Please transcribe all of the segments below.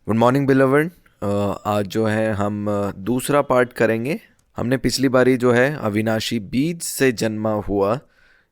Good morning beloved. आज जो है हम दूसरा पार्ट करेंगे। हमने पिछली बारी जो है अविनाशी बीज से जन्मा हुआ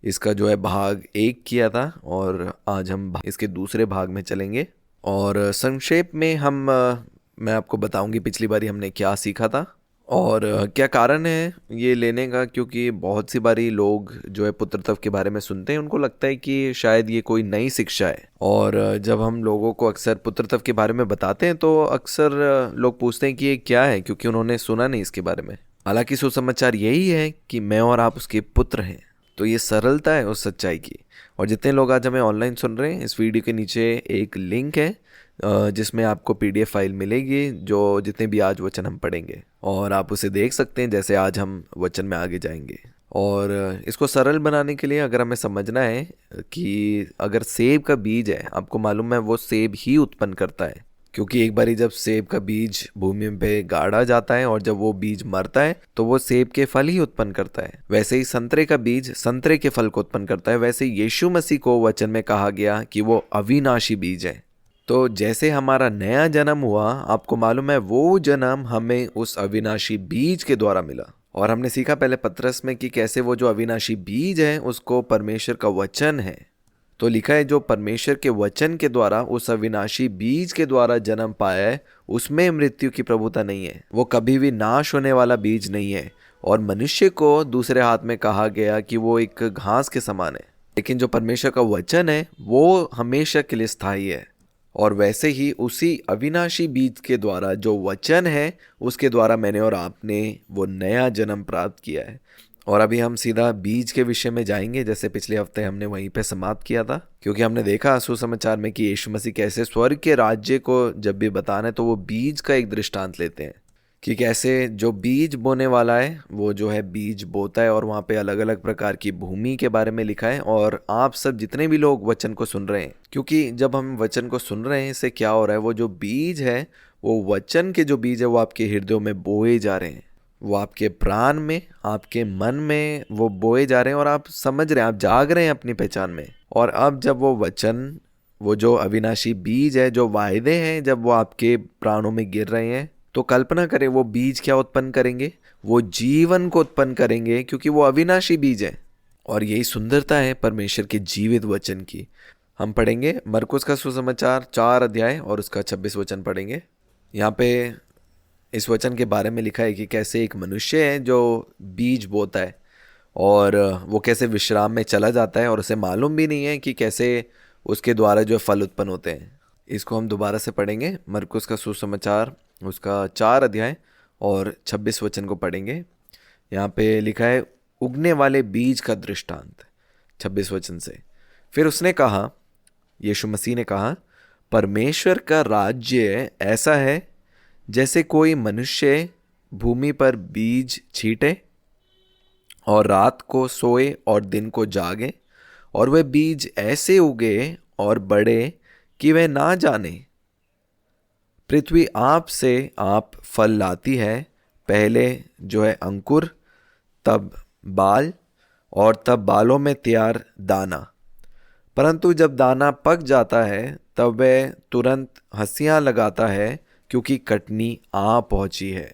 इसका जो है भाग 1 किया था, और आज हम इसके दूसरे भाग में चलेंगे। और संक्षेप में मैं आपको बताऊंगी पिछली बारी हमने क्या सीखा था और क्या कारण है ये लेने का। क्योंकि बहुत सी बारी लोग जो है पुत्रत्व के बारे में सुनते हैं, उनको लगता है कि शायद ये कोई नई शिक्षा है। और जब हम लोगों को अक्सर पुत्रत्व के बारे में बताते हैं तो अक्सर लोग पूछते हैं कि ये क्या है, क्योंकि उन्होंने सुना नहीं इसके बारे में। हालांकि सुसमाचार यही है कि मैं और आप उसके पुत्र हैं। तो ये सरलता है उस सच्चाई की। और जितने लोग आज हमें ऑनलाइन सुन रहे हैं, इस वीडियो के नीचे एक लिंक है जिसमें आपको पीडीएफ फाइल मिलेगी जो जितने भी आज वचन हम पढ़ेंगे, और आप उसे देख सकते हैं जैसे आज हम वचन में आगे जाएंगे। और इसको सरल बनाने के लिए अगर हमें समझना है कि अगर सेब का बीज है, आपको मालूम है वो सेब ही उत्पन्न करता है। क्योंकि एक बारी जब सेब का बीज भूमि पे गाड़ा जाता है और जब वो बीज मरता है तो वो सेब के फल ही उत्पन्न करता है। वैसे ही संतरे का बीज संतरे के फल को उत्पन्न करता है। वैसे ही यीशु मसीह को वचन में कहा गया कि वो अविनाशी बीज है। तो जैसे हमारा नया जन्म हुआ, आपको मालूम है वो जन्म हमें उस अविनाशी बीज के द्वारा मिला। और हमने सीखा पहले पतरस में कि कैसे वो जो अविनाशी बीज है उसको परमेश्वर का वचन है। तो लिखा है जो परमेश्वर के वचन के द्वारा उस अविनाशी बीज के द्वारा जन्म पाया है उसमें मृत्यु की प्रभुता नहीं है। वो कभी भी नाश होने वाला बीज नहीं है। और मनुष्य को दूसरे हाथ में कहा गया कि वो एक घास के समान है, लेकिन जो परमेश्वर का वचन है वो हमेशा के लिए स्थायी है। और वैसे ही उसी अविनाशी बीज के द्वारा जो वचन है उसके द्वारा मैंने और आपने वो नया जन्म प्राप्त किया है। और अभी हम सीधा बीज के विषय में जाएंगे, जैसे पिछले हफ्ते हमने वहीं पे समाप्त किया था। क्योंकि हमने देखा सुसमाचार में कि यीशु मसीह कैसे स्वर्ग के राज्य को जब भी बताना है तो वो बीज का एक दृष्टांत लेते हैं कि कैसे जो बीज बोने वाला है वो जो है बीज बोता है। और वहाँ पे अलग अलग प्रकार की भूमि के बारे में लिखा है। और आप सब जितने भी लोग वचन को सुन रहे हैं, क्योंकि जब हम वचन को सुन रहे हैं इससे क्या हो रहा है, वो जो बीज है वो वचन के जो बीज है वो आपके हृदयों में बोए जा रहे हैं। वो आपके प्राण में, आपके मन में वो बोए जा रहे हैं और आप समझ रहे हैं, आप जाग रहे हैं अपनी पहचान में। और अब जब वो वचन, वो जो अविनाशी बीज है, जो वायदे हैं, जब वो आपके प्राणों में गिर रहे हैं तो कल्पना करें वो बीज क्या उत्पन्न करेंगे। वो जीवन को उत्पन्न करेंगे, क्योंकि वो अविनाशी बीज है। और यही सुंदरता है परमेश्वर के जीवित वचन की। हम पढ़ेंगे मरकुस का सुसमाचार 4 अध्याय और उसका 26 वचन पढ़ेंगे। यहाँ पे इस वचन के बारे में लिखा है कि कैसे एक मनुष्य है जो बीज बोता है और वो कैसे विश्राम में चला जाता है और उसे मालूम भी नहीं है कि कैसे उसके द्वारा जो फल उत्पन्न होते हैं। इसको हम दोबारा से पढ़ेंगे। मरकुस का सुसमाचार उसका 4 अध्याय और 26 वचन को पढ़ेंगे। यहाँ पे लिखा है उगने वाले बीज का दृष्टांत 26 वचन से। फिर उसने कहा, यीशु मसीह ने कहा, परमेश्वर का राज्य ऐसा है जैसे कोई मनुष्य भूमि पर बीज छींटे और रात को सोए और दिन को जागे, और वह बीज ऐसे उगे और बढ़े कि वह ना जाने। पृथ्वी आप से आप फल लाती है, पहले जो है अंकुर, तब बाल, और तब बालों में तैयार दाना। परंतु जब दाना पक जाता है तब वह तुरंत हंसियां लगाता है, क्योंकि कटनी आ पहुंची है।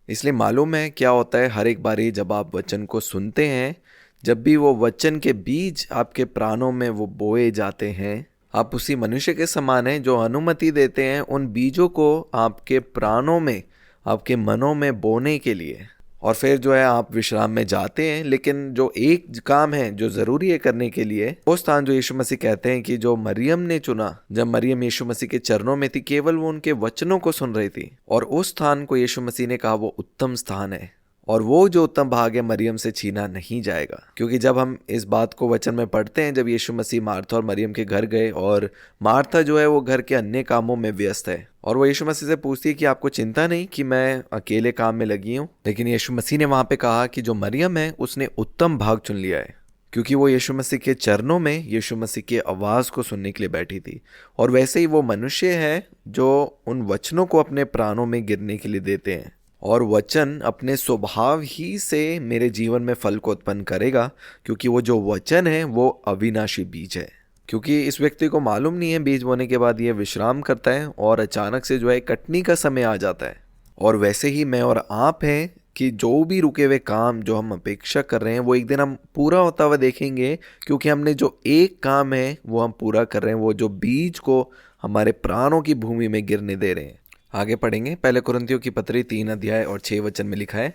इसलिए मालूम है क्या होता है, हर एक बारी जब आप वचन को सुनते हैं, जब भी वो वचन के बीज आपके प्राणों में वो बोए जाते हैं, आप उसी मनुष्य के समान हैं जो अनुमति देते हैं उन बीजों को आपके प्राणों में, आपके मनों में बोने के लिए। और फिर जो है आप विश्राम में जाते हैं। लेकिन जो एक काम है जो जरूरी है करने के लिए, वो स्थान जो यीशु मसीह कहते हैं कि जो मरियम ने चुना, जब मरियम यीशु मसीह के चरणों में थी, केवल वो उनके वचनों को सुन रही थी, और उस स्थान को यीशु मसीह ने कहा वो उत्तम स्थान है। और वो जो उत्तम भाग है मरियम से छीना नहीं जाएगा। क्योंकि जब हम इस बात को वचन में पढ़ते हैं, जब यीशु मसीह मार्था और मरियम के घर गए, और मार्था जो है वो घर के अन्य कामों में व्यस्त है, और वो यीशु मसीह से पूछती है कि आपको चिंता नहीं कि मैं अकेले काम में लगी हूँ। लेकिन यीशु मसीह ने वहाँ पे कहा कि जो मरियम है उसने उत्तम भाग चुन लिया है, क्योंकि वो यीशु मसीह के चरणों में यीशु मसीह की आवाज़ को सुनने के लिए बैठी थी। और वैसे ही वो मनुष्य है जो उन वचनों को अपने प्राणों में गिरने के लिए देते हैं। और वचन अपने स्वभाव ही से मेरे जीवन में फल को उत्पन्न करेगा, क्योंकि वो जो वचन है वो अविनाशी बीज है। क्योंकि इस व्यक्ति को मालूम नहीं है बीज बोने के बाद ये विश्राम करता है और अचानक से जो है कटनी का समय आ जाता है। और वैसे ही मैं और आप हैं कि जो भी रुके हुए काम जो हम अपेक्षा कर रहे हैं वो एक दिन हम पूरा होता हुआ देखेंगे, क्योंकि हमने जो एक काम है वो हम पूरा कर रहे हैं, वो जो बीज को हमारे प्राणों की भूमि में गिरने दे रहे हैं। आगे पढ़ेंगे। पहले कुरिन्थियों की पत्री 3 अध्याय और 6 वचन में लिखा है,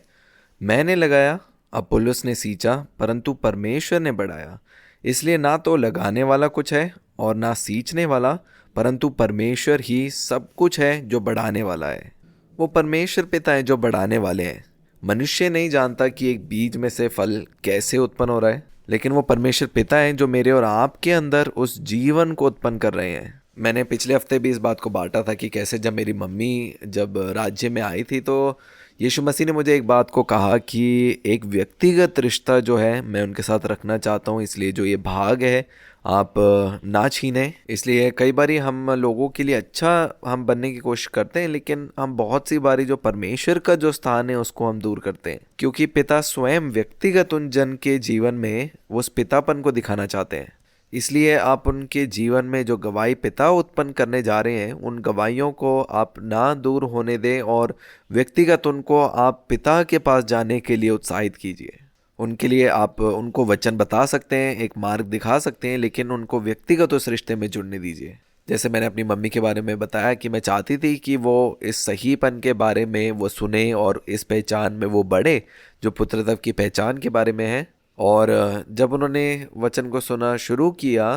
मैंने लगाया, अपुल्लोस ने सींचा, परंतु परमेश्वर ने बढ़ाया। इसलिए ना तो लगाने वाला कुछ है और ना सींचने वाला, परंतु परमेश्वर ही सब कुछ है जो बढ़ाने वाला है। वो परमेश्वर पिता है जो बढ़ाने वाले हैं। मनुष्य नहीं जानता कि एक बीज में से फल कैसे उत्पन्न हो रहा है, लेकिन वो परमेश्वर पिता है जो मेरे और आपके अंदर उस जीवन को उत्पन्न कर रहे हैं। मैंने पिछले हफ्ते भी इस बात को बांटा था कि कैसे जब मेरी मम्मी जब राज्य में आई थी तो यीशु मसीह ने मुझे एक बात को कहा कि एक व्यक्तिगत रिश्ता जो है मैं उनके साथ रखना चाहता हूँ, इसलिए जो ये भाग है आप ना छीनें। इसलिए कई बारी हम लोगों के लिए अच्छा हम बनने की कोशिश करते हैं, लेकिन हम बहुत सी बारी जो परमेश्वर का जो स्थान है उसको हम दूर करते हैं, क्योंकि पिता स्वयं व्यक्तिगत उन जन के जीवन में उस पितापन को दिखाना चाहते हैं। इसलिए आप उनके जीवन में जो गवाही पिता उत्पन्न करने जा रहे हैं उन गवाहियों को आप ना दूर होने दें और व्यक्तिगत उनको आप पिता के पास जाने के लिए उत्साहित कीजिए। उनके लिए आप उनको वचन बता सकते हैं, एक मार्ग दिखा सकते हैं, लेकिन उनको व्यक्तिगत उस रिश्ते में जुड़ने दीजिए। जैसे मैंने अपनी मम्मी के बारे में बताया कि मैं चाहती थी कि वो इस सहीपन के बारे में वो सुने और इस पहचान में वो बढ़े जो पुत्रत्व की पहचान के बारे में है। और जब उन्होंने वचन को सुना शुरू किया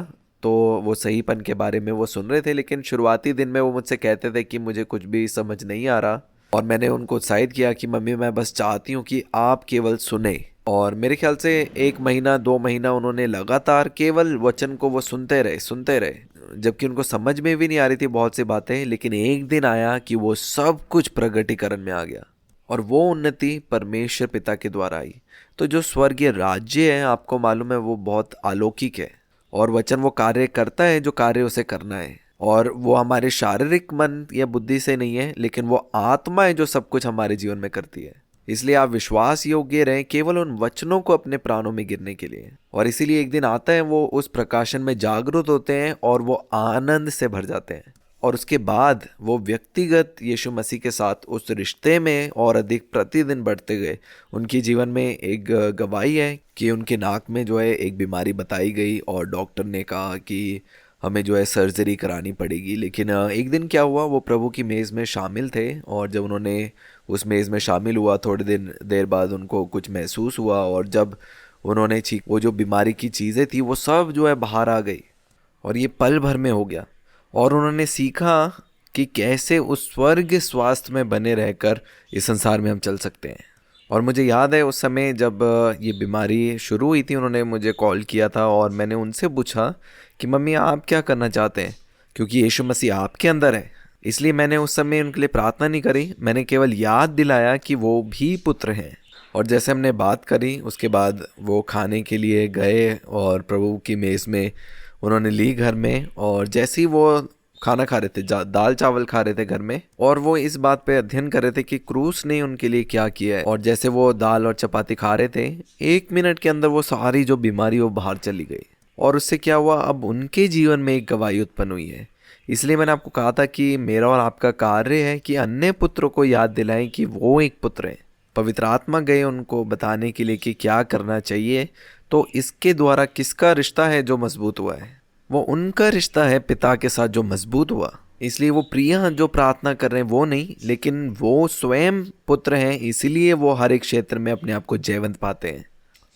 तो वो सहीपन के बारे में वो सुन रहे थे, लेकिन शुरुआती दिन में वो मुझसे कहते थे कि मुझे कुछ भी समझ नहीं आ रहा। और मैंने उनको उत्साहित किया कि मम्मी मैं बस चाहती हूँ कि आप केवल सुने। और मेरे ख्याल से 1 महीना 2 महीना उन्होंने लगातार केवल वचन को वो सुनते रहे, जबकि उनको समझ में भी नहीं आ रही थी बहुत सी बातें। लेकिन एक दिन आया कि वो सब कुछ प्रगटीकरण में आ गया और वो उन्नति परमेश्वर पिता के द्वारा आई। तो जो स्वर्गीय राज्य है आपको मालूम है वो बहुत अलौकिक है, और वचन वो कार्य करता है जो कार्य उसे करना है। और वो हमारे शारीरिक मन या बुद्धि से नहीं है, लेकिन वो आत्मा है जो सब कुछ हमारे जीवन में करती है। इसलिए आप विश्वास योग्य रहें केवल उन वचनों को अपने प्राणों में गिरने के लिए। और इसीलिए एक दिन आता है वो उस प्रकाशन में जागरूक होते हैं और वो आनंद से भर जाते हैं। और उसके बाद वो व्यक्तिगत यीशु मसीह के साथ उस रिश्ते में और अधिक प्रतिदिन बढ़ते गए। उनके जीवन में एक गवाही है कि उनके नाक में जो है एक बीमारी बताई गई और डॉक्टर ने कहा कि हमें जो है सर्जरी करानी पड़ेगी। लेकिन एक दिन क्या हुआ, वो प्रभु की मेज़ में शामिल थे और जब उन्होंने उस मेज़ में शामिल हुआ थोड़ी देर बाद उनको कुछ महसूस हुआ, और जब उन्होंने वो जो बीमारी की चीज़ें थी वो सब जो है बाहर आ गई और ये पल भर में हो गया। और उन्होंने सीखा कि कैसे उस स्वर्ग स्वास्थ्य में बने रहकर इस संसार में हम चल सकते हैं। और मुझे याद है उस समय जब ये बीमारी शुरू हुई थी उन्होंने मुझे कॉल किया था और मैंने उनसे पूछा कि मम्मी आप क्या करना चाहते हैं, क्योंकि यीशु मसीह आपके अंदर है। इसलिए मैंने उस समय उनके लिए प्रार्थना नहीं करी, मैंने केवल याद दिलाया कि वो भी पुत्र हैं। और जैसे हमने बात करी उसके बाद वो खाने के लिए गए और प्रभु की मेज़ में उन्होंने ली घर में। और जैसे ही वो खाना खा रहे थे, दाल चावल खा रहे थे घर में, और वो इस बात पे अध्ययन कर रहे थे कि क्रूस ने उनके लिए क्या किया है। और जैसे वो दाल और चपाती खा रहे थे 1 मिनट के अंदर वो सारी जो बीमारी वो बाहर चली गई। और उससे क्या हुआ, अब उनके जीवन में एक गवाही उत्पन्न हुई है। इसलिए मैंने आपको कहा था कि मेरा और आपका कार्य है कि अन्य पुत्रों को याद दिलाएं कि वो एक पुत्र है। पवित्र आत्मा गए उनको बताने के लिए कि क्या करना चाहिए। तो इसके द्वारा किसका रिश्ता है जो मजबूत हुआ है, वो उनका रिश्ता है पिता के साथ जो मजबूत हुआ। इसलिए वो प्रिया जो प्रार्थना कर रहे हैं वो नहीं, लेकिन वो स्वयं पुत्र हैं, इसीलिए वो हर एक क्षेत्र में अपने आप को जयवंत पाते हैं।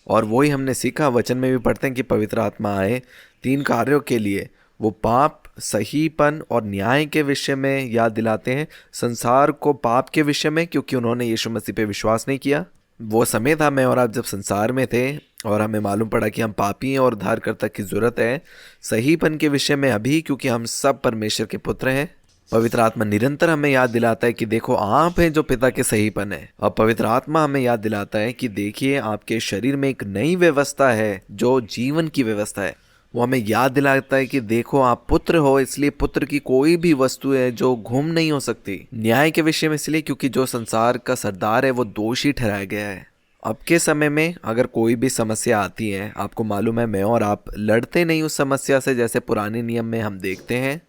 और वही हमने सीखा, वचन में भी पढ़ते हैं कि पवित्र आत्मा आए 3 कार्यों के लिए। वो पाप, सहीपन और न्याय के विषय में याद दिलाते हैं। संसार को पाप के विषय में, क्योंकि उन्होंने यीशु मसीह पे विश्वास नहीं किया। वो समय था मैं और आप जब संसार में थे और हमें मालूम पड़ा कि हम पापी हैं और उद्धारकर्ता की ज़रूरत है। सहीपन के विषय में अभी, क्योंकि हम सब परमेश्वर के पुत्र हैं। पवित्र आत्मा निरंतर हमें याद दिलाता है कि देखो आप हैं जो पिता के सहीपन है। और पवित्र आत्मा हमें याद दिलाता है कि देखिए आपके शरीर में एक नई व्यवस्था है जो जीवन की व्यवस्था है। वो हमें याद दिलाता है कि देखो आप पुत्र हो, इसलिए पुत्र की कोई भी वस्तु है जो गुम नहीं हो सकती। न्याय के विषय में इसलिए क्योंकि जो संसार का सरदार है वो दोषी ठहराया गया है। अब के समय में अगर कोई भी समस्या आती है, आपको मालूम है मैं और आप लड़ते नहीं उस समस्या से जैसे पुराने नियम में हम देखते हैं।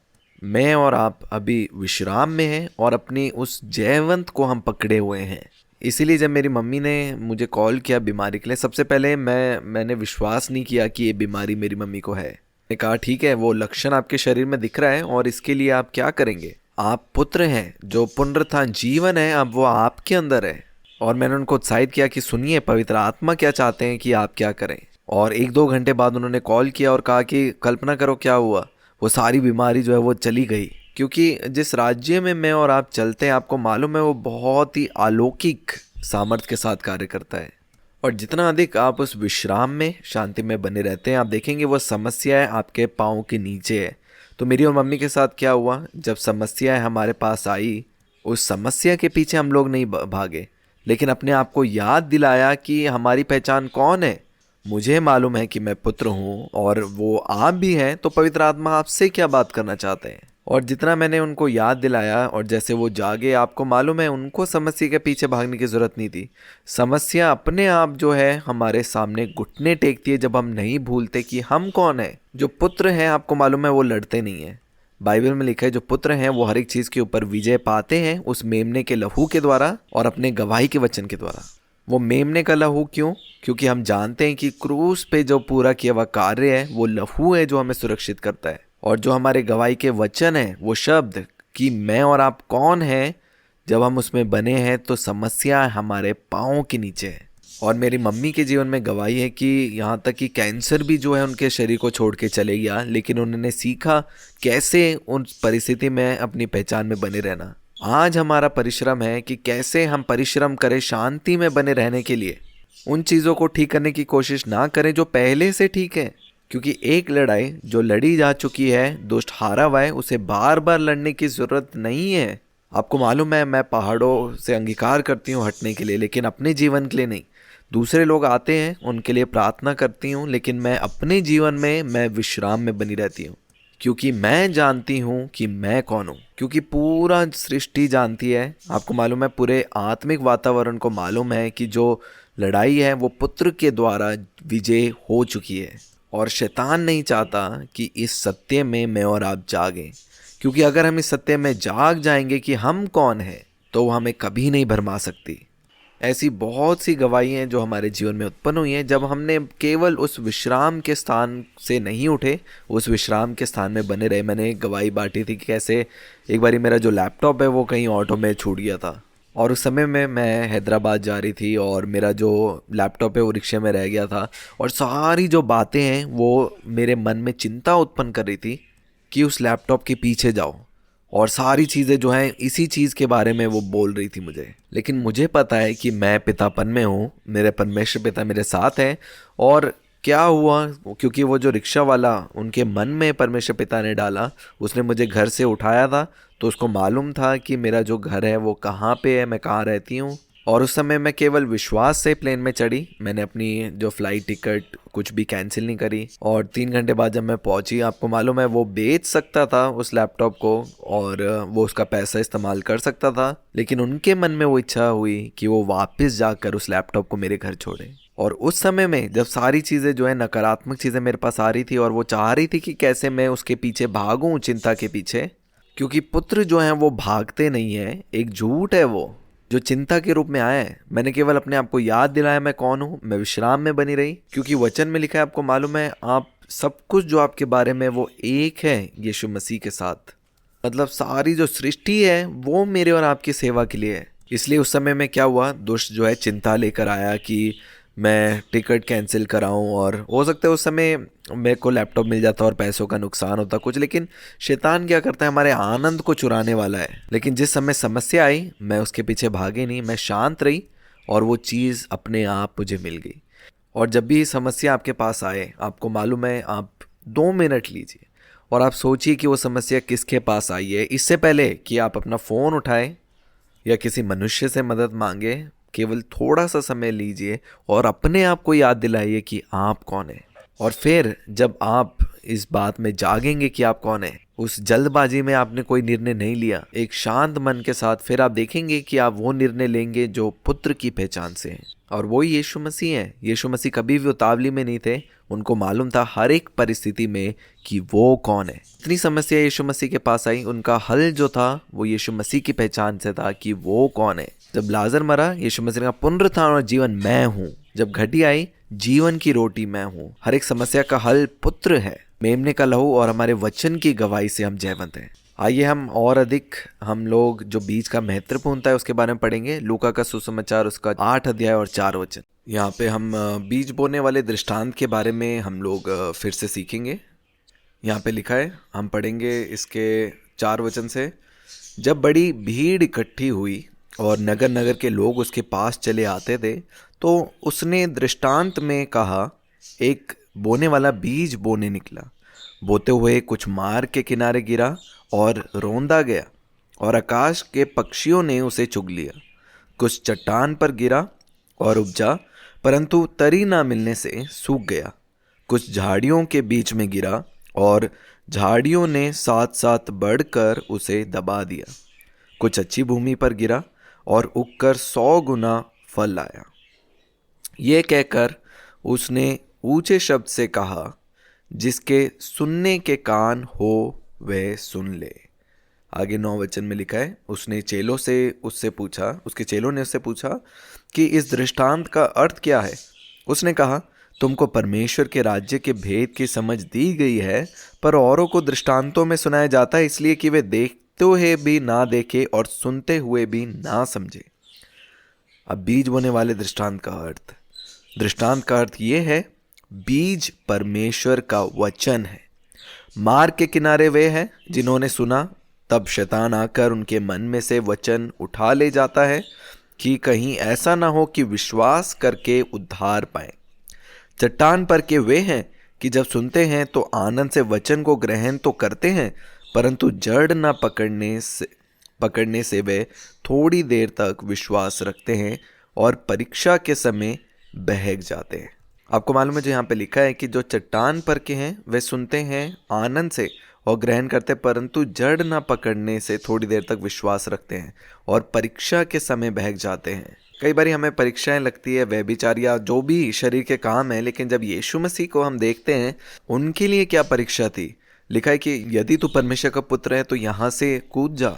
मैं और आप अभी विश्राम में हैं और अपनी उस जयवंत को हम पकड़े हुए हैं। इसीलिए जब मेरी मम्मी ने मुझे कॉल किया बीमारी के लिए, सबसे पहले मैंने विश्वास नहीं किया कि ये बीमारी मेरी मम्मी को है। मैंने कहा ठीक है, वो लक्षण आपके शरीर में दिख रहा है और इसके लिए आप क्या करेंगे? आप पुत्र हैं, जो पुनरुत्थान जीवन है अब वो आपके अंदर है। और मैंने उनको उत्साहित किया कि सुनिए पवित्र आत्मा क्या चाहते हैं कि आप क्या करें। और 1-2 घंटे बाद उन्होंने कॉल किया और कहा कि कल्पना करो क्या हुआ, वो सारी बीमारी जो है वो चली गई। क्योंकि जिस राज्य में मैं और आप चलते हैं, आपको मालूम है वो बहुत ही अलौकिक सामर्थ्य के साथ कार्य करता है। और जितना अधिक आप उस विश्राम में शांति में बने रहते हैं, आप देखेंगे वो समस्याएं आपके पाँव के नीचे है। तो मेरी और मम्मी के साथ क्या हुआ, जब समस्याएं हमारे पास आई, उस समस्या के पीछे हम लोग नहीं भागे, लेकिन अपने आप को याद दिलाया कि हमारी पहचान कौन है। मुझे मालूम है कि मैं पुत्र हूँ और वो आप भी हैं, तो पवित्र आत्मा आपसे क्या बात करना चाहते हैं। और जितना मैंने उनको याद दिलाया और जैसे वो जागे, आपको मालूम है उनको समस्या के पीछे भागने की ज़रूरत नहीं थी। समस्या अपने आप जो है हमारे सामने घुटने टेकती है जब हम नहीं भूलते कि हम कौन है। जो पुत्र हैं, आपको मालूम है वो लड़ते नहीं हैं। बाइबल में लिखा है जो पुत्र हैं वो हर एक चीज़ के ऊपर विजय पाते हैं उस मेमने के लहू के द्वारा और अपने गवाही के वचन के द्वारा। वो मेमने का लहू क्यों? क्योंकि हम जानते हैं कि क्रूस पे जो पूरा किया हुआ कार्य है वो लहू है जो हमें सुरक्षित करता है। और जो हमारे गवाही के वचन है, वो शब्द कि मैं और आप कौन हैं, जब हम उसमें बने हैं तो समस्या हमारे पाँव के नीचे है। और मेरी मम्मी के जीवन में गवाही है कि यहाँ तक कि कैंसर भी जो है उनके शरीर को छोड़ के चले गया, लेकिन उन्होंने सीखा कैसे उन परिस्थिति में अपनी पहचान में बने रहना। आज हमारा परिश्रम है कि कैसे हम परिश्रम करें शांति में बने रहने के लिए। उन चीज़ों को ठीक करने की कोशिश ना करें जो पहले से ठीक है, क्योंकि एक लड़ाई जो लड़ी जा चुकी है, दुष्ट हारा हुआ है, उसे बार बार लड़ने की ज़रूरत नहीं है। आपको मालूम है मैं पहाड़ों से अंगीकार करती हूँ हटने के लिए, लेकिन अपने जीवन के लिए नहीं। दूसरे लोग आते हैं उनके लिए प्रार्थना करती हूँ, लेकिन मैं अपने जीवन में मैं विश्राम में बनी रहती हूँ, क्योंकि मैं जानती हूँ कि मैं कौन हूँ। क्योंकि पूरा सृष्टि जानती है, आपको मालूम है पूरे आत्मिक वातावरण को मालूम है कि जो लड़ाई है वो पुत्र के द्वारा विजय हो चुकी है। और शैतान नहीं चाहता कि इस सत्य में मैं और आप जागें, क्योंकि अगर हम इस सत्य में जाग जाएंगे कि हम कौन हैं, तो वो हमें कभी नहीं भरमा सकती। ऐसी बहुत सी गवाहियाँ हैं जो हमारे जीवन में उत्पन्न हुई हैं जब हमने केवल उस विश्राम के स्थान से नहीं उठे, उस विश्राम के स्थान में बने रहे। मैंने एक गवाही बांटी थी कि कैसे एक बारी मेरा जो लैपटॉप है वो कहीं ऑटो में छूट गया था, और उस समय में मैं हैदराबाद जा रही थी और मेरा जो लैपटॉप है वो रिक्शे में रह गया था। और सारी जो बातें हैं वो मेरे मन में चिंता उत्पन्न कर रही थी कि उस लैपटॉप के पीछे जाओ, और सारी चीज़ें जो हैं इसी चीज़ के बारे में वो बोल रही थी मुझे। लेकिन मुझे पता है कि मैं पितापन में हूँ, मेरे परमेश्वर पिता मेरे साथ हैं। और क्या हुआ, क्योंकि वो जो रिक्शा वाला उनके मन में परमेश्वर पिता ने डाला, उसने मुझे घर से उठाया था, तो उसको मालूम था कि मेरा जो घर है वो कहाँ पे है, मैं कहाँ रहती हूँ। और उस समय मैं केवल विश्वास से प्लेन में चढ़ी, मैंने अपनी जो फ्लाइट टिकट कुछ भी कैंसिल नहीं करी। और 3 घंटे बाद जब मैं पहुंची, आपको मालूम है वो बेच सकता था उस लैपटॉप को और वो उसका पैसा इस्तेमाल कर सकता था, लेकिन उनके मन में वो इच्छा हुई कि वो वापस जाकर उस लैपटॉप को मेरे घर छोड़े। और उस समय में जब सारी चीज़ें जो है नकारात्मक चीज़ें मेरे पास आ रही थी और वो चाह रही थी कि कैसे मैं उसके पीछे भागूं, चिंता के पीछे, क्योंकि पुत्र जो हैं वो भागते नहीं हैं, एक झूठ है वो जो चिंता के रूप में आया है। मैंने केवल अपने आप को याद दिलाया मैं कौन हूँ, मैं विश्राम में बनी रही, क्योंकि वचन में लिखा है, आपको मालूम है आप सब कुछ जो आपके बारे में वो एक है यीशु मसीह के साथ। मतलब सारी जो सृष्टि है वो मेरे और आपकी सेवा के लिए है। इसलिए उस समय में क्या हुआ, दुष्ट जो है चिंता लेकर आया कि मैं टिकट कैंसिल कराऊं, और हो सकता है उस समय मेरे को लैपटॉप मिल जाता और पैसों का नुकसान होता कुछ। लेकिन शैतान क्या करता है, हमारे आनंद को चुराने वाला है। लेकिन जिस समय समस्या आई, मैं उसके पीछे भागे नहीं, मैं शांत रही और वो चीज़ अपने आप मुझे मिल गई। और जब भी समस्या आपके पास आए, आपको मालूम है आप 2 मिनट लीजिए और आप सोचिए कि वो समस्या किसके पास आई है। इससे पहले कि आप अपना फ़ोन उठाएं या किसी मनुष्य से मदद मांगे, केवल थोड़ा सा समय लीजिए और अपने आप को याद दिलाइए कि आप कौन है। और फिर जब आप इस बात में जागेंगे कि आप कौन है, उस जल्दबाजी में आपने कोई निर्णय नहीं लिया, एक शांत मन के साथ फिर आप देखेंगे कि आप वो निर्णय लेंगे जो पुत्र की पहचान से है, और वो यीशु मसीह है। यीशु मसीह कभी भी उतावली में नहीं थे, उनको मालूम था हर एक परिस्थिति में कि वो कौन है। इतनी समस्या यीशु मसीह के पास आई, उनका हल जो था वो यीशु मसीह की पहचान से था कि वो कौन है। जब लाजर मरा, यीशु मसीह का पुनरुत्थान और जीवन मैं हूँ। जब घटी आई, जीवन की रोटी मैं हूँ। हर एक समस्या का हल पुत्र है। मेमने का लहू और हमारे वचन की गवाही से हम जयवंत हैं। आइए हम और अधिक हम लोग जो बीज का महत्वपूर्णता है उसके बारे में पढ़ेंगे। लूका का सुसमाचार उसका 8 अध्याय और 4 वचन। यहाँ पे हम बीज बोने वाले दृष्टांत के बारे में हम लोग फिर से सीखेंगे। यहाँ पे लिखा है, हम पढ़ेंगे इसके 4 वचन से। जब बड़ी भीड़ इकट्ठी हुई और नगर नगर के लोग उसके पास चले आते थे, तो उसने दृष्टांत में कहा, एक बोने वाला बीज बोने निकला। बोते हुए कुछ मार्ग के किनारे गिरा और रोंदा गया, और आकाश के पक्षियों ने उसे चुग लिया। कुछ चट्टान पर गिरा और उपजा, परंतु तरी ना मिलने से सूख गया। कुछ झाड़ियों के बीच में गिरा और झाड़ियों ने साथ साथ बढ़कर उसे दबा दिया। कुछ अच्छी भूमि पर गिरा और उगकर 100 गुना फल लाया। ये कहकर उसने ऊंचे शब्द से कहा, जिसके सुनने के कान हो वह सुन ले। आगे 9 वचन में लिखा है, उसके चेलों ने उससे पूछा कि इस दृष्टांत का अर्थ क्या है। उसने कहा, तुमको परमेश्वर के राज्य के भेद की समझ दी गई है, पर औरों को दृष्टांतों में सुनाया जाता है, इसलिए कि वे देखते हुए भी ना देखे और सुनते हुए भी ना समझे। अब बीज बोने वाले दृष्टांत का अर्थ ये है, बीज परमेश्वर का वचन है। मार्ग के किनारे वे हैं जिन्होंने सुना, तब शैतान आकर उनके मन में से वचन उठा ले जाता है कि कहीं ऐसा ना हो कि विश्वास करके उद्धार पाए। चट्टान पर के वे हैं कि जब सुनते हैं तो आनंद से वचन को ग्रहण तो करते हैं, परंतु जड़ न पकड़ने से वे थोड़ी देर तक विश्वास रखते हैं और परीक्षा के समय बहक जाते हैं। आपको मालूम है, जो यहाँ पे लिखा है कि जो चट्टान पर के हैं वे सुनते हैं आनंद से और ग्रहण करते, परंतु जड़ न पकड़ने से थोड़ी देर तक विश्वास रखते हैं और परीक्षा के समय बहक जाते हैं। कई बार हमें परीक्षाएं लगती है, व्यभिचार या जो भी शरीर के काम है, लेकिन जब यीशु मसीह को हम देखते हैं, उनके लिए क्या परीक्षा थी। लिखा है कि यदि तू परमेश्वर का पुत्र है तो यहाँ से कूद जा,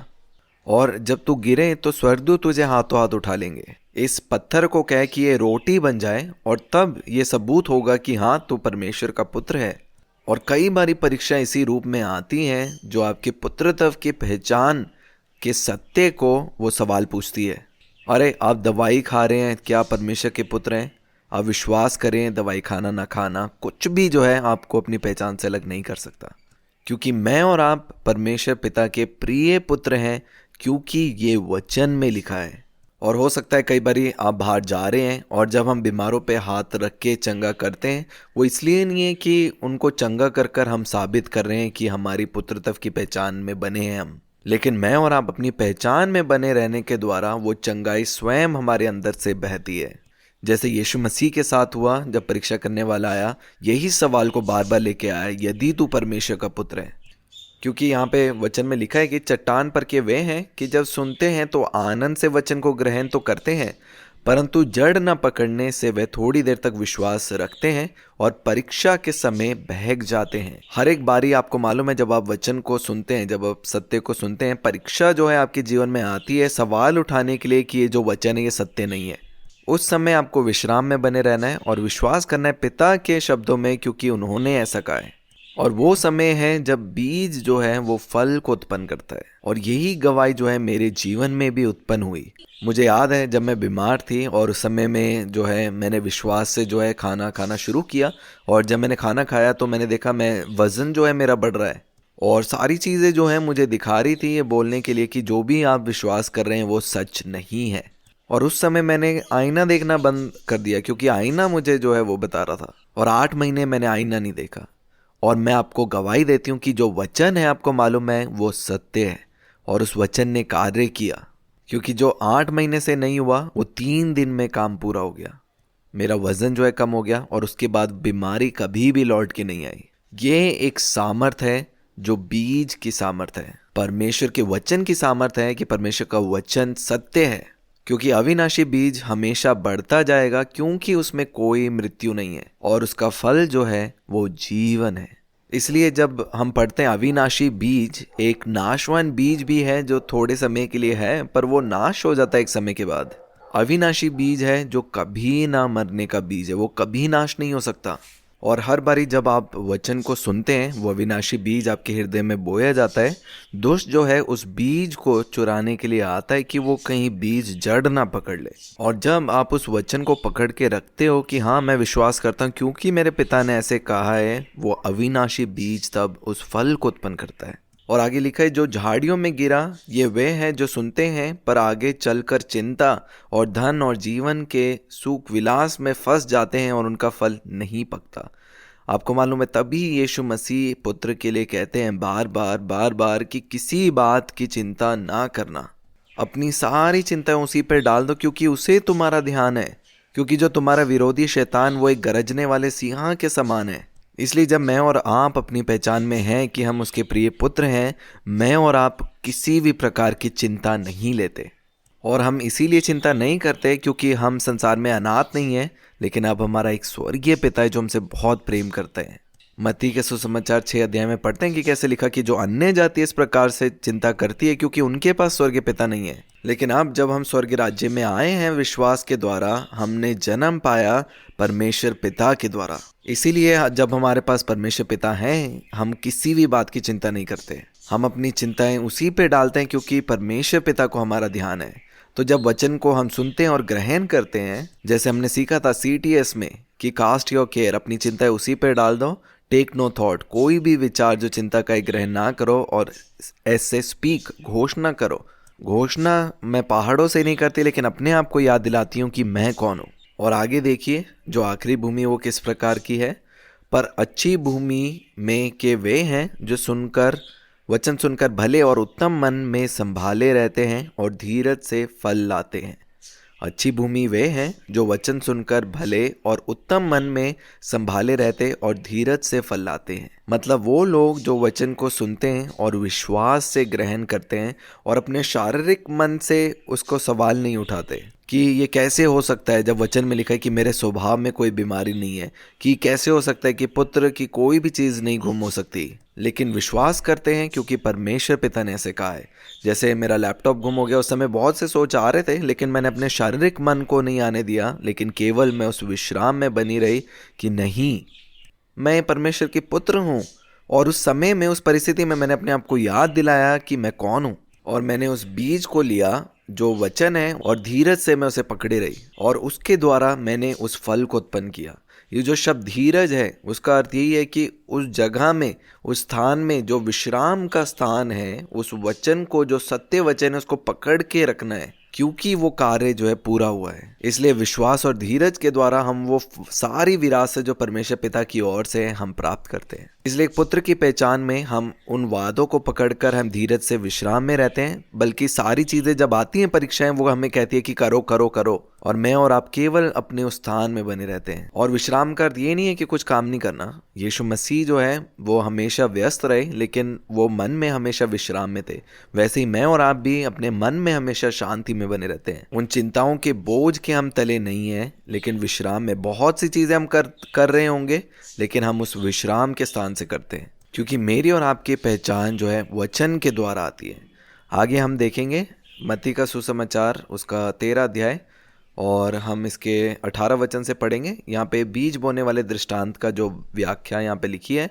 और जब तू गिरे तो स्वर्गदूत तुझे हाथों हाथ उठा लेंगे। इस पत्थर को कह कि ये रोटी बन जाए, और तब ये सबूत होगा कि हाँ, तू परमेश्वर का पुत्र है। और कई बारी परीक्षा इसी रूप में आती हैं, जो आपके पुत्रत्व की पहचान के सत्य को वो सवाल पूछती है। अरे, आप दवाई खा रहे हैं, क्या परमेश्वर के पुत्र हैं? आप विश्वास करें, दवाई खाना ना खाना कुछ भी जो है आपको अपनी पहचान से अलग नहीं कर सकता, क्योंकि मैं और आप परमेश्वर पिता के प्रिय पुत्र हैं, क्योंकि ये वचन में लिखा है। और हो सकता है कई बारी आप बाहर जा रहे हैं और जब हम बीमारों पे हाथ रख के चंगा करते हैं, वो इसलिए नहीं है कि उनको चंगा कर कर हम साबित कर रहे हैं कि हमारी पुत्रत्व की पहचान में बने हैं हम, लेकिन मैं और आप अपनी पहचान में बने रहने के द्वारा वो चंगाई स्वयं हमारे अंदर से बहती है। जैसे यीशु मसीह के साथ हुआ, जब परीक्षा करने वाला आया, यही सवाल को बार बार लेके आया, यदि तू परमेश्वर का पुत्र है। क्योंकि यहाँ पे वचन में लिखा है कि चट्टान पर के वे हैं कि जब सुनते हैं तो आनंद से वचन को ग्रहण तो करते हैं, परंतु जड़ न पकड़ने से वे थोड़ी देर तक विश्वास रखते हैं और परीक्षा के समय बहक जाते हैं। हर एक बारी आपको मालूम है, जब आप वचन को सुनते हैं, जब आप सत्य को सुनते हैं, परीक्षा जो है आपके जीवन में आती है सवाल उठाने के लिए कि ये जो वचन है ये सत्य नहीं है। उस समय आपको विश्राम में बने रहना है और विश्वास करना है पिता के शब्दों में, क्योंकि उन्होंने ऐसा कहा है। और वो समय है जब बीज जो है वो फल को उत्पन्न करता है, और यही गवाही जो है मेरे जीवन में भी उत्पन्न हुई। मुझे याद है जब मैं बीमार थी और उस समय में जो है मैंने विश्वास से जो है खाना खाना शुरू किया, और जब मैंने खाना खाया तो मैंने देखा मैं वज़न जो है मेरा बढ़ रहा है, और सारी चीज़ें जो है मुझे दिखा रही थी ये बोलने के लिए कि जो भी आप विश्वास कर रहे हैं वो सच नहीं है। और उस समय मैंने आईना देखना बंद कर दिया, क्योंकि आईना मुझे जो है वो बता रहा था, और 8 महीने मैंने आईना नहीं देखा। और मैं आपको गवाही देती हूँ कि जो वचन है आपको मालूम है वो सत्य है, और उस वचन ने कार्य किया, क्योंकि जो 8 महीने से नहीं हुआ वो 3 दिन में काम पूरा हो गया। मेरा वजन जो है कम हो गया और उसके बाद बीमारी कभी भी लौट के नहीं आई। ये एक सामर्थ है जो बीज की सामर्थ है, परमेश्वर के वचन की सामर्थ है कि परमेश्वर का वचन सत्य है। क्योंकि अविनाशी बीज हमेशा बढ़ता जाएगा, क्योंकि उसमें कोई मृत्यु नहीं है और उसका फल जो है वो जीवन है। इसलिए जब हम पढ़ते हैं अविनाशी बीज, एक नाशवान बीज भी है जो थोड़े समय के लिए है पर वो नाश हो जाता है एक समय के बाद। अविनाशी बीज है जो कभी ना मरने का बीज है, वो कभी नाश नहीं हो सकता। और हर बारी जब आप वचन को सुनते हैं, वो अविनाशी बीज आपके हृदय में बोया जाता है। दुष्ट जो है उस बीज को चुराने के लिए आता है कि वो कहीं बीज जड़ ना पकड़ ले। और जब आप उस वचन को पकड़ के रखते हो कि हाँ मैं विश्वास करता हूँ क्योंकि मेरे पिता ने ऐसे कहा है, वो अविनाशी बीज तब उस फल को उत्पन्न करता है। और आगे लिखा है, जो झाड़ियों में गिरा ये वे हैं जो सुनते हैं पर आगे चलकर चिंता और धन और जीवन के सुख विलास में फंस जाते हैं और उनका फल नहीं पकता। आपको मालूम है तभी यीशु मसीह पुत्र के लिए कहते हैं बार बार कि किसी बात की चिंता ना करना, अपनी सारी चिंताएं उसी पर डाल दो क्योंकि उसे तुम्हारा ध्यान है। क्योंकि जो तुम्हारा विरोधी शैतान वो एक गरजने वाले सिंह के समान है। इसलिए जब मैं और आप अपनी पहचान में हैं कि हम उसके प्रिय पुत्र हैं, मैं और आप किसी भी प्रकार की चिंता नहीं लेते। और हम इसीलिए चिंता नहीं करते क्योंकि हम संसार में अनाथ नहीं हैं, लेकिन अब हमारा एक स्वर्गीय पिता है जो हमसे बहुत प्रेम करते हैं। मत्ती के सुसमाचार 6 अध्याय में पढ़ते हैं कि कैसे लिखा कि जो अन्य जाति इस प्रकार से चिंता करती है क्योंकि उनके पास स्वर्गीय पिता नहीं है। लेकिन अब जब हम स्वर्गीय राज्य में आए हैं विश्वास के द्वारा, हमने जन्म पाया परमेश्वर पिता के द्वारा। इसीलिए जब हमारे पास परमेश्वर पिता हैं, हम किसी भी बात की चिंता नहीं करते। हम अपनी चिंताएं उसी पे डालते हैं क्योंकि परमेश्वर पिता को हमारा ध्यान है। तो जब वचन को हम सुनते हैं और ग्रहण करते हैं, जैसे हमने सीखा था CTS में कि कास्ट योर केयर, अपनी चिंताएं उसी पे डाल दो, टेक नो थॉट, कोई भी विचार जो चिंता का ग्रहण ना करो, और ऐसे स्पीक, घोषणा करो। घोषणा मैं पहाड़ों से नहीं करती लेकिन अपने आप को याद दिलाती हूँ कि मैं कौन हूँ। और आगे देखिए जो आखिरी भूमि वो किस प्रकार की है। पर अच्छी भूमि में के वे हैं जो वचन सुनकर भले और उत्तम मन में संभाले रहते हैं और धीरज से फल लाते हैं। अच्छी भूमि वे हैं जो वचन सुनकर भले और उत्तम मन में संभाले रहते और धीरज से फल लाते हैं। मतलब वो लोग जो वचन को सुनते हैं और विश्वास से ग्रहण करते हैं और अपने शारीरिक मन से उसको सवाल नहीं उठाते कि ये कैसे हो सकता है, जब वचन में लिखा है कि मेरे स्वभाव में कोई बीमारी नहीं है, कि कैसे हो सकता है कि पुत्र की कोई भी चीज़ नहीं गुम हो सकती। लेकिन विश्वास करते हैं क्योंकि परमेश्वर पिता ने ऐसे कहा है। जैसे मेरा लैपटॉप गुम हो गया, उस समय बहुत से सोच आ रहे थे लेकिन मैंने अपने शारीरिक मन को नहीं आने दिया, लेकिन केवल मैं उस विश्राम में बनी रही कि नहीं, मैं परमेश्वर की पुत्र हूँ। और उस समय में, उस परिस्थिति में मैंने अपने आप को याद दिलाया कि मैं कौन हूँ, और मैंने उस बीज को लिया जो वचन है और धीरज से मैं उसे पकड़े रही और उसके द्वारा मैंने उस फल को उत्पन्न किया। ये जो शब्द धीरज है उसका अर्थ यही है कि उस जगह में, उस स्थान में जो विश्राम का स्थान है, उस वचन को, जो सत्य वचन है, उसको पकड़ के रखना है क्योंकि वो कार्य जो है पूरा हुआ है। इसलिए विश्वास और धीरज के द्वारा हम वो सारी विरासत जो परमेश्वर पिता की ओर से हम प्राप्त करते हैं। इसलिए एक पुत्र की पहचान में हम उन वादों को पकड़कर हम धीरज से विश्राम में रहते हैं। बल्कि सारी चीजें जब आती हैं, परीक्षाएं, वो हमें कहती है कि करो करो करो, और मैं और आप केवल अपने उस स्थान में बने रहते हैं। और विश्राम का अर्थ ये नहीं है कि कुछ काम नहीं करना। यीशु मसीह जो है वो हमेशा व्यस्त रहे लेकिन वो मन में हमेशा विश्राम में थे। वैसे ही मैं और आप भी अपने मन में हमेशा शांति में बने रहते हैं। उन चिंताओं के बोझ के हम तले नहीं हैं, लेकिन विश्राम में बहुत सी चीजें हम कर रहे होंगे, लेकिन हम उस विश्राम के स्थान से करते हैं क्योंकि मेरी और आपकी पहचान जो है वचन के द्वारा आती है। आगे हम देखेंगे मत्ती का सुसमाचार उसका 13 अध्याय, और हम इसके 18 वचन से पढ़ेंगे। यहाँ पे बीज बोने वाले दृष्टांत का जो व्याख्या यहाँ पे लिखी है,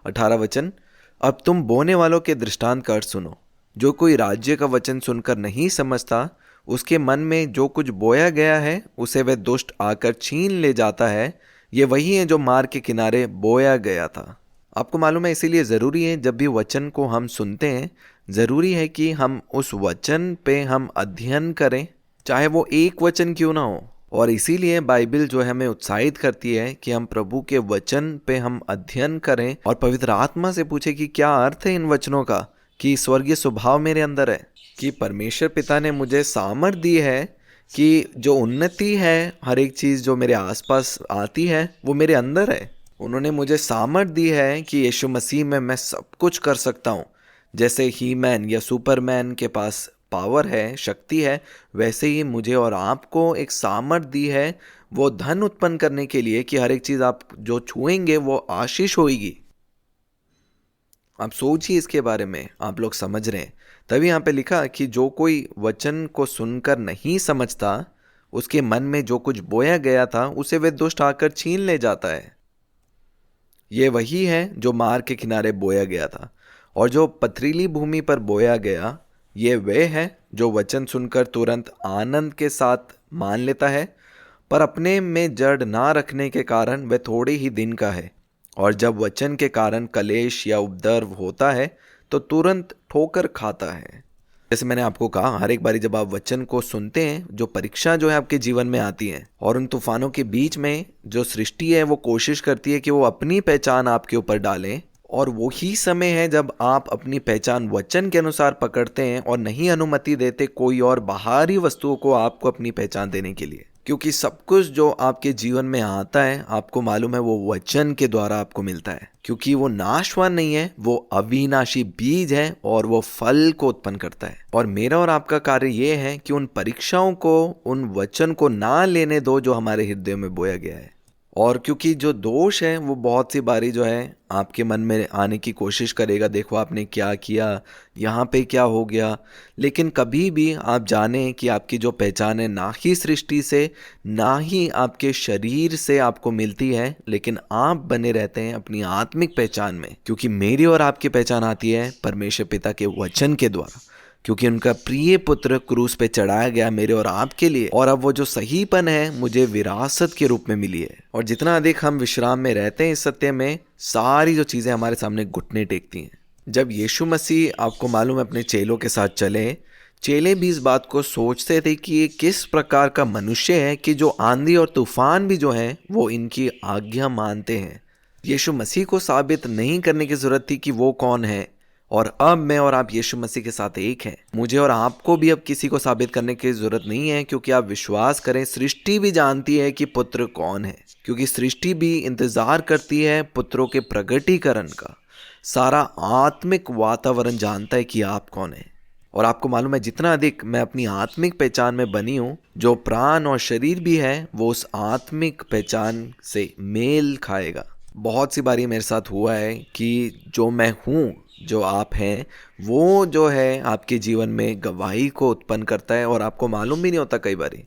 18 वचन। अब तुम बोने वालों के दृष्टांत का अर्थ सुनो। जो कोई राज्य का वचन सुनकर नहीं समझता, उसके मन में जो कुछ बोया गया है उसे वह दुष्ट आकर छीन ले जाता है। ये वही है जो मार्ग के किनारे बोया गया था। आपको मालूम है, इसीलिए ज़रूरी है जब भी वचन को हम सुनते हैं, ज़रूरी है कि हम उस वचन पे हम अध्ययन करें, चाहे वो एक वचन क्यों ना हो। और इसीलिए बाइबल जो है हमें उत्साहित करती है कि हम प्रभु के वचन पे हम अध्ययन करें और पवित्र आत्मा से पूछे कि क्या अर्थ है इन वचनों का, कि स्वर्गीय स्वभाव मेरे अंदर है, कि परमेश्वर पिता ने मुझे सामर्थ दी है कि जो उन्नति है, हर एक चीज़ जो मेरे आसपास आती है वो मेरे अंदर है। उन्होंने मुझे सामर्थ दी है कि यीशु मसीह में मैं सब कुछ कर सकता हूँ। जैसे ही मैन या सुपरमैन के पास पावर है, शक्ति है, वैसे ही मुझे और आपको एक सामर्थ दी है वो धन उत्पन्न करने के लिए कि हर एक चीज़ आप जो छुएंगे वो आशीष होगी। आप सोचिए इसके बारे में, आप लोग समझ रहे हैं। तभी यहाँ पे लिखा कि जो कोई वचन को सुनकर नहीं समझता, उसके मन में जो कुछ बोया गया था उसे वे दुष्ट आकर छीन ले जाता है। ये वही है जो मार्ग के किनारे बोया गया था। और जो पथरीली भूमि पर बोया गया, ये वे है जो वचन सुनकर तुरंत आनंद के साथ मान लेता है, पर अपने में जड़ ना रखने के कारण वह थोड़े ही दिन का है। और जब वचन के कारण कलेश या उपद्रव होता है तो तुरंत ठोकर खाता है। जैसे मैंने आपको कहा, हर एक बारी जब आप वचन को सुनते हैं, जो परीक्षा जो है आपके जीवन में आती है, और उन तूफानों के बीच में जो सृष्टि है वो कोशिश करती है कि वो अपनी पहचान आपके ऊपर डालें, और वही समय है जब आप अपनी पहचान वचन के अनुसार पकड़ते हैं और नहीं अनुमति देते कोई और बाहरी वस्तुओं को आपको अपनी पहचान देने के लिए। क्योंकि सब कुछ जो आपके जीवन में आता है, आपको मालूम है वो वचन के द्वारा आपको मिलता है। क्योंकि वो नाशवान नहीं है, वो अविनाशी बीज है और वो फल को उत्पन्न करता है। और मेरा और आपका कार्य ये है कि उन परीक्षाओं को, उन वचन को ना लेने दो जो हमारे हृदय में बोया गया है। और क्योंकि जो दोष है वो बहुत सी बारी जो है आपके मन में आने की कोशिश करेगा, देखो आपने क्या किया, यहाँ पे क्या हो गया। लेकिन कभी भी आप जाने कि आपकी जो पहचान है ना ही सृष्टि से, ना ही आपके शरीर से आपको मिलती है, लेकिन आप बने रहते हैं अपनी आत्मिक पहचान में। क्योंकि मेरी और आपकी पहचान आती है परमेश्वर पिता के वचन के द्वारा, क्योंकि उनका प्रिय पुत्र क्रूस पे चढ़ाया गया मेरे और आपके लिए। और अब वो जो सहीपन है मुझे विरासत के रूप में मिली है। और जितना अधिक हम विश्राम में रहते हैं इस सत्य में, सारी जो चीज़ें हमारे सामने घुटने टेकती हैं। जब यीशु मसीह, आपको मालूम है, अपने चेलों के साथ चले, चेले भी इस बात को सोचते थे कि ये किस प्रकार का मनुष्य है कि जो आंधी और तूफान भी जो है वो इनकी आज्ञा मानते हैं। यीशु मसीह को साबित नहीं करने की जरूरत थी कि वो कौन है। और अब मैं और आप यीशु मसीह के साथ एक हैं। मुझे और आपको भी अब किसी को साबित करने की जरूरत नहीं है, क्योंकि आप विश्वास करें, सृष्टि भी जानती है कि पुत्र कौन है। क्योंकि सृष्टि भी इंतजार करती है पुत्रों के प्रगटीकरण का। सारा आत्मिक वातावरण जानता है कि आप कौन है। और आपको मालूम है, जितना अधिक मैं अपनी आत्मिक पहचान में बनी हूँ, जो प्राण और शरीर भी है वो उस आत्मिक पहचान से मेल खाएगा। बहुत सी बारी मेरे साथ हुआ है कि जो मैं हूँ, जो आप हैं, वो जो है आपके जीवन में गवाही को उत्पन्न करता है और आपको मालूम भी नहीं होता कई बारी।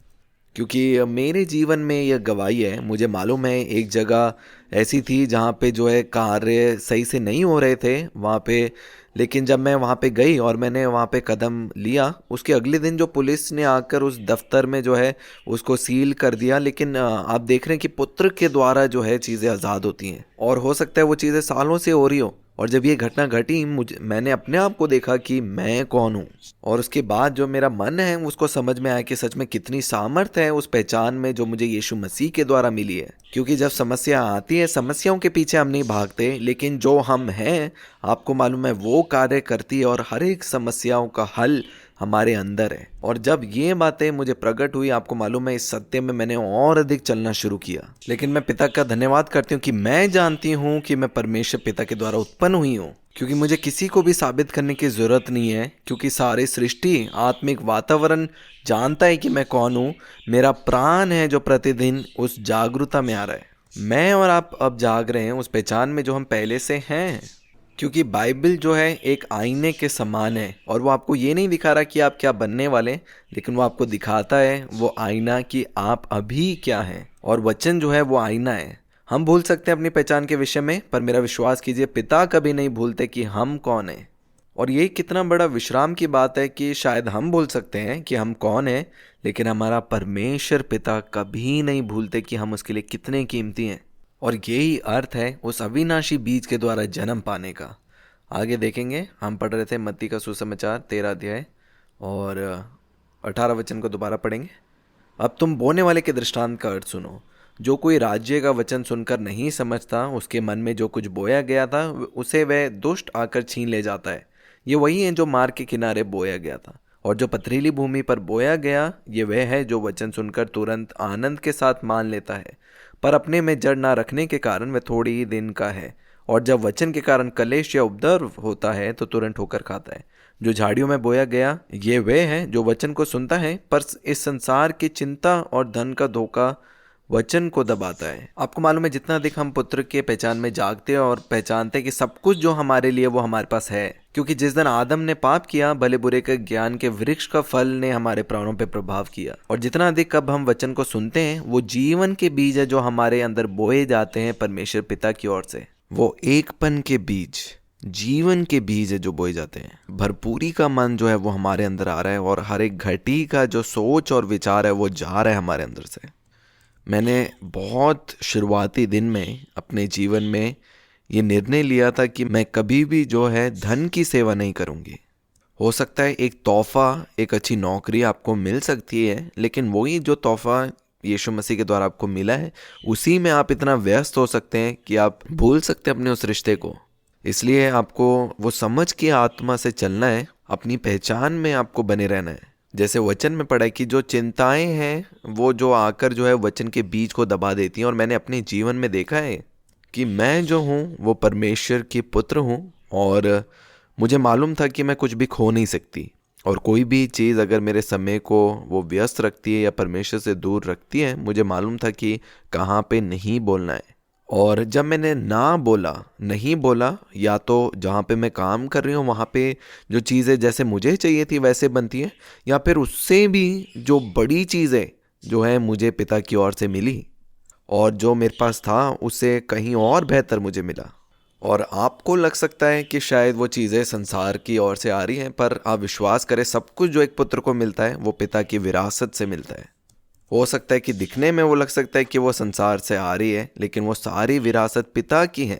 क्योंकि मेरे जीवन में यह गवाही है। मुझे मालूम है एक जगह ऐसी थी जहाँ पे जो है कार्य सही से नहीं हो रहे थे वहाँ पे, लेकिन जब मैं वहाँ पे गई और मैंने वहाँ पे कदम लिया, उसके अगले दिन जो पुलिस ने आकर उस दफ्तर में जो है उसको सील कर दिया। लेकिन आप देख रहे हैं कि पुत्र के द्वारा जो है चीज़ें आज़ाद होती हैं, और हो सकता है वो चीज़ें सालों से हो रही हो। और जब ये घटना घटी, मैंने अपने आप को देखा कि मैं कौन हूँ। और उसके बाद जो मेरा मन है उसको समझ में आया कि सच में कितनी सामर्थ है उस पहचान में जो मुझे यीशु मसीह के द्वारा मिली है। क्योंकि जब समस्या आती है, समस्याओं के पीछे हम नहीं भागते, लेकिन जो हम हैं, आपको मालूम है, वो कार्य करती है और हर एक समस्याओं का हल हमारे अंदर है। और जब ये बातें मुझे प्रकट हुई, आपको मालूम है, इस सत्य में मैंने और अधिक चलना शुरू किया। लेकिन मैं पिता का धन्यवाद करती हूँ कि मैं जानती हूँ कि मैं परमेश्वर पिता के द्वारा उत्पन्न हुई हूँ। क्योंकि मुझे किसी को भी साबित करने की जरूरत नहीं है, क्योंकि सारी सृष्टि, आत्मिक वातावरण जानता है कि मैं कौन हूँ। मेरा प्राण है जो प्रतिदिन उस जागरूकता में आ रहा है। मैं और आप अब जाग रहे हैं उस पहचान में जो हम पहले से हैं। क्योंकि बाइबल जो है एक आईने के समान है, और वो आपको ये नहीं दिखा रहा कि आप क्या बनने वाले, लेकिन वो आपको दिखाता है वो आईना कि आप अभी क्या हैं। और वचन जो है वो आईना है। हम भूल सकते हैं अपनी पहचान के विषय में, पर मेरा विश्वास कीजिए, पिता कभी नहीं भूलते कि हम कौन हैं। और ये कितना बड़ा विश्राम की बात है कि शायद हम भूल सकते हैं कि हम कौन हैं, लेकिन हमारा परमेश्वर पिता कभी नहीं भूलते कि हम उसके लिए कितने कीमती हैं। और यही अर्थ है उस अविनाशी बीज के द्वारा जन्म पाने का। आगे देखेंगे, हम पढ़ रहे थे मत्ती का सुसमाचार 13 अध्याय और 18 वचन को दोबारा पढ़ेंगे। अब तुम बोने वाले के दृष्टांत का अर्थ सुनो। जो कोई राज्य का वचन सुनकर नहीं समझता, उसके मन में जो कुछ बोया गया था उसे वह दुष्ट आकर छीन ले जाता है। ये वही है जो मार्ग के किनारे बोया गया था। और जो पथरीली भूमि पर बोया गया, ये वह है जो वचन सुनकर तुरंत आनंद के साथ मान लेता है, पर अपने में जड़ ना रखने के कारण वह थोड़ी ही दिन का है, और जब वचन के कारण कलेश या उपद्रव होता है तो तुरंत ठोकर खाता है। जो झाड़ियों में बोया गया, ये वह है जो वचन को सुनता है, पर इस संसार की चिंता और धन का धोखा वचन को दबाता है। आपको मालूम है, जितना अधिक हम पुत्र के पहचान में जागते हैं और पहचानते हैं कि सब कुछ जो हमारे लिए वो हमारे पास है, क्योंकि जिस दिन आदम ने पाप किया, भले बुरे के ज्ञान के वृक्ष का फल ने हमारे प्राणों पे प्रभाव किया। और जितना अधिक अब हम वचन को सुनते हैं, वो जीवन के बीज है जो हमारे अंदर बोए जाते हैं परमेश्वर पिता की ओर से। वो एकपन के बीज, जीवन के बीज है जो बोए जाते हैं। भरपूरी का मन जो है वो हमारे अंदर आ रहा है, और हर एक घटी का जो सोच और विचार है वो जा रहा है हमारे अंदर से। मैंने बहुत शुरुआती दिन में अपने जीवन में ये निर्णय लिया था कि मैं कभी भी जो है धन की सेवा नहीं करूँगी। हो सकता है एक तोहफा, एक अच्छी नौकरी आपको मिल सकती है, लेकिन वही जो तोहफा यीशु मसीह के द्वारा आपको मिला है, उसी में आप इतना व्यस्त हो सकते हैं कि आप भूल सकते हैं अपने उस रिश्ते को। इसलिए आपको वो समझ के आत्मा से चलना है, अपनी पहचान में आपको बने रहना है। जैसे वचन में पढ़ा है कि जो चिंताएं हैं वो जो आकर जो है वचन के बीज को दबा देती हैं। और मैंने अपने जीवन में देखा है कि मैं जो हूँ वो परमेश्वर के पुत्र हूँ, और मुझे मालूम था कि मैं कुछ भी खो नहीं सकती। और कोई भी चीज़ अगर मेरे समय को वो व्यस्त रखती है या परमेश्वर से दूर रखती है, मुझे मालूम था कि कहाँ पे नहीं बोलना है। और जब मैंने ना बोला, नहीं बोला, या तो जहाँ पे मैं काम कर रही हूँ वहाँ पे जो चीज़ें जैसे मुझे चाहिए थी वैसे बनती हैं, या फिर उससे भी जो बड़ी चीज़ें जो है मुझे पिता की ओर से मिली, और जो मेरे पास था उससे कहीं और बेहतर मुझे मिला। और आपको लग सकता है कि शायद वो चीज़ें संसार की ओर से आ रही हैं, पर आप विश्वास करें, सब कुछ जो एक पुत्र को मिलता है वो पिता की विरासत से मिलता है। हो सकता है कि दिखने में वो लग सकता है कि वो संसार से आ रही है, लेकिन वो सारी विरासत पिता की है।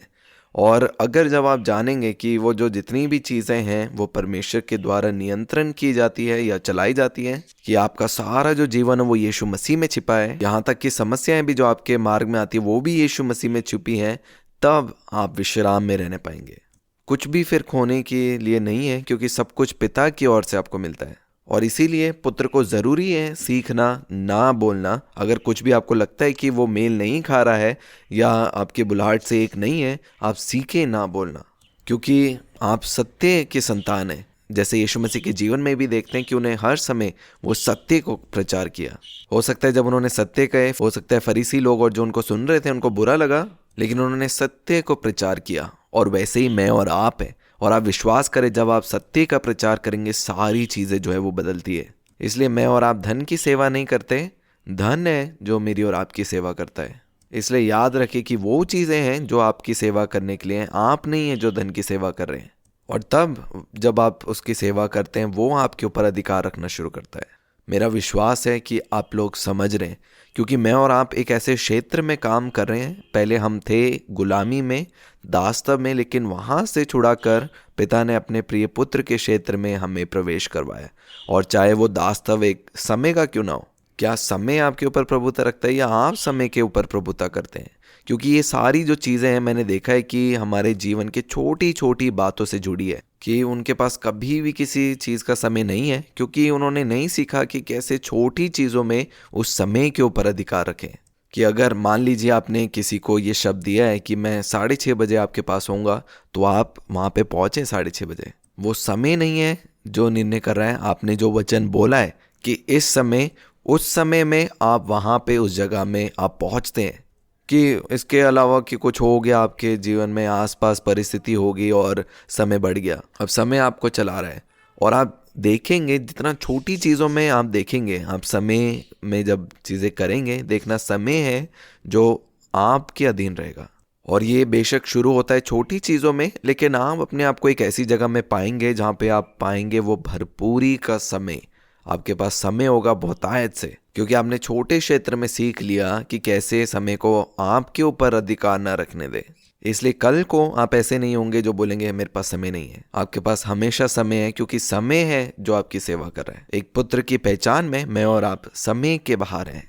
और अगर जब आप जानेंगे कि वो जो जितनी भी चीज़ें हैं वो परमेश्वर के द्वारा नियंत्रण की जाती है या चलाई जाती है, कि आपका सारा जो जीवन है वो यीशु मसीह में छिपा है, यहाँ तक कि समस्याएं भी जो आपके मार्ग में आती है वो भी यीशु मसीह में छुपी हैं, तब आप विश्राम में रहने पाएंगे। कुछ भी फिर खोने के लिए नहीं है, क्योंकि सब कुछ पिता की ओर से आपको मिलता है। और इसीलिए पुत्र को ज़रूरी है सीखना ना बोलना। अगर कुछ भी आपको लगता है कि वो मेल नहीं खा रहा है या आपके बुलाहट से एक नहीं है, आप सीखें ना बोलना, क्योंकि आप सत्य के संतान हैं। जैसे यीशु मसीह के जीवन में भी देखते हैं कि उन्हें हर समय वो सत्य को प्रचार किया। हो सकता है जब उन्होंने सत्य कहे, हो सकता है फरीसी लोग और जो उनको सुन रहे थे उनको बुरा लगा, लेकिन उन्होंने सत्य को प्रचार किया। और वैसे ही मैं और आप हैं। और आप विश्वास करें, जब आप सत्य का प्रचार करेंगे सारी चीज़ें जो है वो बदलती है। इसलिए मैं और आप धन की सेवा नहीं करते, धन है जो मेरी और आपकी सेवा करता है। इसलिए याद रखिए कि वो चीज़ें हैं जो आपकी सेवा करने के लिए हैं, आप नहीं हैं जो धन की सेवा कर रहे हैं। और तब जब आप उसकी सेवा करते हैं वो आपके ऊपर अधिकार रखना शुरू करता है। मेरा विश्वास है कि आप लोग समझ रहे हैं, क्योंकि मैं और आप एक ऐसे क्षेत्र में काम कर रहे हैं। पहले हम थे गुलामी में, दास्तव में, लेकिन वहाँ से छुड़ाकर पिता ने अपने प्रिय पुत्र के क्षेत्र में हमें प्रवेश करवाया। और चाहे वो दास्तव एक समय का क्यों ना हो, क्या समय आपके ऊपर प्रभुता रखता है या आप समय के ऊपर प्रभुता करते हैं? क्योंकि ये सारी जो चीज़ें हैं, मैंने देखा है कि हमारे जीवन के छोटी छोटी बातों से जुड़ी है, कि उनके पास कभी भी किसी चीज़ का समय नहीं है, क्योंकि उन्होंने नहीं सीखा कि कैसे छोटी चीज़ों में उस समय के ऊपर अधिकार रखें। कि अगर मान लीजिए आपने किसी को ये शब्द दिया है कि मैं 6:30 बजे आपके पास होऊंगा, तो आप वहाँ पे पहुँचें 6:30 बजे। वो समय नहीं है जो निर्णय कर रहा है, आपने जो वचन बोला है कि इस समय, उस समय में आप वहाँ पे उस जगह में आप पहुँचते हैं। कि इसके अलावा कि कुछ हो गया आपके जीवन में, आसपास परिस्थिति होगी और समय बढ़ गया, अब समय आपको चला रहा है। और आप देखेंगे जितना छोटी चीज़ों में आप देखेंगे, आप समय में जब चीज़ें करेंगे, देखना समय है जो आपके अधीन रहेगा। और ये बेशक शुरू होता है छोटी चीज़ों में, लेकिन आप अपने आप को एक ऐसी जगह में पाएंगे जहाँ पे आप पाएंगे वो भरपूरी का समय। आपके पास समय होगा बहुतायत से, क्योंकि आपने छोटे क्षेत्र में सीख लिया कि कैसे समय को आपके ऊपर अधिकार न रखने दे। इसलिए कल को आप ऐसे नहीं होंगे जो बोलेंगे मेरे पास समय नहीं है। आपके पास हमेशा समय है, क्योंकि समय है जो आपकी सेवा कर रहा है। एक पुत्र की पहचान में मैं और आप समय के बाहर हैं।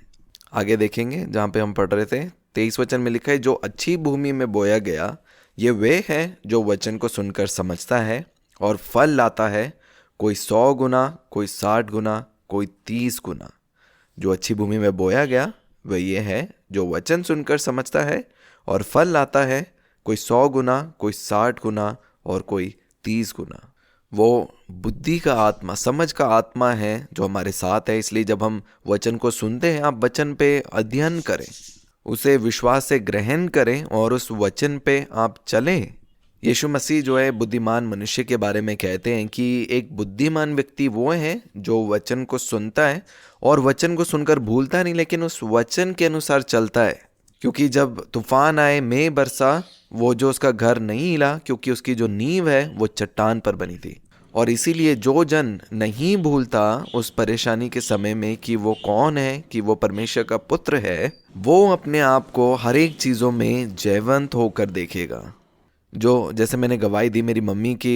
आगे देखेंगे जहाँ पे हम पढ़ रहे थे, 23 वचन में लिखा है, जो अच्छी भूमि में बोया गया ये वे है जो वचन को सुनकर समझता है और फल लाता है। कोई 100 गुना, कोई 60 गुना, कोई 30 गुना। जो अच्छी भूमि में बोया गया वह ये है, जो वचन सुनकर समझता है और फल लाता है, कोई 100 गुना, कोई 60 गुना और कोई 30 गुना। वो बुद्धि का आत्मा, समझ का आत्मा है जो हमारे साथ है। इसलिए जब हम वचन को सुनते हैं, आप वचन पे अध्ययन करें, उसे विश्वास से ग्रहण करें और उस वचन पे आप चलें। यीशु मसीह जो है बुद्धिमान मनुष्य के बारे में कहते हैं कि एक बुद्धिमान व्यक्ति वो है जो वचन को सुनता है और वचन को सुनकर भूलता नहीं, लेकिन उस वचन के अनुसार चलता है। क्योंकि जब तूफान आए, मेघ बरसा, वो जो उसका घर नहीं हिला, क्योंकि उसकी जो नींव है वो चट्टान पर बनी थी। और इसीलिए जो जन नहीं भूलता उस परेशानी के समय में कि वो कौन है, कि वो परमेश्वर का पुत्र है, वो अपने आप को हर एक चीज़ों में जयवंत होकर देखेगा। जो जैसे मैंने गवाही दी, मेरी मम्मी की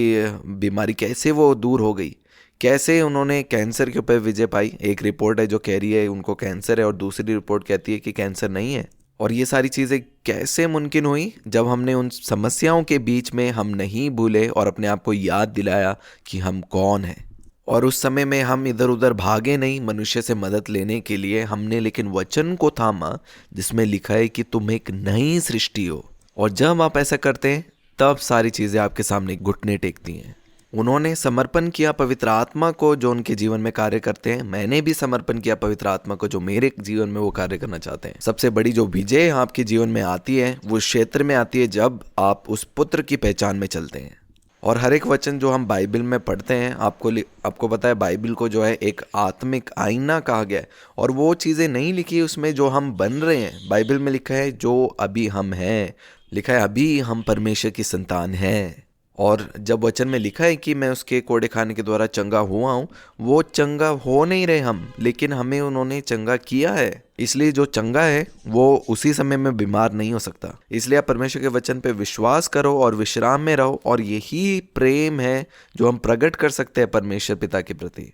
बीमारी कैसे वो दूर हो गई, कैसे उन्होंने कैंसर के ऊपर विजय पाई। एक रिपोर्ट है जो कह रही है उनको कैंसर है और दूसरी रिपोर्ट कहती है कि कैंसर नहीं है। और ये सारी चीज़ें कैसे मुमकिन हुई, जब हमने उन समस्याओं के बीच में हम नहीं भूले और अपने आप को याद दिलाया कि हम कौन हैं। और उस समय में हम इधर उधर भागे नहीं मनुष्य से मदद लेने के लिए, हमने लेकिन वचन को थामा जिसमें लिखा है कि तुम एक नई सृष्टि हो। और जब आप ऐसा करते हैं तब सारी चीज़ें आपके सामने घुटने टेकती हैं। उन्होंने समर्पण किया पवित्र आत्मा को जो उनके जीवन में कार्य करते हैं। मैंने भी समर्पण किया पवित्र आत्मा को जो मेरे जीवन में वो कार्य करना चाहते हैं। सबसे बड़ी जो विजय आपके जीवन में आती है वो क्षेत्र में आती है जब आप उस पुत्र की पहचान में चलते हैं। और हर एक वचन जो हम बाइबल में पढ़ते हैं, आपको पता है बाइबल को जो है एक आत्मिक आईना कहा गया है। और वो चीज़ें नहीं लिखी उसमें जो हम बन रहे हैं। बाइबल में लिखा है जो अभी हम हैं, लिखा है अभी हम परमेश्वर की संतान हैं। और जब वचन में लिखा है कि मैं उसके कोड़े खाने के द्वारा चंगा हुआ हूँ, वो चंगा हो नहीं रहे हम, लेकिन हमें उन्होंने चंगा किया है। इसलिए जो चंगा है वो उसी समय में बीमार नहीं हो सकता। इसलिए आप परमेश्वर के वचन पे विश्वास करो और विश्राम में रहो। और यही प्रेम है जो हम प्रकट कर सकते हैं परमेश्वर पिता के प्रति।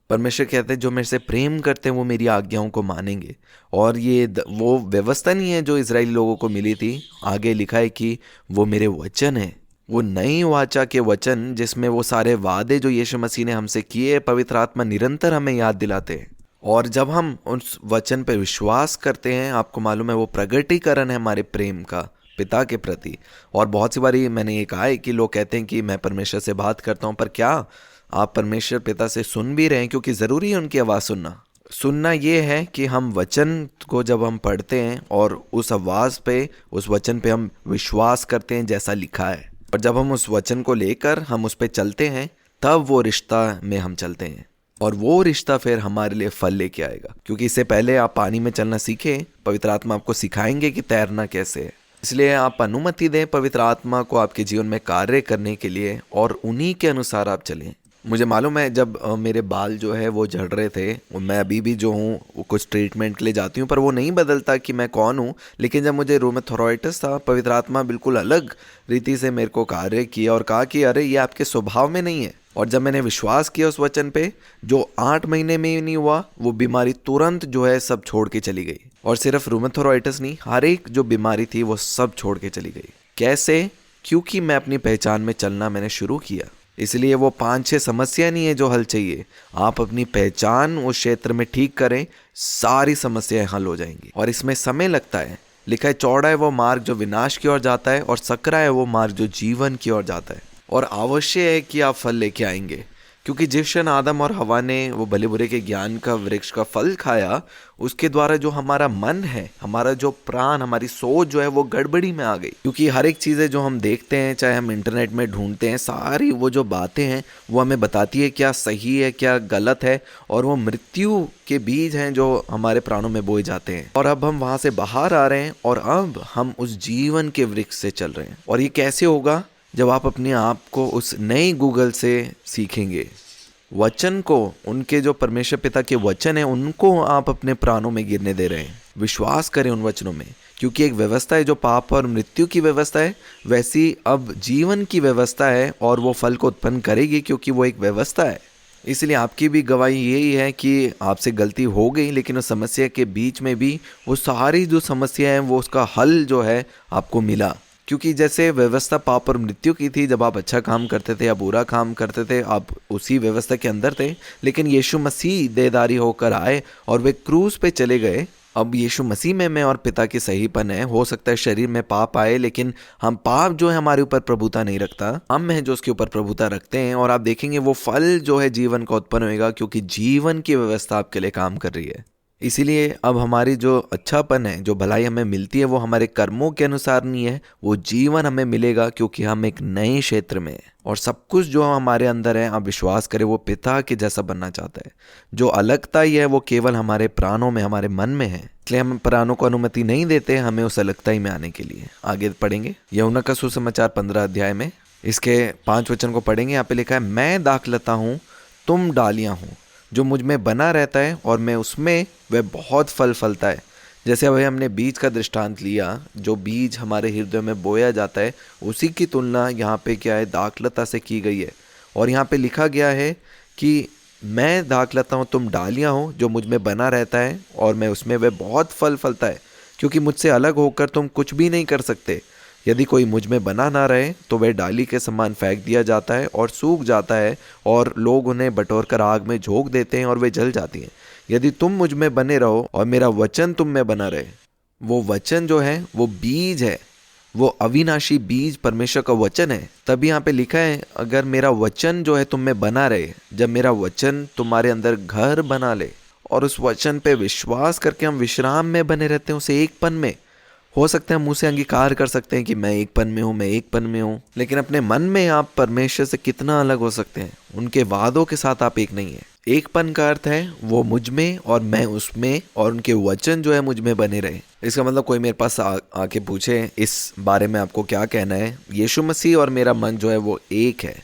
परमेश्वर कहते हैं जो मेरे से प्रेम करते हैं वो मेरी आज्ञाओं को मानेंगे। और ये वो व्यवस्था नहीं है जो इजरायली लोगों को मिली थी। आगे लिखा है कि वो मेरे वचन है, वो नई वाचा के वचन जिसमें वो सारे वादे जो यीशु मसीह ने हमसे किए, पवित्र आत्मा निरंतर हमें याद दिलाते हैं। और जब हम उस वचन पर विश्वास करते हैं, आपको मालूम है वो प्रगटीकरण है हमारे प्रेम का पिता के प्रति। और बहुत सी बारी मैंने ये कहा है कि लोग कहते हैं कि मैं परमेश्वर से बात करता हूँ, पर क्या आप परमेश्वर पिता से सुन भी रहे हैं? क्योंकि ज़रूरी है उनकी आवाज़ सुनना ये है कि हम वचन को जब हम पढ़ते हैं और उस आवाज़ पे, उस वचन पे हम विश्वास करते हैं जैसा लिखा है। और जब हम उस वचन को लेकर हम उस पे चलते हैं, तब वो रिश्ता में हम चलते हैं। और वो रिश्ता फिर हमारे लिए फल लेके आएगा। क्योंकि इससे पहले आप पानी में चलना सीखें, पवित्र आत्मा आपको सिखाएंगे कि तैरना कैसे है। इसलिए आप अनुमति दें पवित्र आत्मा को आपके जीवन में कार्य करने के लिए और उन्हीं के अनुसार आप चलें। मुझे मालूम है जब मेरे बाल जो है वो झड़ रहे थे, मैं अभी भी जो हूँ कुछ ट्रीटमेंट के लिए जाती हूँ, पर वो नहीं बदलता कि मैं कौन हूँ। लेकिन जब मुझे रूमेथोराइटिस था, पवित्र आत्मा बिल्कुल अलग रीति से मेरे को कार्य किया और कहा कि अरे ये आपके स्वभाव में नहीं है। और जब मैंने विश्वास किया उस वचन पे, जो 8 महीने में ही नहीं हुआ, वो बीमारी तुरंत जो है सब छोड़ के चली गई। और सिर्फ रूमेथोराइटिस नहीं, हर एक जो बीमारी थी वो सब छोड़ के चली गई। कैसे? क्योंकि मैं अपनी पहचान में चलना मैंने शुरू किया। इसलिए वो 5-6 समस्या नहीं है जो हल चाहिए। आप अपनी पहचान उस क्षेत्र में ठीक करें, सारी समस्याएं हल हो जाएंगी। और इसमें समय लगता है। लिखा है चौड़ा है वो मार्ग जो विनाश की ओर जाता है और सकरा है वो मार्ग जो जीवन की ओर जाता है। और अवश्य है कि आप फल लेके आएंगे। क्योंकि जिस क्षण आदम और हवा ने वो भले बुरे के ज्ञान का वृक्ष का फल खाया, उसके द्वारा जो हमारा मन है, हमारा जो प्राण, हमारी सोच जो है वो गड़बड़ी में आ गई। क्योंकि हर एक चीज़ें जो हम देखते हैं, चाहे हम इंटरनेट में ढूंढते हैं, सारी वो जो बातें हैं वो हमें बताती है क्या सही है क्या गलत है। और वो मृत्यु के बीज हैं जो हमारे प्राणों में बोए जाते हैं। और अब हम वहाँ से बाहर आ रहे हैं और अब हम उस जीवन के वृक्ष से चल रहे हैं। और ये कैसे होगा? जब आप अपने आप को उस नए गूगल से सीखेंगे, वचन को, उनके जो परमेश्वर पिता के वचन है उनको आप अपने प्राणों में गिरने दे रहे हैं। विश्वास करें उन वचनों में। क्योंकि एक व्यवस्था है जो पाप और मृत्यु की व्यवस्था है, वैसी अब जीवन की व्यवस्था है और वो फल को उत्पन्न करेगी क्योंकि वो एक व्यवस्था है। इसलिए आपकी भी गवाही यही है कि आपसे गलती हो गई, लेकिन उस समस्या के बीच में भी वो सारी जो समस्या है वो उसका हल जो है आपको मिला। क्योंकि जैसे व्यवस्था पाप और मृत्यु की थी, जब आप अच्छा काम करते थे या बुरा काम करते थे आप उसी व्यवस्था के अंदर थे, लेकिन यीशु मसीह देहधारी होकर आए और वे क्रूस पे चले गए। अब यीशु मसीह में मैं और पिता की सहीपन है। हो सकता है शरीर में पाप आए, लेकिन हम पाप जो है हमारे ऊपर प्रभुता नहीं रखता, हम हैं जो उसके ऊपर प्रभुता रखते हैं। और आप देखेंगे वो फल जो है जीवन का उत्पन्न होएगा, क्योंकि जीवन की व्यवस्था आपके लिए काम कर रही है। इसीलिए अब हमारी जो अच्छापन है, जो भलाई हमें मिलती है, वो हमारे कर्मों के अनुसार नहीं है, वो जीवन हमें मिलेगा क्योंकि हम एक नए क्षेत्र में हैं। और सब कुछ जो हमारे अंदर है, आप विश्वास करें, वो पिता के जैसा बनना चाहता है। जो अलगता ही है वो केवल हमारे प्राणों में, हमारे मन में है, इसलिए हम प्राणों को अनुमति नहीं देते हमें उस अलगता ही में आने के लिए। आगे पढ़ेंगे यूहन्ना का सुसमाचार 15 अध्याय में इसके 5 वचन को पढ़ेंगे। यहाँ पे लिखा है, मैं दाखलता हूँ, तुम डालियाँ हूँ। जो मुझ में बना रहता है और मैं उसमें, वह बहुत फल फलता है। जैसे अभी हमने बीज का दृष्टांत लिया, जो बीज हमारे हृदय में बोया जाता है, उसी की तुलना यहाँ पे क्या है, दाखलता से की गई है। और यहाँ पे लिखा गया है कि मैं दाखलता हूँ, तुम डालियाँ हो। जो मुझ में बना रहता है और मैं उसमें, वह बहुत फल फलता है, क्योंकि मुझसे अलग होकर तुम कुछ भी नहीं कर सकते। यदि कोई मुझ में बना ना रहे तो वह डाली के समान फेंक दिया जाता है और सूख जाता है, और लोग उन्हें बटोर कर आग में झोंक देते हैं और वे जल जाती हैं। यदि तुम मुझ में बने रहो और मेरा वचन तुम में बना रहे, वो वचन जो है वो बीज है, वो अविनाशी बीज परमेश्वर का वचन है। तभी यहाँ पे लिखा है, अगर मेरा वचन जो है तुम में बना रहे, जब मेरा वचन तुम्हारे अंदर घर बना ले और उस वचन पे विश्वास करके हम विश्राम में बने रहते हैं, उसे एकपन में। हो सकता है मुंह से अंगीकार कर सकते हैं कि मैं एकपन में हूँ, मैं एकपन में हूँ, लेकिन अपने मन में आप परमेश्वर से कितना अलग हो सकते हैं। उनके वादों के साथ आप एक नहीं है। एकपन का अर्थ है वो मुझ में और मैं उसमें, और उनके वचन जो है मुझ में बने रहे। इसका मतलब कोई मेरे पास आके पूछे इस बारे में आपको क्या कहना है, यीशु मसीह और मेरा मन जो है वो एक है,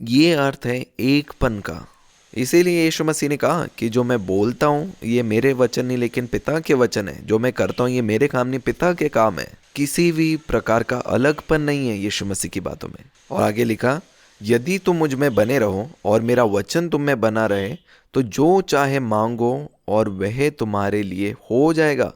ये अर्थ है एकपन का। इसीलिए यीशु मसीह ने कहा कि जो मैं बोलता हूँ ये मेरे वचन नहीं लेकिन पिता के वचन है, जो मैं करता हूँ ये मेरे काम नहीं पिता के काम है। किसी भी प्रकार का अलगपन नहीं है यीशु मसीह की बातों में। और आगे लिखा, यदि तुम मुझ में बने रहो और मेरा वचन तुम में बना रहे तो जो चाहे मांगो और वह तुम्हारे लिए हो जाएगा।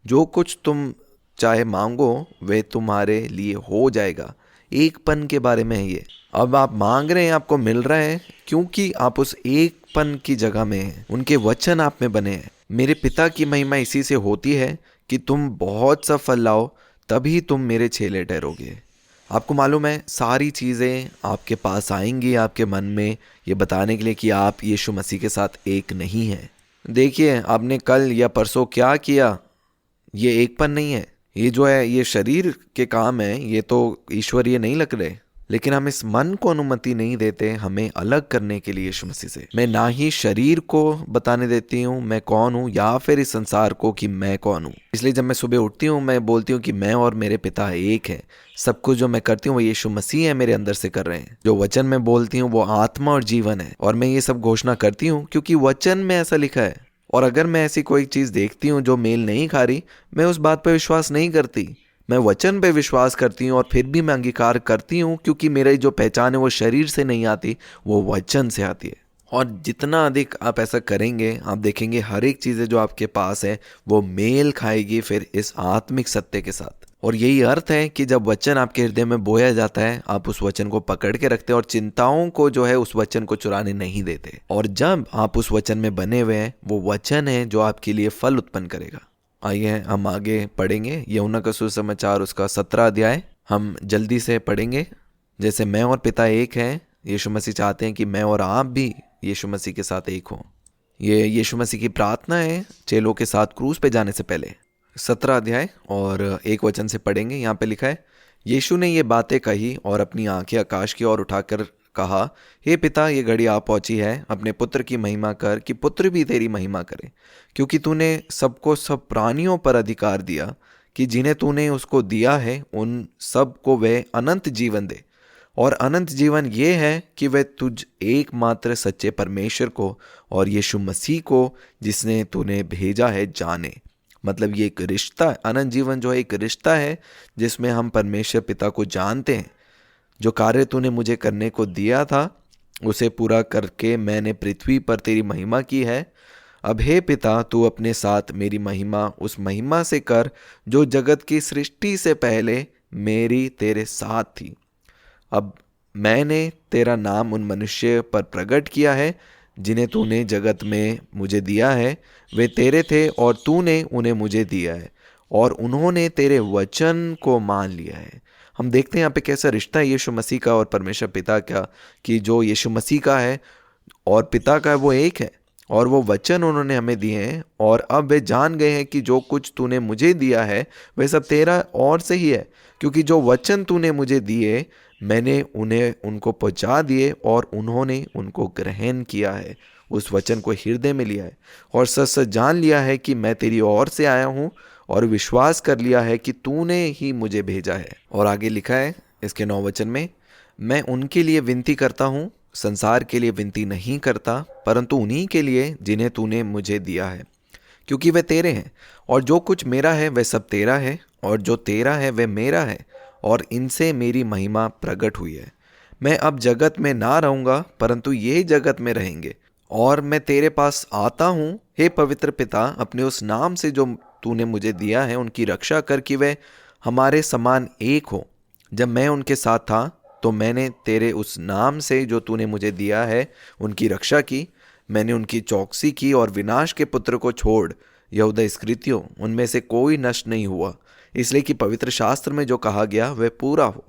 जो कुछ तुम चाहे मांगो वह तुम्हारे लिए हो जाएगा। एकपन के बारे में है ये। अब आप मांग रहे हैं, आपको मिल रहा है, क्योंकि आप उस एकपन की जगह में हैं, उनके वचन आप में बने हैं। मेरे पिता की महिमा इसी से होती है कि तुम बहुत सा फल लाओ, तभी तुम मेरे चेले ठहरोगे। आपको मालूम है सारी चीज़ें आपके पास आएंगी आपके मन में, ये बताने के लिए कि आप यीशु मसीह के साथ एक नहीं हैं। देखिए आपने कल या परसों क्या किया, ये एकपन नहीं है। ये जो है ये शरीर के काम है, ये तो ईश्वरीय नहीं लग रहे। लेकिन हम इस मन को अनुमति नहीं देते हमें अलग करने के लिए यीशु मसीह से। मैं ना ही शरीर को बताने देती हूँ मैं कौन हूँ, या फिर इस संसार को कि मैं कौन हूँ। इसलिए जब मैं सुबह उठती हूँ मैं बोलती हूँ कि मैं और मेरे पिता एक है। सब कुछ जो मैं करती हूँ वो यीशु मसीह है मेरे अंदर से कर रहे हैं। जो वचन में बोलती हूँ वो आत्मा और जीवन है। और मैं ये सब घोषणा करती हूँ क्योंकि वचन में ऐसा लिखा है। और अगर मैं ऐसी कोई चीज़ देखती हूँ जो मेल नहीं खा रही, मैं उस बात पर विश्वास नहीं करती। मैं वचन पे विश्वास करती हूँ और फिर भी मैं अंगीकार करती हूँ, क्योंकि मेरी जो पहचान है वो शरीर से नहीं आती, वो वचन से आती है। और जितना अधिक आप ऐसा करेंगे आप देखेंगे हर एक चीज़ें जो आपके पास है वो मेल खाएगी फिर इस आत्मिक सत्य के साथ। और यही अर्थ है कि जब वचन आपके हृदय में बोया जाता है आप उस वचन को पकड़ के रखते हैं और चिंताओं को जो है उस वचन को चुराने नहीं देते। और जब आप उस वचन में बने हुए हैं, वो वचन है जो आपके लिए फल उत्पन्न करेगा। आइए हम आगे पढ़ेंगे यूहन्ना का सुसमाचार उसका 17 अध्याय हम जल्दी से पढ़ेंगे। जैसे मैं और पिता एक हैं, यीशु मसीह चाहते हैं कि मैं और आप भी यीशु मसीह के साथ एक हों। ये यीशु मसीह की प्रार्थना है चेलों के साथ क्रूस पे जाने से पहले। 17 अध्याय और 1 वचन से पढ़ेंगे। यहाँ पे लिखा है, यीशु ने ये बातें कही और अपनी आंखें आकाश की ओर उठाकर कहा, हे पिता ये घड़ी आ पहुंची है, अपने पुत्र की महिमा कर कि पुत्र भी तेरी महिमा करे, क्योंकि तूने सबको सब प्राणियों पर अधिकार दिया कि जिन्हें तूने उसको दिया है उन सब को वह अनंत जीवन दे। और अनंत जीवन ये है कि वह तुझ एकमात्र सच्चे परमेश्वर को और यीशु मसीह को जिसने तूने भेजा है जाने। मतलब ये एक रिश्ता, अनंत जीवन जो है एक रिश्ता है जिसमें हम परमेश्वर पिता को जानते हैं। जो कार्य तूने मुझे करने को दिया था उसे पूरा करके मैंने पृथ्वी पर तेरी महिमा की है। अब हे पिता तू अपने साथ मेरी महिमा उस महिमा से कर जो जगत की सृष्टि से पहले मेरी तेरे साथ थी। अब मैंने तेरा नाम उन मनुष्य पर प्रकट किया है जिन्हें तूने जगत में मुझे दिया है। वे तेरे थे और तूने उन्हें मुझे दिया है और उन्होंने तेरे वचन को मान लिया है। हम देखते हैं यहाँ पे कैसा रिश्ता है यीशु मसीह का और परमेश्वर पिता का, कि जो यीशु मसीह का है और पिता का है वो एक है, और वो वचन उन्होंने हमें दिए हैं। और अब वे जान गए हैं कि जो कुछ तूने मुझे दिया है वह सब तेरा और से ही है, क्योंकि जो वचन तूने मुझे दिए मैंने उन्हें उनको पहुंचा दिए और उन्होंने उनको ग्रहण किया है, उस वचन को हृदय में लिया है और सच सच जान लिया है कि मैं तेरी ओर से आया हूँ, और विश्वास कर लिया है कि तूने ही मुझे भेजा है। और आगे लिखा है इसके 9 वचन में, मैं उनके लिए विनती करता हूँ, संसार के लिए विनती नहीं करता, परंतु उन्हीं के लिए जिन्हें तूने मुझे दिया है, क्योंकि वे तेरे हैं और जो कुछ मेरा है वह सब तेरा है और जो तेरा है वह मेरा है और इनसे मेरी महिमा प्रकट हुई है। मैं अब जगत में ना रहूँगा परंतु ये जगत में रहेंगे और मैं तेरे पास आता हूँ। हे पवित्र पिता, अपने उस नाम से जो तूने मुझे दिया है उनकी रक्षा कर कि वे हमारे समान एक हो। जब मैं उनके साथ था तो मैंने तेरे उस नाम से जो तूने मुझे दिया है उनकी रक्षा की। मैंने उनकी चौकसी की और विनाश के पुत्र को छोड़ यहूदा इस्करियोती उनमें से कोई नष्ट नहीं हुआ, इसलिए कि पवित्र शास्त्र में जो कहा गया वह पूरा हो।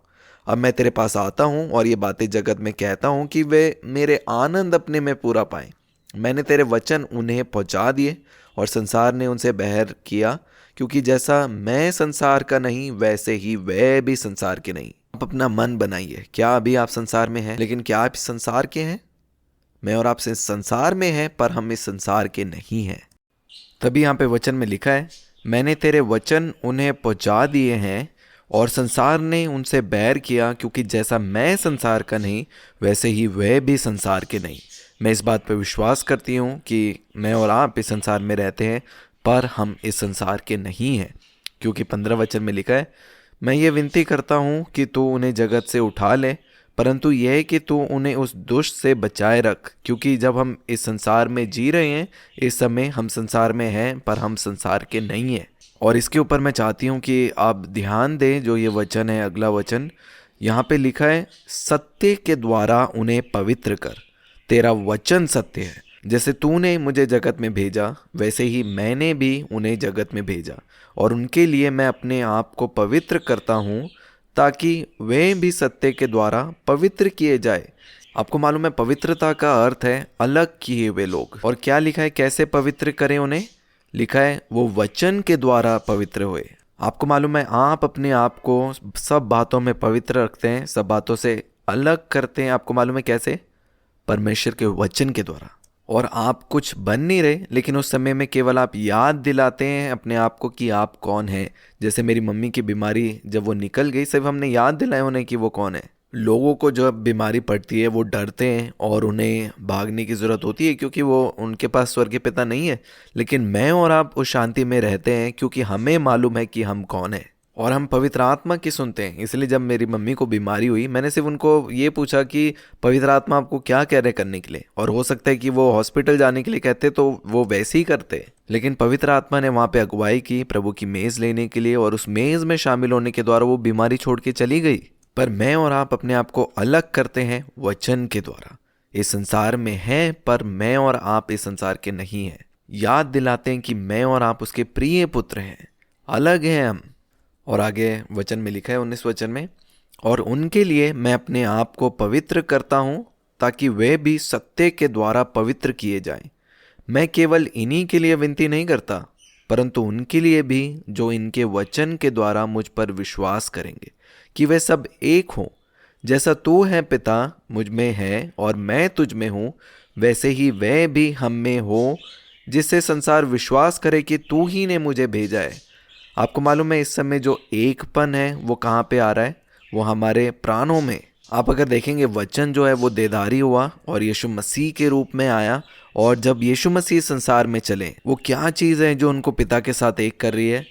अब मैं तेरे पास आता हूँ और ये बातें जगत में कहता हूँ कि वे मेरे आनंद अपने में पूरा पाएं। मैंने तेरे वचन उन्हें पहुँचा दिए और संसार ने उनसे बैर किया, क्योंकि जैसा मैं संसार का नहीं वैसे ही वह भी संसार के नहीं। आप अपना मन बनाइए, क्या अभी आप संसार में हैं? लेकिन क्या आप इस संसार के हैं? मैं और आप इस संसार में हैं पर हम इस संसार के नहीं हैं। तभी यहाँ पे वचन में लिखा है, मैंने तेरे वचन उन्हें पहुँचा दिए हैं और संसार ने उनसे बैर किया, क्योंकि जैसा मैं संसार का नहीं वैसे ही वह भी संसार के नहीं। मैं इस बात पर विश्वास करती हूँ कि मैं और आप इस संसार में रहते हैं पर हम इस संसार के नहीं हैं, क्योंकि 15 वचन में लिखा है, मैं ये विनती करता हूँ कि तू उन्हें जगत से उठा ले, परंतु यह है कि तू उन्हें उस दुष्ट से बचाए रख। क्योंकि जब हम इस संसार में जी रहे हैं, इस समय हम संसार में हैं पर हम संसार के नहीं हैं। और इसके ऊपर मैं चाहती हूँ कि आप ध्यान दें, जो ये वचन है, अगला वचन यहाँ पे लिखा है, सत्य के द्वारा उन्हें पवित्र कर, तेरा वचन सत्य है। जैसे तूने मुझे जगत में भेजा वैसे ही मैंने भी उन्हें जगत में भेजा, और उनके लिए मैं अपने आप को पवित्र करता हूँ ताकि वे भी सत्य के द्वारा पवित्र किए जाए। आपको मालूम है पवित्रता का अर्थ है अलग किए हुए लोग। और क्या लिखा है, कैसे पवित्र करें उन्हें? लिखा है वो वचन के द्वारा पवित्र हुए। आपको मालूम है आप अपने आप को सब बातों में पवित्र रखते हैं, सब बातों से अलग करते हैं। आपको मालूम है कैसे? परमेश्वर के वचन के द्वारा। और आप कुछ बन नहीं रहे, लेकिन उस समय में केवल आप याद दिलाते हैं अपने आप को कि आप कौन हैं। जैसे मेरी मम्मी की बीमारी जब वो निकल गई, सिर्फ हमने याद दिलाया उन्हें कि वो कौन है। लोगों को जब बीमारी पड़ती है वो डरते हैं और उन्हें भागने की ज़रूरत होती है, क्योंकि वो उनके पास स्वर्गीय पिता नहीं है। लेकिन मैं और आप उस शांति में रहते हैं क्योंकि हमें मालूम है कि हम कौन हैं और हम पवित्र आत्मा की सुनते हैं। इसलिए जब मेरी मम्मी को बीमारी हुई, मैंने सिर्फ उनको ये पूछा कि पवित्र आत्मा आपको क्या कह रहे करने के लिए, और हो सकता है कि वो हॉस्पिटल जाने के लिए कहते तो वो वैसे ही करते। लेकिन पवित्र आत्मा ने वहाँ पे अगुवाई की प्रभु की मेज़ लेने के लिए, और उस मेज़ में शामिल होने के द्वारा वो बीमारी छोड़ के चली गई। पर मैं और आप अपने आप को अलग करते हैं वचन के द्वारा। इस संसार में हैं पर मैं और आप इस संसार के नहीं हैं। याद दिलाते हैं कि मैं और आप उसके प्रिय पुत्र हैं, अलग हैं हम। और आगे वचन में लिखा है 19 वचन में, और उनके लिए मैं अपने आप को पवित्र करता हूँ ताकि वे भी सत्य के द्वारा पवित्र किए जाएं। मैं केवल इन्हीं के लिए विनती नहीं करता, परंतु उनके लिए भी जो इनके वचन के द्वारा मुझ पर विश्वास करेंगे, कि वे सब एक हों। जैसा तू है पिता मुझ में है और मैं तुझ में हूँ, वैसे ही वह भी हम में हो, जिससे संसार विश्वास करे कि तू ही ने मुझे भेजा है। आपको मालूम है इस समय जो एकपन है वो कहाँ पे आ रहा है? वो हमारे प्राणों में। आप अगर देखेंगे वचन जो है वो देदारी हुआ और यीशु मसीह के रूप में आया, और जब यीशु मसीह संसार में चले, वो क्या चीज़ है जो उनको पिता के साथ एक कर रही है?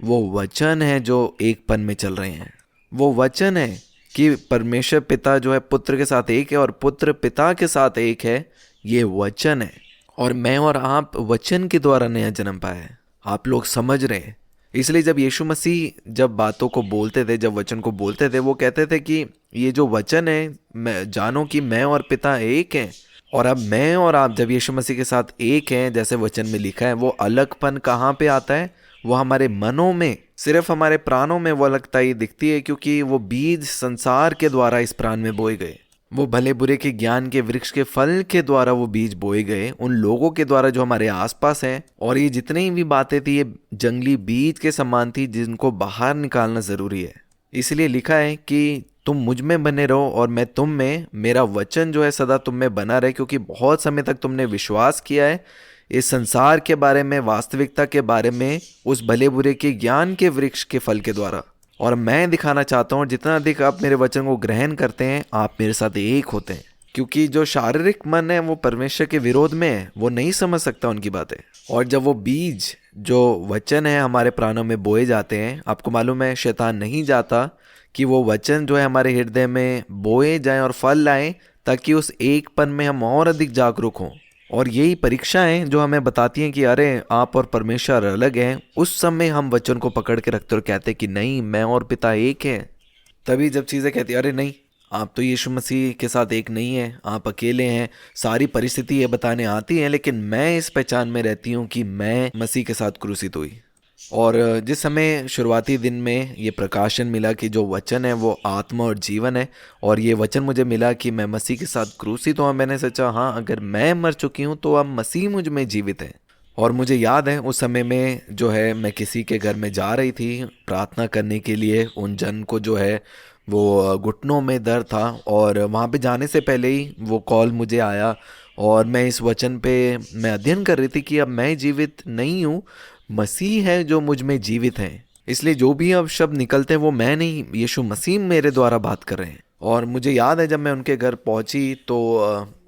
वो वचन है जो एकपन में चल रहे हैं। वो वचन है कि परमेश्वर पिता जो है पुत्र के साथ एक है और पुत्र पिता के साथ एक है। ये वचन है, और मैं और आप वचन के द्वारा नया जन्म पाया है। आप लोग समझ रहे हैं इसलिए जब यीशु मसीह जब बातों को बोलते थे, जब वचन को बोलते थे, वो कहते थे कि ये जो वचन है, मैं जानो कि मैं और पिता एक हैं। और अब मैं और आप जब यीशु मसीह के साथ एक हैं, जैसे वचन में लिखा है, वो अलगपन कहाँ पे आता है? वो हमारे मनों में, सिर्फ हमारे प्राणों में वो अलगता ही दिखती है, क्योंकि वो बीज संसार के द्वारा इस प्राण में बोए गए। वो भले बुरे के ज्ञान के वृक्ष के फल के द्वारा वो बीज बोए गए, उन लोगों के द्वारा जो हमारे आसपास हैं। और ये जितनी भी बातें थी, ये जंगली बीज के समान थी, जिनको बाहर निकालना जरूरी है। इसलिए लिखा है कि तुम मुझ में बने रहो और मैं तुम में, मेरा वचन जो है सदा तुम में बना रहे, क्योंकि बहुत समय तक तुमने विश्वास किया है इस संसार के बारे में, वास्तविकता के बारे में, उस भले बुरे के ज्ञान के वृक्ष के फल के द्वारा। और मैं दिखाना चाहता हूँ, जितना अधिक आप मेरे वचन को ग्रहण करते हैं, आप मेरे साथ एक होते हैं। क्योंकि जो शारीरिक मन है वो परमेश्वर के विरोध में है, वो नहीं समझ सकता उनकी बातें। और जब वो बीज जो वचन है हमारे प्राणों में बोए जाते हैं, आपको मालूम है शैतान नहीं जाता कि वो वचन जो है हमारे हृदय में बोए जाएं और फल लाएं, ताकि उस एकपन में हम और अधिक जागरूक हों। और यही परीक्षाएं जो हमें बताती हैं कि अरे आप और परमेश्वर अलग हैं, उस समय हम वचन को पकड़ के रखते और कहते कि नहीं, मैं और पिता एक हैं। तभी जब चीज़ें कहती अरे नहीं, आप तो यीशु मसीह के साथ एक नहीं हैं, आप अकेले हैं, सारी परिस्थिति ये बताने आती हैं, लेकिन मैं इस पहचान में रहती हूँ कि मैं मसीह के साथ क्रूसित हुई। और जिस समय शुरुआती दिन में ये प्रकाशन मिला कि जो वचन है वो आत्मा और जीवन है, और ये वचन मुझे मिला कि मैं मसीह के साथ क्रूसित हूँ, मैंने सोचा हाँ, अगर मैं मर चुकी हूँ तो अब मसीह मुझ में जीवित है। और मुझे याद है उस समय में जो है मैं किसी के घर में जा रही थी प्रार्थना करने के लिए। उन जन को जो है वो घुटनों में दर्द था, और वहाँ पे जाने से पहले ही वो कॉल मुझे आया, और मैं इस वचन पे मैं अध्ययन कर रही थी कि अब मैं जीवित नहीं हूँ, मसीह है जो मुझ में जीवित है। इसलिए जो भी अब शब्द निकलते हैं वो मैं नहीं, यीशु मसीह मेरे द्वारा बात कर रहे हैं। और मुझे याद है जब मैं उनके घर पहुंची तो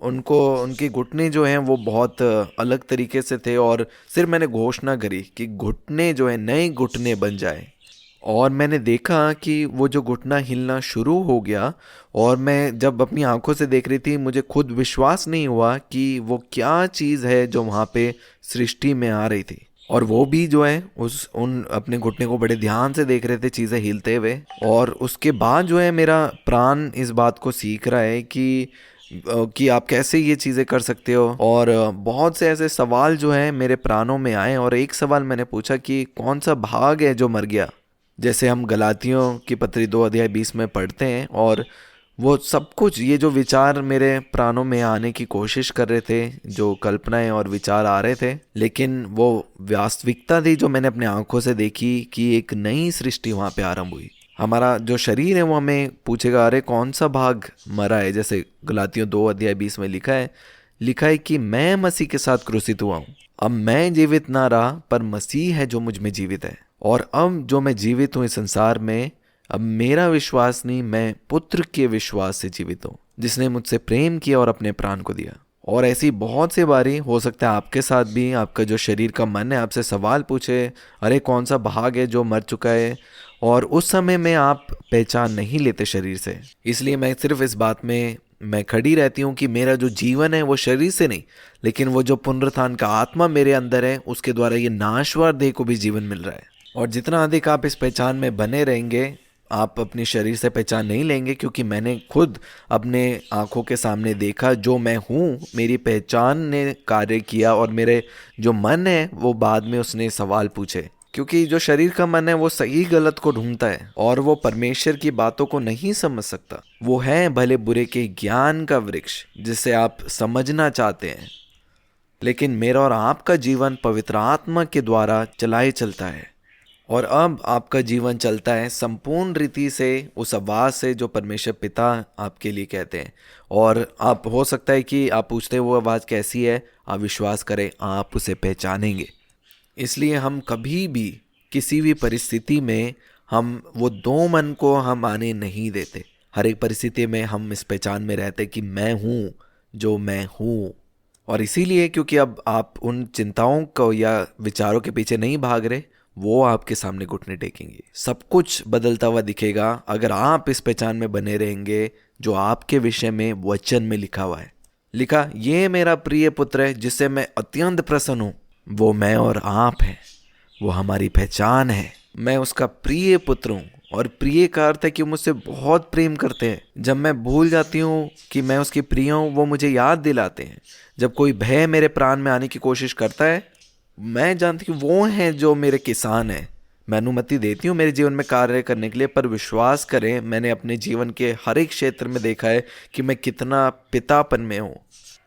उनको उनके घुटने जो हैं वो बहुत अलग तरीके से थे, और सिर्फ मैंने घोषणा करी कि घुटने जो है नए घुटने बन जाए। और मैंने देखा कि वो जो घुटना हिलना शुरू हो गया, और मैं जब अपनी आंखों से देख रही थी, मुझे खुद विश्वास नहीं हुआ कि वो क्या चीज़ है जो वहाँ पे सृष्टि में आ रही थी। और वो भी जो है उन अपने घुटने को बड़े ध्यान से देख रहे थे, चीज़ें हिलते हुए। और उसके बाद जो है मेरा प्राण इस बात को सीख रहा है कि आप कैसे ये चीज़ें कर सकते हो। और बहुत से ऐसे सवाल जो है मेरे प्राणों में आए, और एक सवाल मैंने पूछा कि कौन सा भाग है जो मर गया। जैसे हम गलातियों की पत्री 2 अध्याय 20 में पढ़ते हैं, और वो सब कुछ, ये जो विचार मेरे प्राणों में आने की कोशिश कर रहे थे, जो कल्पनाएं और विचार आ रहे थे, लेकिन वो वास्तविकता थी जो मैंने अपने आंखों से देखी कि एक नई सृष्टि वहाँ पे आरंभ हुई। हमारा जो शरीर है वो हमें पूछेगा अरे कौन सा भाग मरा है। जैसे गलातियों 2 अध्याय 20 में लिखा है कि मैं मसीह के साथ क्रूसित हुआ हूँ, अब मैं जीवित ना रहा पर मसीह है जो मुझ में जीवित है। और अब जो मैं जीवित हूँ इस संसार में, अब मेरा विश्वास नहीं, मैं पुत्र के विश्वास से जीवित हूँ, जिसने मुझसे प्रेम किया और अपने प्राण को दिया। और ऐसी बहुत सी बारी हो सकता है आपके साथ भी, आपका जो शरीर का मन है आपसे सवाल पूछे अरे कौन सा भाग है जो मर चुका है, और उस समय में आप पहचान नहीं लेते शरीर से। इसलिए मैं सिर्फ इस बात में मैं खड़ी रहती हूँ कि मेरा जो जीवन है वो शरीर से नहीं, लेकिन वो जो पुनरुत्थान का आत्मा मेरे अंदर है उसके द्वारा ये नाशवार देह को भी जीवन मिल रहा है। और जितना अधिक आप इस पहचान में बने रहेंगे, आप अपने शरीर से पहचान नहीं लेंगे, क्योंकि मैंने खुद अपने आंखों के सामने देखा जो मैं हूँ, मेरी पहचान ने कार्य किया, और मेरे जो मन है वो बाद में उसने सवाल पूछे। क्योंकि जो शरीर का मन है वो सही गलत को ढूंढता है, और वो परमेश्वर की बातों को नहीं समझ सकता। वो है भले बुरे के ज्ञान का वृक्ष जिसे आप समझना चाहते हैं, लेकिन मेरा और आपका जीवन पवित्र आत्मा के द्वारा चलाए चलता है। और अब आपका जीवन चलता है संपूर्ण रीति से उस आवाज़ से जो परमेश्वर पिता आपके लिए कहते हैं। और आप हो सकता है कि आप पूछते हैं वो आवाज़ कैसी है, आप विश्वास करें आप उसे पहचानेंगे। इसलिए हम कभी भी किसी भी परिस्थिति में हम वो दो मन को हम आने नहीं देते। हर एक परिस्थिति में हम इस पहचान में रहते कि मैं हूँ जो मैं हूँ। और इसीलिए क्योंकि अब आप उन चिंताओं को या विचारों के पीछे नहीं भाग रहे, वो आपके सामने घुटने टेकेंगे। सब कुछ बदलता हुआ दिखेगा अगर आप इस पहचान में बने रहेंगे जो आपके विषय में वचन में लिखा हुआ है। लिखा, ये मेरा प्रिय पुत्र है जिससे मैं अत्यंत प्रसन्न हूँ, वो मैं और आप हैं। वो हमारी पहचान है। मैं उसका प्रिय पुत्र हूँ, और प्रिय का अर्थ है कि वो मुझसे बहुत प्रेम करते हैं। जब मैं भूल जाती हूँ कि मैं उसकी प्रिय हूँ, वो मुझे याद दिलाते हैं। जब कोई भय मेरे प्राण में आने की कोशिश करता है, मैं जानती हूँ वो हैं जो मेरे किसान हैं। मैं अनुमति देती हूँ मेरे जीवन में कार्य करने के लिए, पर विश्वास करें, मैंने अपने जीवन के हर एक क्षेत्र में देखा है कि मैं कितना पितापन में हूँ,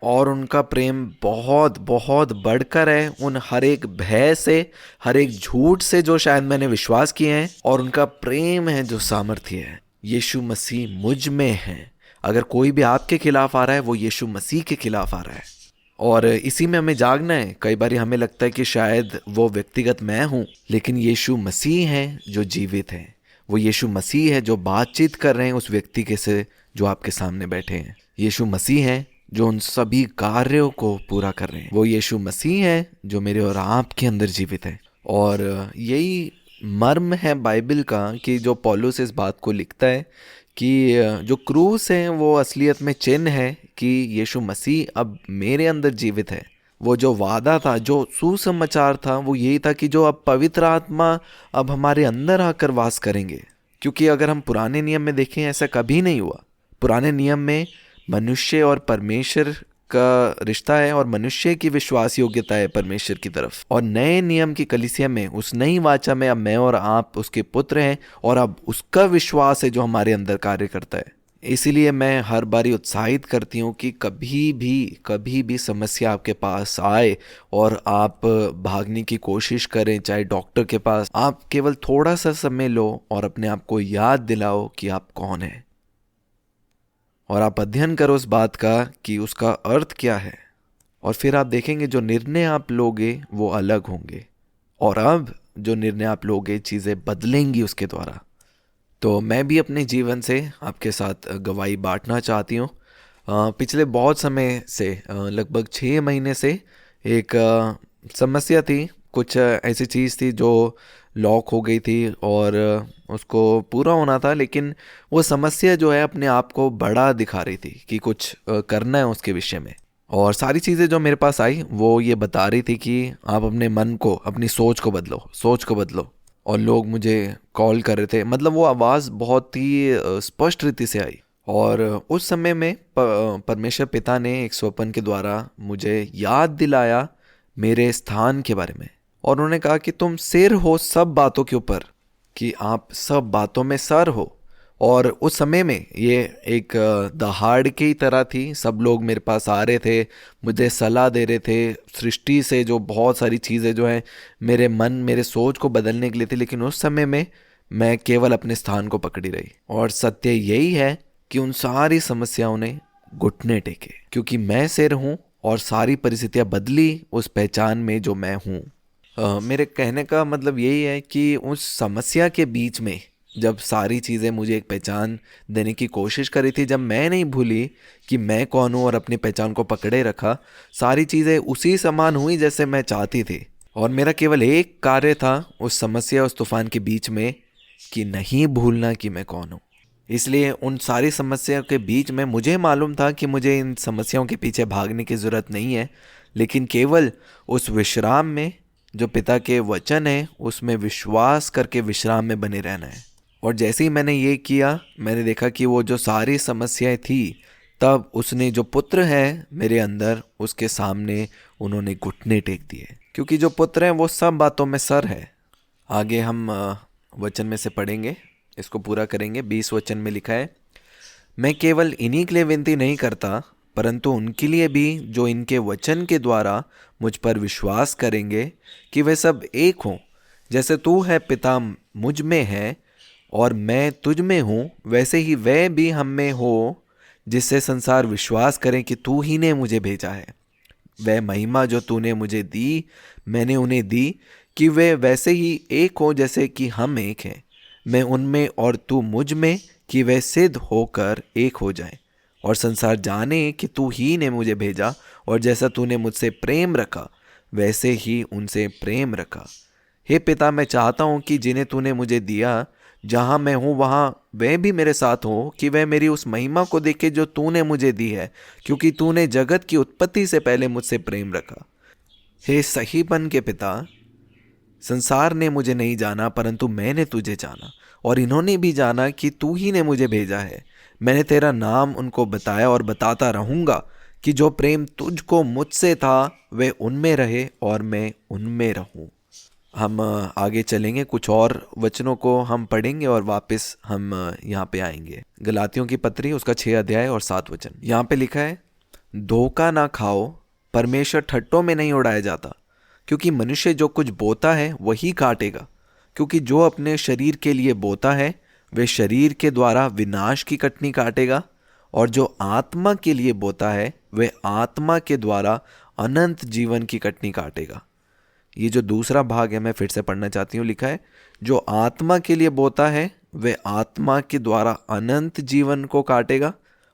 और उनका प्रेम बहुत बहुत बढ़कर है उन हर एक भय से, हर एक झूठ से जो शायद मैंने विश्वास किए हैं, और उनका प्रेम है जो सामर्थ्य है। यीशु मसीह मुझ में है। अगर कोई भी आपके खिलाफ आ रहा है, वो यीशु मसीह के खिलाफ आ रहा है, और इसी में हमें जागना है। कई बार हमें लगता है कि शायद वो व्यक्तिगत मैं हूँ, लेकिन यीशु मसीह है जो जीवित है। वो यीशु मसीह है जो बातचीत कर रहे हैं उस व्यक्ति के से जो आपके सामने बैठे हैं। यीशु मसीह है जो उन सभी कार्यों को पूरा कर रहे हैं। वो यीशु मसीह है जो मेरे और आपके अंदर जीवित है। और यही मर्म है बाइबल का कि जो पौलुस इस बात को लिखता है कि जो क्रूस है वो असलियत में चिन्ह है कि यीशु मसीह अब मेरे अंदर जीवित है। वो जो वादा था, जो सुसमाचार था, वो यही था कि जो अब पवित्र आत्मा अब हमारे अंदर आकर वास करेंगे। क्योंकि अगर हम पुराने नियम में देखें, ऐसा कभी नहीं हुआ। पुराने नियम में मनुष्य और परमेश्वर का रिश्ता है, और मनुष्य की विश्वास योग्यता है परमेश्वर की तरफ। और नए नियम की कलीसिया में, उस नई वाचा में, अब मैं और आप उसके पुत्र हैं, और अब उसका विश्वास है जो हमारे अंदर कार्य करता है। इसीलिए मैं हर बारी उत्साहित करती हूँ कि कभी भी समस्या आपके पास आए और आप भागने की कोशिश करें, चाहे डॉक्टर के पास, आप केवल थोड़ा सा समय लो और अपने आप को याद दिलाओ कि आप कौन हैं, और आप अध्ययन करो उस बात का कि उसका अर्थ क्या है। और फिर आप देखेंगे जो निर्णय आप लोगे वो अलग होंगे, और अब जो निर्णय आप लोगे चीज़ें बदलेंगी उसके द्वारा। तो मैं भी अपने जीवन से आपके साथ गवाही बांटना चाहती हूँ। पिछले बहुत समय से, लगभग 6 महीने से एक समस्या थी। कुछ ऐसी चीज़ थी जो लॉक हो गई थी और उसको पूरा होना था, लेकिन वो समस्या जो है अपने आप को बड़ा दिखा रही थी कि कुछ करना है उसके विषय में। और सारी चीज़ें जो मेरे पास आई वो ये बता रही थी कि आप अपने मन को, अपनी सोच को बदलो। और लोग मुझे कॉल कर रहे थे, मतलब वो आवाज़ बहुत ही स्पष्ट रीति से आई। और उस समय में परमेश्वर पिता ने एक स्वप्न के द्वारा मुझे याद दिलाया मेरे स्थान के बारे में। और उन्होंने कहा कि तुम सिर हो सब बातों के ऊपर, कि आप सब बातों में सर हो। और उस समय में ये एक दहाड़ की तरह थी। सब लोग मेरे पास आ रहे थे, मुझे सलाह दे रहे थे सृष्टि से, जो बहुत सारी चीज़ें जो हैं मेरे मन, मेरे सोच को बदलने के लिए थी। लेकिन उस समय में मैं केवल अपने स्थान को पकड़ी रही। और सत्य यही है कि उन सारी समस्याओं ने घुटने टेके, क्योंकि मैं सिर हूँ और सारी परिस्थितियाँ बदली उस पहचान में जो मैं हूँ। मेरे कहने का मतलब यही है कि उस समस्या के बीच में जब सारी चीज़ें मुझे एक पहचान देने की कोशिश करी थी, जब मैं नहीं भूली कि मैं कौन हूँ और अपनी पहचान को पकड़े रखा, सारी चीज़ें उसी समान हुई जैसे मैं चाहती थी। और मेरा केवल एक कार्य था उस समस्या, उस तूफान के बीच में, कि नहीं भूलना कि मैं कौन हूँ। इसलिए उन सारी समस्याओं के बीच में मुझे मालूम था कि मुझे इन समस्याओं के पीछे भागने की ज़रूरत नहीं है, लेकिन केवल उस विश्राम में जो पिता के वचन है उसमें विश्वास करके विश्राम में बने रहना है। और जैसे ही मैंने ये किया, मैंने देखा कि वो जो सारी समस्याएं थी, तब उसने जो पुत्र है मेरे अंदर, उसके सामने उन्होंने घुटने टेक दिए, क्योंकि जो पुत्र है वो सब बातों में सर है। आगे हम वचन में से पढ़ेंगे, इसको पूरा करेंगे। 20 वचन में लिखा है, मैं केवल इन्हीं के लिए विनती नहीं करता, परंतु उनके लिए भी जो इनके वचन के द्वारा मुझ पर विश्वास करेंगे, कि वे सब एक हों, जैसे तू है पिता मुझ में है और मैं तुझ में हूँ, वैसे ही वे भी हम में हो, जिससे संसार विश्वास करें कि तू ही ने मुझे भेजा है। वह महिमा जो तूने मुझे दी, मैंने उन्हें दी, कि वे वैसे ही एक हो जैसे कि हम एक हैं, मैं उनमें और तू मुझ में, कि वे सिद्ध होकर एक हो जाएं, और संसार जाने कि तू ही ने मुझे भेजा, और जैसा तूने मुझसे प्रेम रखा वैसे ही उनसे प्रेम रखा। हे पिता, मैं चाहता हूँ कि जिन्हें तूने मुझे दिया, जहाँ मैं हूँ वहाँ वे भी मेरे साथ हो, कि वे मेरी उस महिमा को देखे जो तूने मुझे दी है, क्योंकि तूने जगत की उत्पत्ति से पहले मुझसे प्रेम रखा। हे सहीपन के पिता, संसार ने मुझे नहीं जाना परंतु मैंने तुझे जाना, और इन्होंने भी जाना कि तू ही ने मुझे भेजा है। मैंने तेरा नाम उनको बताया और बताता रहूँगा कि जो प्रेम तुझको मुझसे था वह उनमें रहे और मैं उनमें रहूँ। हम आगे चलेंगे, कुछ और वचनों को हम पढ़ेंगे और वापस हम यहाँ पे आएंगे। गलातियों की पत्री उसका 6 अध्याय और 7 वचन। यहाँ पे लिखा है, धोखा ना खाओ, परमेश्वर ठट्टों में नहीं उड़ाया जाता, क्योंकि मनुष्य जो कुछ बोता है वही काटेगा। क्योंकि जो अपने शरीर के लिए बोता है वह शरीर के द्वारा विनाश की कटनी काटेगा, और जो आत्मा के लिए बोता है वह आत्मा के द्वारा अनंत जीवन की कटनी काटेगा। ये जो दूसरा भाग है मैं फिर से पढ़ना चाहती हूँ। लिखा है, जो आत्मा के लिए बोता है वह आत्मा के द्वारा अनंत जीवन को काटेगा,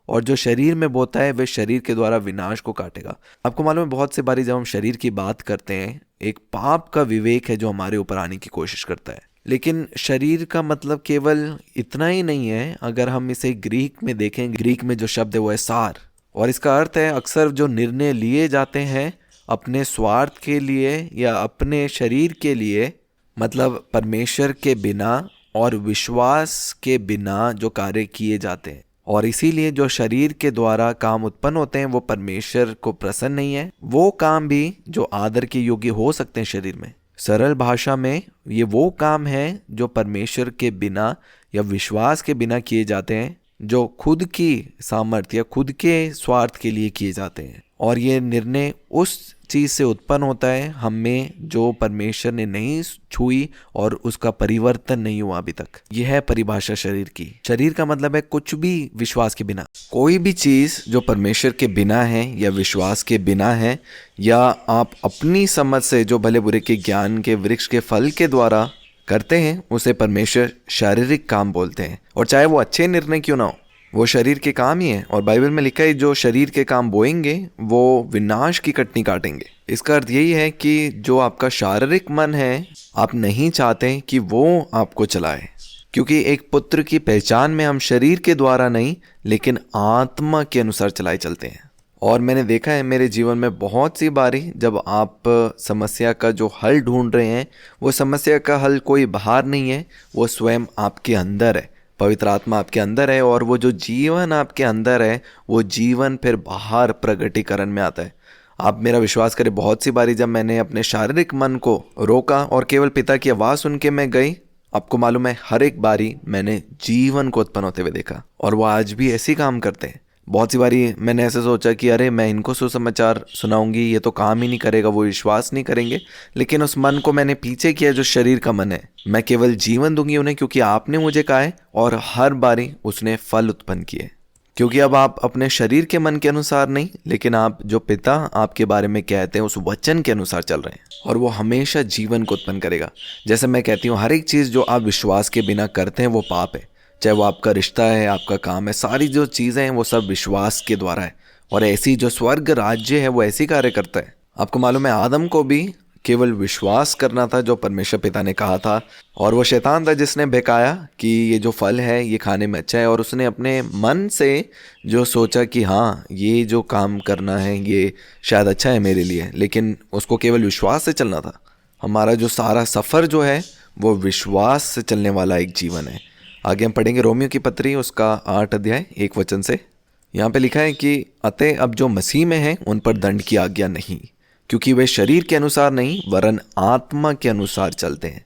और जो शरीर में बोता है वह शरीर के द्वारा विनाश को काटेगा। आपको मालूम है, बहुत सी बारी जब हम शरीर की बात करते हैं, एक पाप का विवेक है जो हमारे ऊपर आने की कोशिश करता है। लेकिन शरीर का मतलब केवल इतना ही नहीं है। अगर हम इसे ग्रीक में देखें, ग्रीक में जो शब्द है वो है सार, और इसका अर्थ है अक्सर जो निर्णय लिए जाते हैं अपने स्वार्थ के लिए या अपने शरीर के लिए, मतलब परमेश्वर के बिना और विश्वास के बिना जो कार्य किए जाते हैं। और इसीलिए जो शरीर के द्वारा काम उत्पन्न होते हैं वो परमेश्वर को प्रसन्न नहीं है। वो काम भी जो आदर के योग्य हो सकते हैं शरीर में, सरल भाषा में ये वो काम है जो परमेश्वर के बिना या विश्वास के बिना किए जाते हैं, जो खुद की सामर्थ्य या खुद के स्वार्थ के लिए किए जाते हैं। और ये निर्णय उस चीज़ से उत्पन्न होता है हम में जो परमेश्वर ने नहीं छुई और उसका परिवर्तन नहीं हुआ अभी तक। यह है परिभाषा शरीर की। शरीर का मतलब है कुछ भी विश्वास के बिना, कोई भी चीज़ जो परमेश्वर के बिना है या विश्वास के बिना है, या आप अपनी समझ से जो भले बुरे के ज्ञान के वृक्ष के फल के द्वारा करते हैं, उसे परमेश्वर शारीरिक काम बोलते हैं। और चाहे वो अच्छे निर्णय क्यों ना हो, वो शरीर के काम ही है। और बाइबल में लिखा है, जो शरीर के काम बोएंगे वो विनाश की कटनी काटेंगे। इसका अर्थ यही है कि जो आपका शारीरिक मन है, आप नहीं चाहते कि वो आपको चलाए, क्योंकि एक पुत्र की पहचान में हम शरीर के द्वारा नहीं लेकिन आत्मा के अनुसार चलाए चलते हैं। और मैंने देखा है मेरे जीवन में बहुत सी बारी, जब आप समस्या का जो हल ढूंढ रहे हैं, वो समस्या का हल कोई बाहर नहीं है, वो स्वयं आपके अंदर है। पवित्र आत्मा आपके अंदर है, और वो जो जीवन आपके अंदर है वो जीवन फिर बाहर प्रगटीकरण में आता है। आप मेरा विश्वास करें, बहुत सी बारी जब मैंने अपने शारीरिक मन को रोका और केवल पिता की आवाज़ सुन के मैं गई, आपको मालूम है हर एक बारी मैंने जीवन को उत्पन्न होते हुए देखा। और वो आज भी ऐसी काम करते हैं। बहुत सी बारी मैंने ऐसे सोचा कि अरे मैं इनको सुसमाचार सुनाऊंगी, ये तो काम ही नहीं करेगा, वो विश्वास नहीं करेंगे। लेकिन उस मन को मैंने पीछे किया जो शरीर का मन है। मैं केवल जीवन दूंगी उन्हें क्योंकि आपने मुझे कहा है, और हर बारी उसने फल उत्पन्न किए। क्योंकि अब आप अपने शरीर के मन के अनुसार नहीं, लेकिन आप जो पिता आपके बारे में कहते हैं उस वचन के अनुसार चल रहे हैं, और वो हमेशा जीवन को उत्पन्न करेगा। जैसे मैं कहती हूँ, हर एक चीज़ जो आप विश्वास के बिना करते हैं वो पाप है। चाहे वो आपका रिश्ता है, आपका काम है, सारी जो चीज़ें हैं वो सब विश्वास के द्वारा है। और ऐसी जो स्वर्ग राज्य है वो ऐसी कार्य करता है। आपको मालूम है, आदम को भी केवल विश्वास करना था जो परमेश्वर पिता ने कहा था, और वो शैतान था जिसने बहकाया कि ये जो फल है ये खाने में अच्छा है, और उसने अपने मन से जो सोचा कि हाँ ये जो काम करना है ये शायद अच्छा है मेरे लिए, लेकिन उसको केवल विश्वास से चलना था। हमारा जो सारा सफ़र जो है वो विश्वास से चलने वाला एक जीवन है। आगे हम पढ़ेंगे रोमियो की पत्री उसका 8 अध्याय 1 वचन से। यहाँ पे लिखा है कि अतः अब जो मसीह में हैं उन पर दंड की आज्ञा नहीं, क्योंकि वे शरीर के अनुसार नहीं वरन आत्मा के अनुसार चलते हैं।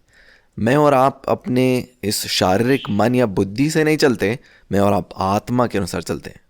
मैं और आप अपने इस शारीरिक मन या बुद्धि से नहीं चलते, मैं और आप आत्मा के अनुसार चलते हैं।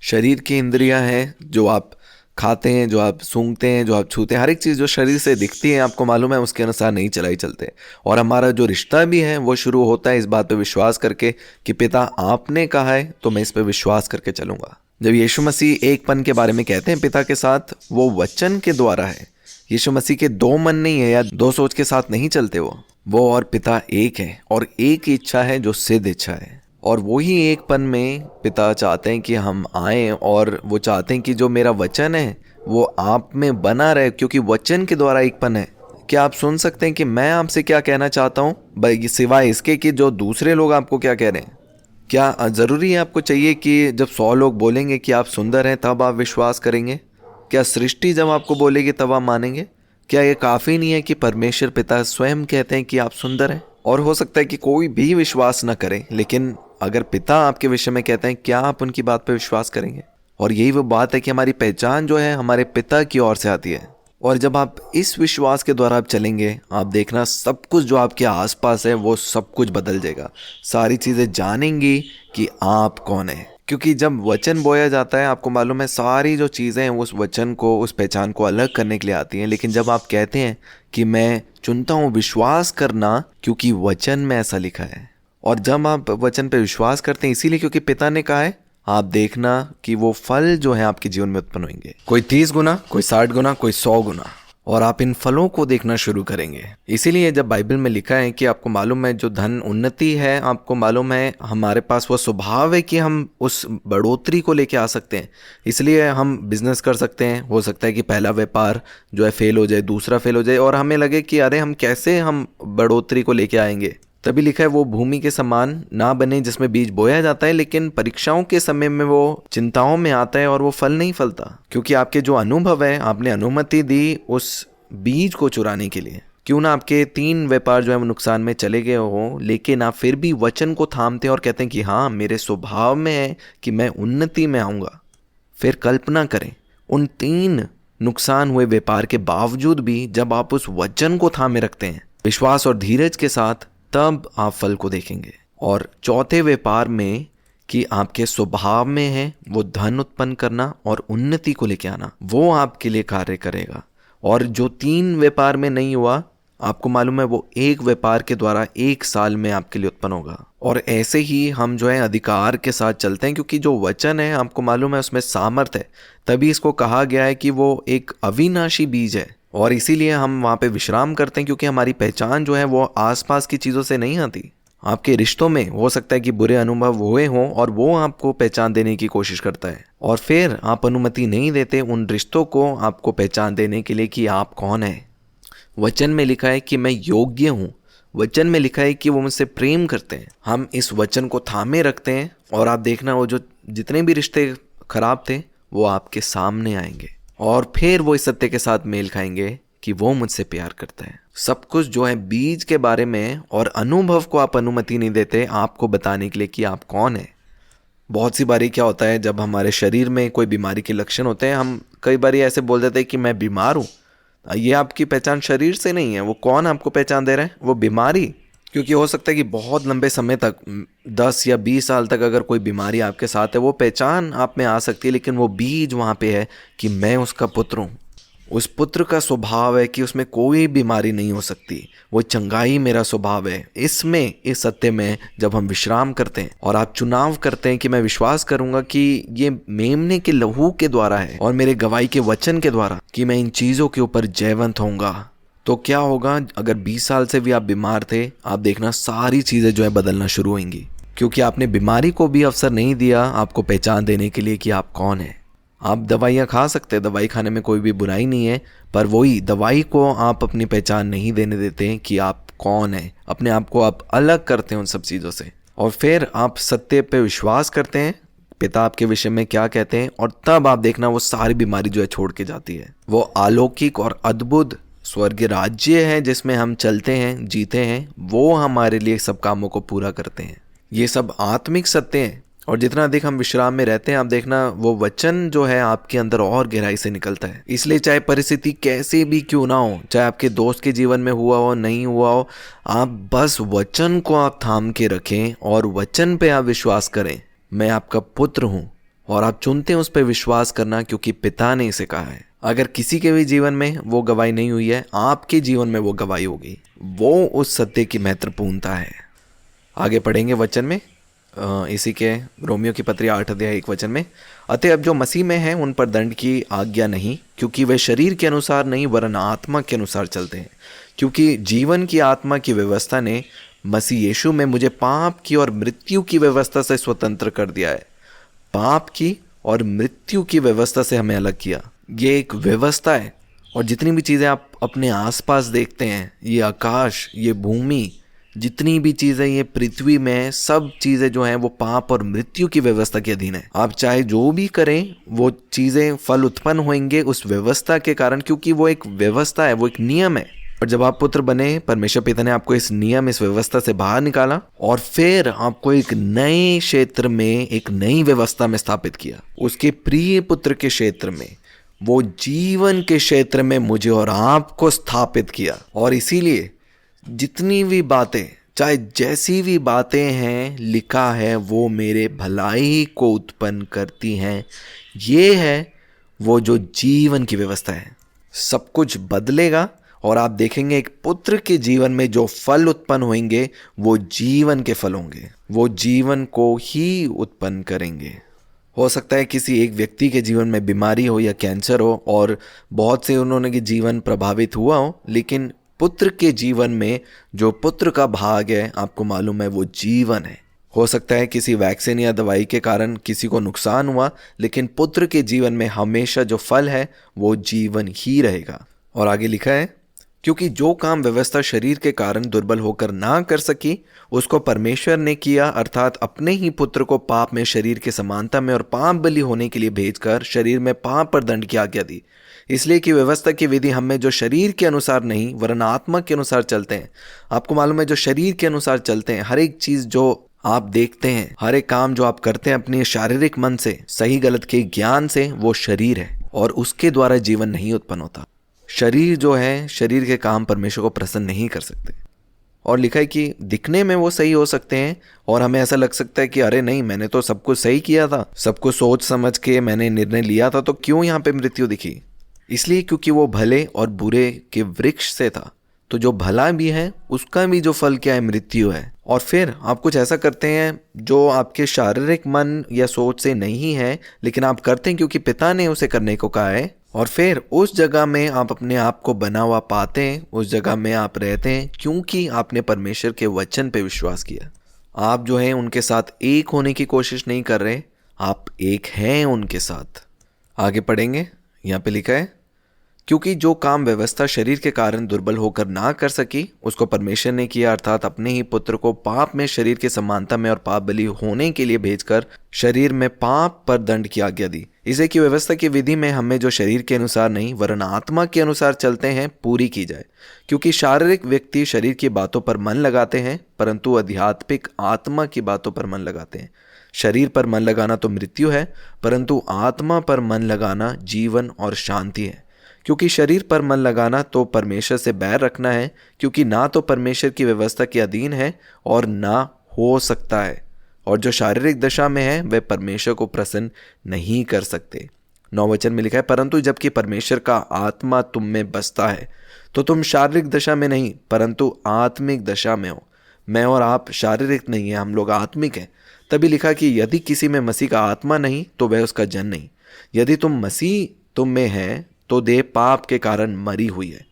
शरीर की इंद्रियां हैं, जो आप खाते हैं, जो आप सूंघते हैं, जो आप छूते हैं, हर एक चीज़ जो शरीर से दिखती है आपको मालूम है उसके अनुसार नहीं चलाई चलते। और हमारा जो रिश्ता भी है वो शुरू होता है इस बात पे विश्वास करके कि पिता आपने कहा है तो मैं इस पे विश्वास करके चलूँगा। जब यीशु मसीह एकपन के बारे में कहते हैं पिता के साथ, वो वचन के द्वारा है। यीशु मसीह के दो मन नहीं है या दो सोच के साथ नहीं चलते। वो और पिता एक है, और एक ही इच्छा है जो सिद्ध इच्छा है। और वही एकपन में पिता चाहते हैं कि हम आएँ, और वो चाहते हैं कि जो मेरा वचन है वो आप में बना रहे, क्योंकि वचन के द्वारा एकपन है। क्या आप सुन सकते हैं कि मैं आपसे क्या कहना चाहता हूँ, सिवाय इसके कि जो दूसरे लोग आपको क्या कह रहे हैं? क्या ज़रूरी है आपको चाहिए कि जब 100 लोग बोलेंगे कि आप सुंदर हैं तब आप विश्वास करेंगे? क्या सृष्टि जब आपको बोलेगी तब आप मानेंगे? क्या ये काफ़ी नहीं है कि परमेश्वर पिता स्वयं कहते हैं कि आप सुंदर हैं? और हो सकता है कि कोई भी विश्वास न करे, लेकिन अगर पिता आपके विषय में कहते हैं, क्या आप उनकी बात पर विश्वास करेंगे? और यही वो बात है कि हमारी पहचान जो है हमारे पिता की ओर से आती है। और जब आप इस विश्वास के द्वारा आप चलेंगे, आप देखना सब कुछ जो आपके आसपास है वो सब कुछ बदल जाएगा। सारी चीज़ें जानेंगी कि आप कौन है, क्योंकि जब वचन बोया जाता है, आपको मालूम है सारी जो चीज़ें हैं उस वचन को, उस पहचान को अलग करने के लिए आती हैं। लेकिन जब आप कहते हैं कि मैं चुनता हूँ विश्वास करना क्योंकि वचन में ऐसा लिखा है, और जब आप वचन पे विश्वास करते हैं इसीलिए क्योंकि पिता ने कहा है, आप देखना कि वो फल जो है आपके जीवन में उत्पन्न होंगे। कोई 30 गुना, कोई 60 गुना, कोई 100 गुना। और आप इन फलों को देखना शुरू करेंगे। इसीलिए जब बाइबल में लिखा है कि आपको मालूम है जो धन उन्नति है, आपको मालूम है हमारे पास वो स्वभाव है कि हम उस बढ़ोतरी को लेके आ सकते हैं। इसलिए हम बिजनेस कर सकते हैं। हो सकता है कि पहला व्यापार जो है फेल हो जाए, दूसरा फेल हो जाए, और हमें लगे कि अरे हम कैसे हम बढ़ोतरी को लेके आएंगे। तभी लिखा है वो भूमि के समान ना बने जिसमें बीज बोया जाता है, लेकिन परीक्षाओं के समय में वो चिंताओं में आता है और वो फल नहीं फलता, क्योंकि आपके जो अनुभव है, आपने अनुमति दी उस बीज को चुराने के लिए। क्यों ना आपके 3 व्यापार जो है वो नुकसान में चले गए हो, लेकिन आप फिर भी वचन को थामते हैं और कहते हैं कि हाँ, मेरे स्वभाव में है कि मैं उन्नति में आऊँगा। फिर कल्पना करें उन 3 नुकसान हुए व्यापार के बावजूद भी जब आप उस वचन को थामे रखते हैं विश्वास और धीरज के साथ, तब आप फल को देखेंगे। और चौथे व्यापार में कि आपके स्वभाव में है वो धन उत्पन्न करना और उन्नति को लेके आना, वो आपके लिए कार्य करेगा। और जो 3 व्यापार में नहीं हुआ, आपको मालूम है वो 1 व्यापार के द्वारा 1 साल में आपके लिए उत्पन्न होगा। और ऐसे ही हम जो है अधिकार के साथ चलते हैं, क्योंकि जो वचन है आपको मालूम है उसमें सामर्थ है। तभी इसको कहा गया है कि वो एक अविनाशी बीज है, और इसीलिए हम वहाँ पे विश्राम करते हैं, क्योंकि हमारी पहचान जो है वो आसपास की चीज़ों से नहीं आती। आपके रिश्तों में हो सकता है कि बुरे अनुभव हुए हों और वो आपको पहचान देने की कोशिश करता है, और फिर आप अनुमति नहीं देते उन रिश्तों को आपको पहचान देने के लिए कि आप कौन है। वचन में लिखा है कि मैं योग्य हूँ। वचन में लिखा है कि वो मुझसे प्रेम करते हैं। हम इस वचन को थामे रखते हैं, और आप देखना वो जो जितने भी रिश्ते खराब थे वो आपके सामने आएंगे, और फिर वो इस सत्य के साथ मेल खाएंगे कि वो मुझसे प्यार करता है। सब कुछ जो है बीज के बारे में, और अनुभव को आप अनुमति नहीं देते आपको बताने के लिए कि आप कौन है। बहुत सी बारी क्या होता है, जब हमारे शरीर में कोई बीमारी के लक्षण होते हैं, हम कई बारी ऐसे बोल देते हैं कि मैं बीमार हूँ। ये आपकी पहचान शरीर से नहीं है। वो कौन आपको पहचान दे रहा है? वो बीमारी। क्योंकि हो सकता है कि बहुत लंबे समय तक 10 या 20 साल तक अगर कोई बीमारी आपके साथ है, वो पहचान आप में आ सकती है, लेकिन वो बीज वहाँ पे है कि मैं उसका पुत्र हूँ। उस पुत्र का स्वभाव है कि उसमें कोई बीमारी नहीं हो सकती। वो चंगाई मेरा स्वभाव है। इसमें, इस सत्य में जब हम विश्राम करते हैं और आप चुनाव करते हैं कि मैं विश्वास करूंगा कि ये मेमने के लहू के द्वारा है और मेरे गवाही के वचन के द्वारा कि मैं इन चीज़ों के ऊपर जयवंत होऊंगा, तो क्या होगा? अगर 20 साल से भी आप बीमार थे, आप देखना सारी चीज़ें जो है बदलना शुरू होंगी, क्योंकि आपने बीमारी को भी अवसर नहीं दिया आपको पहचान देने के लिए कि आप कौन है। आप दवाइयाँ खा सकते हैं, दवाई खाने में कोई भी बुराई नहीं है, पर वही दवाई को आप अपनी पहचान नहीं देने देते कि आप कौन है। अपने आप को आप अलग करते हैं उन सब चीज़ों से, और फिर आप सत्य पे विश्वास करते हैं पिता आपके विषय में क्या कहते हैं, और तब आप देखना वो सारी बीमारी जो है छोड़ के जाती है। वो अलौकिक और अद्भुत स्वर्गीय राज्य है जिसमें हम चलते हैं, जीते हैं, वो हमारे लिए सब कामों को पूरा करते हैं। ये सब आत्मिक सत्य हैं, और जितना अधिक हम विश्राम में रहते हैं, आप देखना वो वचन जो है आपके अंदर और गहराई से निकलता है। इसलिए चाहे परिस्थिति कैसे भी क्यों ना हो, चाहे आपके दोस्त के जीवन में हुआ हो, नहीं हुआ हो, आप बस वचन को आप थाम के रखें और वचन पे आप विश्वास करें। मैं आपका पुत्र हूँ, और आप चुनते हैं उस पर विश्वास करना क्योंकि पिता ने इसे कहा है। अगर किसी के भी जीवन में वो गवाही नहीं हुई है, आपके जीवन में वो गवाही होगी। वो उस सत्य की महत्वपूर्णता है। आगे पढ़ेंगे वचन में, इसी के रोमियो की पत्री 8:1 में, अतः अब जो मसीह में हैं उन पर दंड की आज्ञा नहीं, क्योंकि वे शरीर के अनुसार नहीं वरन आत्मा के अनुसार चलते हैं। क्योंकि जीवन की आत्मा की व्यवस्था ने मसीह यीशु में मुझे पाप की और मृत्यु की व्यवस्था से स्वतंत्र कर दिया है। पाप की और मृत्यु की व्यवस्था से हमें अलग किया। ये एक व्यवस्था है, और जितनी भी चीज़ें आप अपने आसपास देखते हैं, ये आकाश, ये भूमि, जितनी भी चीजें ये पृथ्वी में, सब चीजें जो हैं वो पाप और मृत्यु की व्यवस्था के अधीन है। आप चाहे जो भी करें, वो चीजें फल उत्पन्न होंगे उस व्यवस्था के कारण, क्योंकि वो एक व्यवस्था है, वो एक नियम है। और जब आप पुत्र बने, परमेश्वर पिता ने आपको इस नियम, इस व्यवस्था से बाहर निकाला और फिर आपको एक नए क्षेत्र में, एक नई व्यवस्था में स्थापित किया। उसके प्रिय पुत्र के क्षेत्र में, वो जीवन के क्षेत्र में मुझे और आपको स्थापित किया। और इसीलिए जितनी भी बातें, चाहे जैसी भी बातें हैं, लिखा है वो मेरे भलाई को उत्पन्न करती हैं। ये है वो जो जीवन की व्यवस्था है। सब कुछ बदलेगा और आप देखेंगे एक पुत्र के जीवन में जो फल उत्पन्न होंगे वो जीवन के फल होंगे, वो जीवन को ही उत्पन्न करेंगे। हो सकता है किसी एक व्यक्ति के जीवन में बीमारी हो या कैंसर हो और बहुत से उन्होंने के जीवन प्रभावित हुआ हो, लेकिन पुत्र के जीवन में जो पुत्र का भाग है, आपको मालूम है वो जीवन है। हो सकता है किसी वैक्सीन या दवाई के कारण किसी को नुकसान हुआ, लेकिन पुत्र के जीवन में हमेशा जो फल है वो जीवन ही रहेगा। और आगे लिखा है, क्योंकि जो काम व्यवस्था शरीर के कारण दुर्बल होकर ना कर सकी, उसको परमेश्वर ने किया, अर्थात अपने ही पुत्र को पाप में शरीर के समानता में और पाप बलि होने के लिए भेजकर शरीर में पाप पर दंड की आज्ञा दी। इसलिए कि व्यवस्था की विधि हमें जो शरीर के अनुसार नहीं वरन आत्मा के अनुसार चलते हैं। आपको मालूम है, जो शरीर के अनुसार चलते हैं, हर एक चीज जो आप देखते हैं, हर एक काम जो आप करते हैं अपने शारीरिक मन से, सही गलत के ज्ञान से, वो शरीर है और उसके द्वारा जीवन नहीं उत्पन्न होता। शरीर जो है, शरीर के काम परमेश्वर को प्रसन्न नहीं कर सकते। और लिखा है कि दिखने में वो सही हो सकते हैं और हमें ऐसा लग सकता है कि अरे नहीं, मैंने तो सब कुछ सही किया था, सब कुछ सोच समझ के मैंने निर्णय लिया था, तो क्यों यहाँ पे मृत्यु दिखी? इसलिए क्योंकि वो भले और बुरे के वृक्ष से था। तो जो भला भी है उसका भी जो फल क्या है, मृत्यु है। और फिर आप कुछ ऐसा करते हैं जो आपके शारीरिक मन या सोच से नहीं है, लेकिन आप करते हैं क्योंकि पिता ने उसे करने को कहा है। और फिर उस जगह में आप अपने आप को बना हुआ पाते हैं, उस जगह में आप रहते हैं क्योंकि आपने परमेश्वर के वचन पे विश्वास किया। आप जो है उनके साथ एक होने की कोशिश नहीं कर रहे, आप एक हैं उनके साथ। आगे पढ़ेंगे, यहाँ पे लिखा है, क्योंकि जो काम व्यवस्था शरीर के कारण दुर्बल होकर ना कर सकी, उसको परमेश्वर ने किया, अर्थात अपने ही पुत्र को पाप में शरीर के समानता में और पाप बलि होने के लिए भेजकर शरीर में पाप पर दंड की आज्ञा दी। इसे कि व्यवस्था की विधि में हमें जो शरीर के अनुसार नहीं वरन आत्मा के अनुसार चलते हैं पूरी की जाए। क्योंकि शारीरिक व्यक्ति शरीर की बातों पर मन लगाते हैं, परंतु आध्यात्मिक आत्मा की बातों पर मन लगाते हैं। शरीर पर मन लगाना तो मृत्यु है, परंतु आत्मा पर मन लगाना जीवन और शांति है। क्योंकि शरीर पर मन लगाना तो परमेश्वर से बैर रखना है, क्योंकि ना तो परमेश्वर की व्यवस्था के अधीन है और ना हो सकता है। और जो शारीरिक दशा में है वे परमेश्वर को प्रसन्न नहीं कर सकते। 9 वचन में लिखा है, परंतु जबकि परमेश्वर का आत्मा तुम में बसता है तो तुम शारीरिक दशा में नहीं परंतु आत्मिक दशा में हो। मैं और आप शारीरिक नहीं है, हम लोग आत्मिक हैं। तभी लिखा कि यदि किसी में मसीह का आत्मा नहीं तो वह उसका जन नहीं। यदि तुम मसीह तुम में है तो देह पाप के कारण मरी हुई है।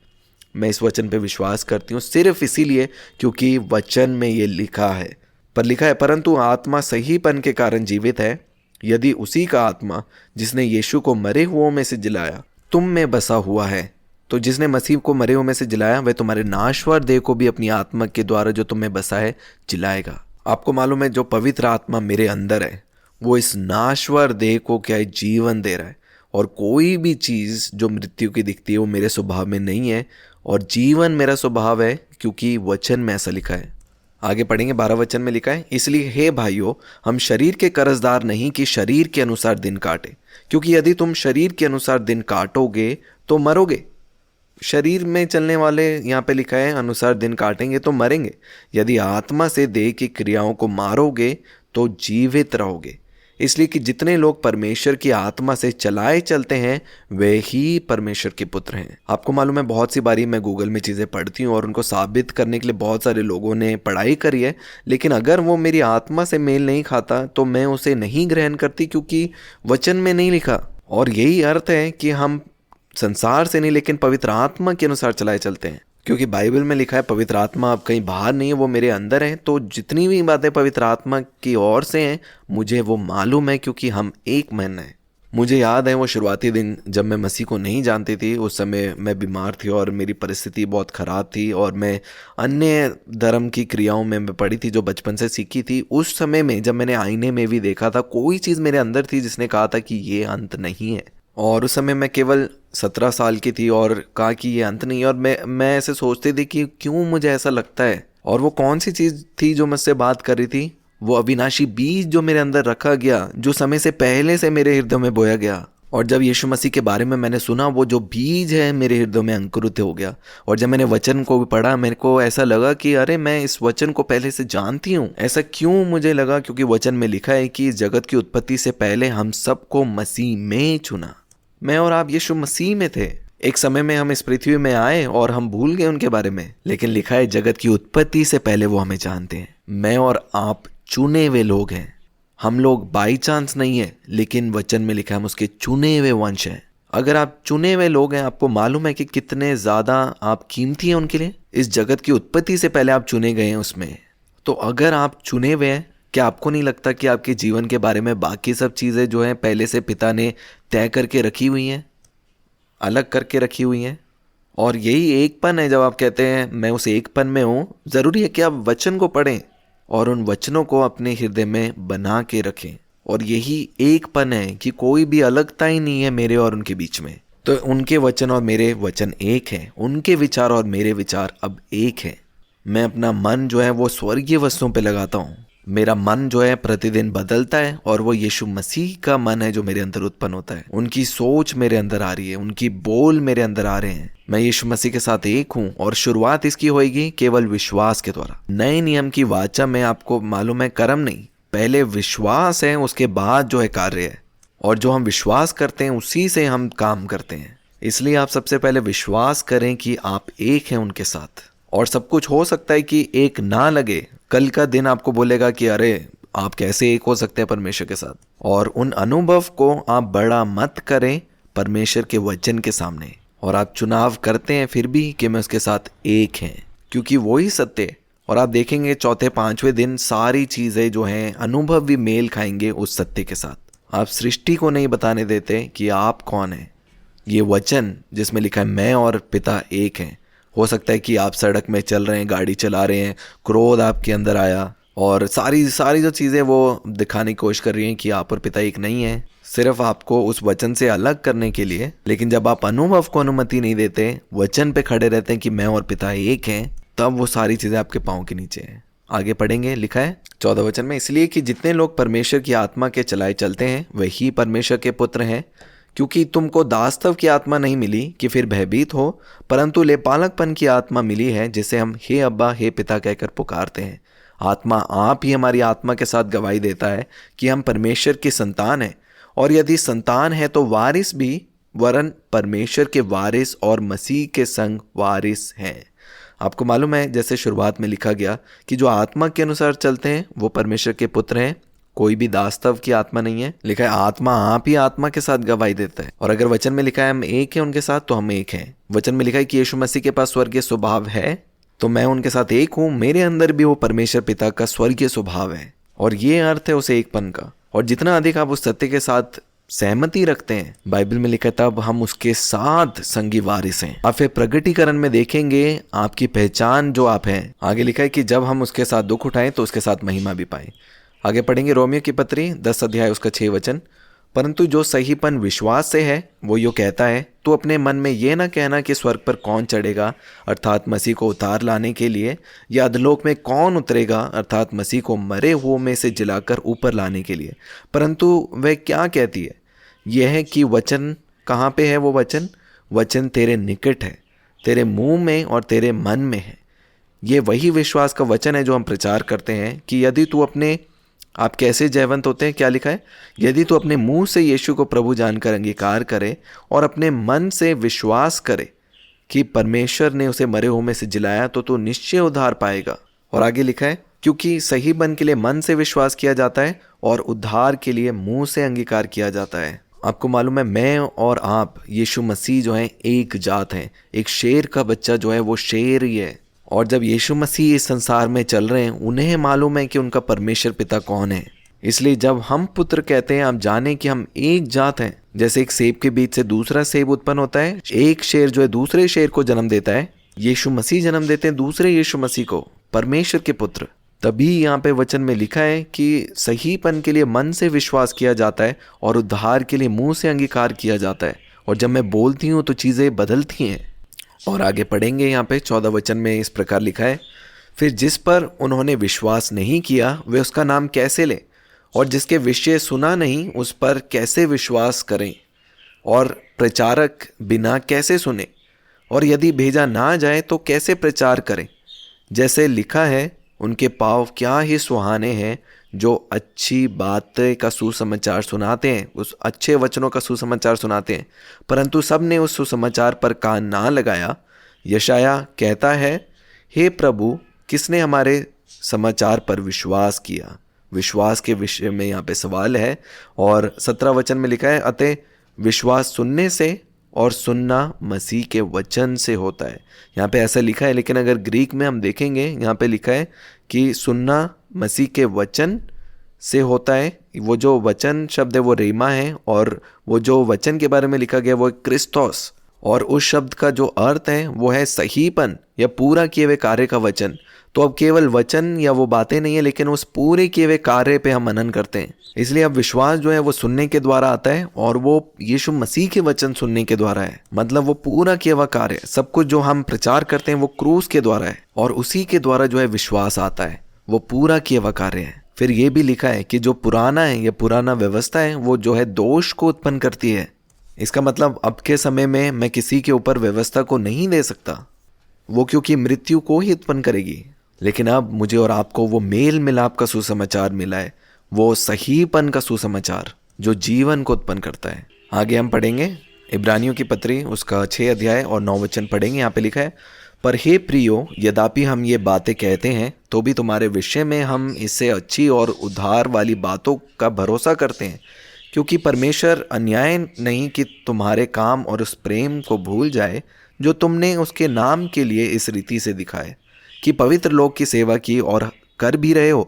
मैं इस वचन पे विश्वास करती हूँ सिर्फ इसीलिए क्योंकि वचन में ये लिखा है। पर लिखा है, परंतु आत्मा सहीपन के कारण जीवित है। यदि उसी का आत्मा जिसने यीशु को मरे हुओं में से जिलाया तुम में बसा हुआ है, तो जिसने मसीह को मरे हुओं में से जिलाया वह तुम्हारे नाशवार देह को भी अपनी आत्मा के द्वारा जो तुम्हें बसा है जिलाएगा। आपको मालूम है, जो पवित्र आत्मा मेरे अंदर है वो इस नाशवार देह को क्या है, जीवन दे रहा है। और कोई भी चीज़ जो मृत्यु की दिखती है वो मेरे स्वभाव में नहीं है, और जीवन मेरा स्वभाव है क्योंकि वचन में ऐसा लिखा है। आगे पढ़ेंगे, 12 वचन में लिखा है, इसलिए हे भाइयों, हम शरीर के कर्जदार नहीं कि शरीर के अनुसार दिन काटे, क्योंकि यदि तुम शरीर के अनुसार दिन काटोगे तो मरोगे। शरीर में चलने वाले, यहाँ पे लिखा है अनुसार दिन काटेंगे तो मरेंगे। यदि आत्मा से देह की क्रियाओं को मारोगे तो जीवित रहोगे। इसलिए कि जितने लोग परमेश्वर की आत्मा से चलाए चलते हैं वे ही परमेश्वर के पुत्र हैं। आपको मालूम है, बहुत सी बारी मैं गूगल में चीज़ें पढ़ती हूँ और उनको साबित करने के लिए बहुत सारे लोगों ने पढ़ाई करी है, लेकिन अगर वो मेरी आत्मा से मेल नहीं खाता तो मैं उसे नहीं ग्रहण करती, क्योंकि वचन में नहीं लिखा। और यही अर्थ है कि हम संसार से नहीं लेकिन पवित्र आत्मा के अनुसार चलाए चलते हैं, क्योंकि बाइबल में लिखा है पवित्र आत्मा अब कहीं बाहर नहीं है, वो मेरे अंदर है। तो जितनी भी बातें पवित्र आत्मा की ओर से हैं मुझे वो मालूम है, क्योंकि हम एक मन है। मुझे याद है वो शुरुआती दिन जब मैं मसीह को नहीं जानती थी। उस समय मैं बीमार थी और मेरी परिस्थिति बहुत ख़राब थी और मैं अन्य धर्म की क्रियाओं में मैं पड़ी थी जो बचपन से सीखी थी। उस समय में जब मैंने आईने में भी देखा था, कोई चीज़ मेरे अंदर थी जिसने कहा था कि ये अंत नहीं है। और उस समय मैं केवल 17 साल की थी और कहा कि ये अंत नहीं है। और मैं ऐसे सोचती थी कि क्यों मुझे ऐसा लगता है। और वो कौन सी चीज़ थी जो मुझसे बात कर रही थी? वो अविनाशी बीज जो मेरे अंदर रखा गया, जो समय से पहले से मेरे हृदय में बोया गया। और जब यीशु मसीह के बारे में मैंने सुना, वो जो बीज है मेरे हृदय में अंकुरित हो गया। और जब मैंने वचन को भी पढ़ा, मेरे को ऐसा लगा कि अरे मैं इस वचन को पहले से जानती हूँ। ऐसा क्यों मुझे लगा? क्योंकि वचन में लिखा है कि इस जगत की उत्पत्ति से पहले हम सबको मसीह में चुना। मैं और आप यीशु मसीह में थे। एक समय में हम इस पृथ्वी में आए और हम भूल गए उनके बारे में, लेकिन लिखा है जगत की उत्पत्ति से पहले वो हमें जानते हैं। मैं और आप चुने हुए लोग हैं। हम लोग बाई चांस नहीं है, लेकिन वचन में लिखा है हम उसके चुने हुए वंश हैं। अगर आप चुने हुए लोग हैं, आपको मालूम है कि कितने ज़्यादा आप कीमती हैं उनके लिए। इस जगत की उत्पत्ति से पहले आप चुने गए हैं उसमें। तो अगर आप चुने हुए हैं, क्या आपको नहीं लगता कि आपके जीवन के बारे में बाकी सब चीज़ें जो हैं पहले से पिता ने तय करके रखी हुई हैं, अलग करके रखी हुई हैं? और यही एकपन है। जब आप कहते हैं मैं उस एकपन में हूँ, ज़रूरी है कि आप वचन को पढ़ें और उन वचनों को अपने हृदय में बना के रखें। और यही एकपन है कि कोई भी अलगता ही नहीं है मेरे और उनके बीच में। तो उनके वचन और मेरे वचन एक हैं, उनके विचार और मेरे विचार अब एक हैं। मैं अपना मन जो है वो स्वर्गीय वस्तुओं पे लगाता हूँ। मेरा मन जो है प्रतिदिन बदलता है और वो यीशु मसीह का मन है जो मेरे अंदर उत्पन्न होता है। उनकी सोच मेरे अंदर आ रही है, उनकी बोल मेरे अंदर आ रहे हैं। मैं यीशु मसीह के साथ एक हूँ और शुरुआत इसकी होगी केवल विश्वास के द्वारा। नए नियम की वाचा में आपको मालूम है कर्म नहीं, पहले विश्वास है, उसके बाद जो है कार्य है। और जो हम विश्वास करते हैं उसी से हम काम करते हैं। इसलिए आप सबसे पहले विश्वास करें कि आप एक हैं उनके साथ। और सब कुछ हो सकता है कि एक ना लगे, कल का दिन आपको बोलेगा कि अरे आप कैसे एक हो सकते हैं परमेश्वर के साथ। और उन अनुभव को आप बड़ा मत करें परमेश्वर के वचन के सामने। और आप चुनाव करते हैं फिर भी कि मैं उसके साथ एक हैं, क्योंकि वो ही सत्य है। और आप देखेंगे चौथे पांचवें दिन सारी चीज़ें जो हैं अनुभव भी मेल खाएंगे उस सत्य के साथ। आप सृष्टि को नहीं बताने देते कि आप कौन हैं। ये वचन जिसमें लिखा है मैं और पिता एक हैं। हो सकता है कि आप सड़क में चल रहे हैं, गाड़ी चला रहे हैं, क्रोध आपके अंदर आया और सारी जो चीज़ें वो दिखाने की कोशिश कर रही हैं कि आप और पिता एक नहीं है, सिर्फ आपको उस वचन से अलग करने के लिए। लेकिन जब आप अनुभव को अनुमति नहीं देते, वचन पे खड़े रहते हैं कि मैं और पिता एक हैं, तब वो सारी चीज़ें आपके पाँव के नीचे हैं। आगे पढ़ेंगे, लिखा है 14 वचन में, इसलिए कि जितने लोग परमेश्वर की आत्मा के चलाए चलते हैं वही परमेश्वर के पुत्र हैं। क्योंकि तुमको दासत्व की आत्मा नहीं मिली कि फिर भयभीत हो, परंतु लेपालकपन की आत्मा मिली है, जिसे हम हे अब्बा हे पिता कहकर पुकारते हैं। आत्मा आप ही हमारी आत्मा के साथ गवाही देता है कि हम परमेश्वर की संतान हैं। और यदि संतान है तो वारिस भी, वरन परमेश्वर के वारिस और मसीह के संग वारिस हैं। आपको मालूम है जैसे शुरुआत में लिखा गया कि जो आत्मा के अनुसार चलते हैं वो परमेश्वर के पुत्र हैं। कोई भी दासत्व की आत्मा नहीं है। लिखा है आत्मा आप ही आत्मा के साथ गवाही देता है। और अगर वचन में लिखा है हम एक हैं उनके साथ, तो हम एक हैं। वचन में लिखा है कि यीशु मसीह के पास स्वर्गीय स्वभाव है, तो मैं उनके साथ एक हूँ। मेरे अंदर भी वो परमेश्वर पिता का स्वर्गीय स्वभाव है। और ये अर्थ है उस एकपन का। और जितना अधिक आप उस सत्य के साथ सहमति रखते हैं, बाइबल में लिखा है तब हम उसके साथ संगी वारिस हैं। आप फिर प्रगटीकरण में देखेंगे आपकी पहचान जो आप हैं। आगे लिखा है कि जब हम उसके साथ दुख उठाएं तो उसके साथ महिमा भी पाएं। आगे पढ़ेंगे रोमियो की पत्री 10 अध्याय उसका 6 वचन, परंतु जो सहीपन विश्वास से है वो यो कहता है, तो अपने मन में ये ना कहना कि स्वर्ग पर कौन चढ़ेगा अर्थात मसीह को उतार लाने के लिए, या अधलोक में कौन उतरेगा अर्थात मसीह को मरे हुओं में से जिलाकर ऊपर लाने के लिए। परंतु वह क्या कहती है, यह है कि वचन कहाँ पे है? वो वचन तेरे निकट है, तेरे मुंह में और तेरे मन में है। ये वही विश्वास का वचन है जो हम प्रचार करते हैं कि यदि तू अपने आप कैसे जयवंत होते हैं, क्या लिखा है, यदि तू अपने मुंह से यीशु को प्रभु जानकर अंगीकार करे और अपने मन से विश्वास करे कि परमेश्वर ने उसे मरे हुए में से जिलाया, तो तू निश्चय उद्धार पाएगा। और आगे लिखा है क्योंकि सही बन के लिए मन से विश्वास किया जाता है और उद्धार के लिए मुंह से अंगीकार किया जाता है। आपको मालूम है मैं और आप यीशु मसीह जो है एक जात हैं। एक शेर का बच्चा जो है वो शेर ही है। और जब यीशु मसीह इस संसार में चल रहे हैं, उन्हें मालूम है कि उनका परमेश्वर पिता कौन है। इसलिए जब हम पुत्र कहते हैं, आप जाने कि हम एक जात हैं। जैसे एक सेब के बीज से दूसरा सेब उत्पन्न होता है, एक शेर जो है दूसरे शेर को जन्म देता है, यीशु मसीह जन्म देते हैं दूसरे यीशु मसीह को, परमेश्वर के पुत्र। तभी यहाँ पे वचन में लिखा है कि सहीपन के लिए मन से विश्वास किया जाता है और उद्धार के लिए मुंह से अंगीकार किया जाता है, और जब मैं बोलती हूँ तो चीज़ें बदलती हैं। और आगे पढ़ेंगे, यहाँ पे 14 वचन में इस प्रकार लिखा है, फिर जिस पर उन्होंने विश्वास नहीं किया वे उसका नाम कैसे लें, और जिसके विषय सुना नहीं उस पर कैसे विश्वास करें, और प्रचारक बिना कैसे सुने, और यदि भेजा ना जाए तो कैसे प्रचार करें। जैसे लिखा है, उनके पाँव क्या ही सुहाने हैं जो अच्छी बातें का सुसमाचार सुनाते हैं, उस अच्छे वचनों का सुसमाचार सुनाते हैं, परंतु सब ने उस सुसमाचार पर कान ना लगाया। यशाया कहता है, हे प्रभु, किसने हमारे समाचार पर विश्वास किया। विश्वास के विषय में यहाँ पे सवाल है। और 17 वचन में लिखा है, अतः विश्वास सुनने से और सुनना मसीह के वचन से होता है। यहाँ पे ऐसा लिखा है, लेकिन अगर ग्रीक में हम देखेंगे, यहाँ पे लिखा है कि सुनना मसीह के वचन से होता है। वो जो वचन शब्द है वो रेमा है, और वो जो वचन के बारे में लिखा गया वो क्रिस्तोस, और उस शब्द का जो अर्थ है वो है सहीपन या पूरा किए हुए कार्य का वचन। तो अब केवल वचन या वो बातें नहीं है, लेकिन उस पूरे किए हुए कार्य पे हम मनन करते हैं। इसलिए अब विश्वास जो है वो सुनने के द्वारा आता है, और वो यीशु मसीह के वचन सुनने के द्वारा है। मतलब वो पूरा किया हुआ कार्य, सब कुछ जो हम प्रचार करते हैं वो क्रूस के द्वारा है, और उसी के द्वारा जो है विश्वास आता है, वो पूरा किया हुआ कार्य है। फिर ये भी लिखा है कि जो पुराना है, ये पुराना व्यवस्था है, वो जो है दोष को उत्पन्न करती है। इसका मतलब अब के समय में मैं किसी के ऊपर व्यवस्था को नहीं दे सकता, वो क्योंकि मृत्यु को ही उत्पन्न करेगी। लेकिन अब मुझे और आपको वो मेल मिलाप का सुसमाचार मिला है, वो सहीपन का सुसमाचार जो जीवन को उत्पन्न करता है। आगे हम पढ़ेंगे इब्रानियों की पत्री, उसका 6 अध्याय और 9 वचन पढ़ेंगे। यहाँ पे लिखा है, पर हे प्रियो, यद्यपि हम ये बातें कहते हैं तो भी तुम्हारे विषय में हम इससे अच्छी और उद्धार वाली बातों का भरोसा करते हैं, क्योंकि परमेश्वर अन्याय नहीं कि तुम्हारे काम और उस प्रेम को भूल जाए जो तुमने उसके नाम के लिए इस रीति से दिखाए कि पवित्र लोग की सेवा की और कर भी रहे हो।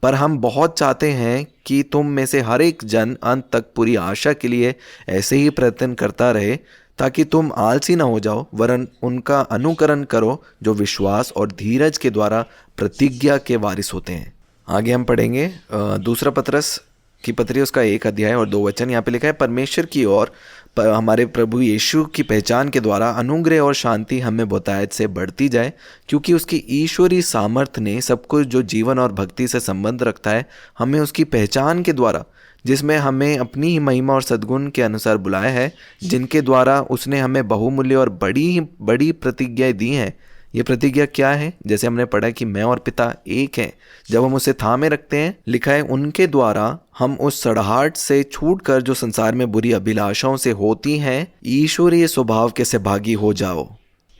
पर हम बहुत चाहते हैं कि तुम में से हर एक जन अंत तक पूरी आशा के लिए ऐसे ही प्रयत्न करता रहे, ताकि तुम आलसी ना हो जाओ, वरन उनका अनुकरण करो जो विश्वास और धीरज के द्वारा प्रतिज्ञा के वारिस होते हैं। आगे हम पढ़ेंगे दूसरा पतरस की पत्री, उसका 1 अध्याय और 2 वचन। यहाँ पे लिखा है, परमेश्वर की ओर हमारे प्रभु यीशु की पहचान के द्वारा अनुग्रह और शांति हमें बहुतायत से बढ़ती जाए, क्योंकि उसकी ईश्वरीय सामर्थ्य ने सब कुछ जो जीवन और भक्ति से संबंध रखता है हमें उसकी पहचान के द्वारा, जिसमें हमें अपनी ही महिमा और सद्गुण के अनुसार बुलाया है, जिनके द्वारा उसने हमें बहुमूल्य और बड़ी प्रतिज्ञाएं दी हैं। ये प्रतिज्ञा क्या है? जैसे हमने पढ़ा कि मैं और पिता एक हैं। जब हम उसे थामे रखते हैं, लिखा है, उनके द्वारा हम उस सड़ाहट से छूटकर जो संसार में बुरी अभिलाषाओं से होती हैं, ईश्वरीय स्वभाव के सहभागी हो जाओ।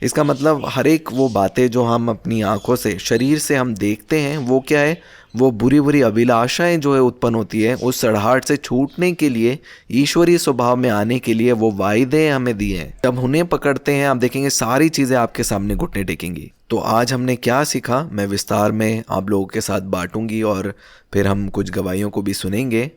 इसका मतलब हर एक वो बातें जो हम अपनी आंखों से, शरीर से हम देखते हैं, वो क्या है? वो बुरी बुरी अभिलाषाएं जो है उत्पन्न होती है, उस सड़ाहट से छूटने के लिए, ईश्वरीय स्वभाव में आने के लिए वो वायदे हमें दिए हैं। जब उन्हें पकड़ते हैं, आप देखेंगे सारी चीज़ें आपके सामने घुटने टेकेंगी। तो आज हमने क्या सीखा, मैं विस्तार में आप लोगों के साथ बांटूंगी, और फिर हम कुछ गवाहियों को भी सुनेंगे।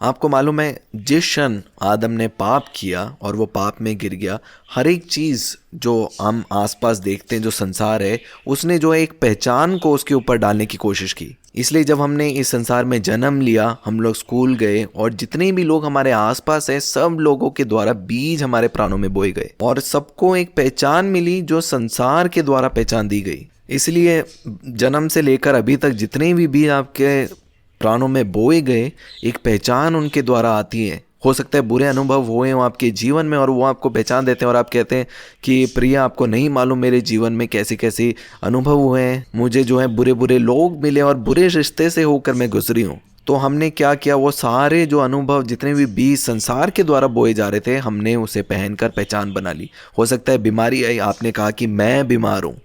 आपको मालूम है, जिस क्षण आदम ने पाप किया और वो पाप में गिर गया, हर एक चीज़ जो हम आसपास देखते हैं, जो संसार है, उसने जो है एक पहचान को उसके ऊपर डालने की कोशिश की। इसलिए जब हमने इस संसार में जन्म लिया, हम लोग स्कूल गए, और जितने भी लोग हमारे आसपास हैं, सब लोगों के द्वारा बीज हमारे प्राणों में बोए गए, और सबको एक पहचान मिली जो संसार के द्वारा पहचान दी गई। इसलिए जन्म से लेकर अभी तक जितने भी बीज आपके प्राणों में बोए गए, एक पहचान उनके द्वारा आती है। हो सकता है बुरे अनुभव हुए हों आपके जीवन में, और वो आपको पहचान देते हैं, और आप कहते हैं कि प्रिया, आपको नहीं मालूम मेरे जीवन में कैसे कैसे अनुभव हुए हैं, मुझे जो है बुरे बुरे लोग मिले और बुरे रिश्ते से होकर मैं गुजरी हूँ। तो हमने क्या किया, वो सारे जो अनुभव, जितने भी बीज संसार के द्वारा बोए जा रहे थे, हमने उसे पहनकर पहचान बना ली। हो सकता है बीमारी आई, आपने कहा कि मैं बीमार हूँ,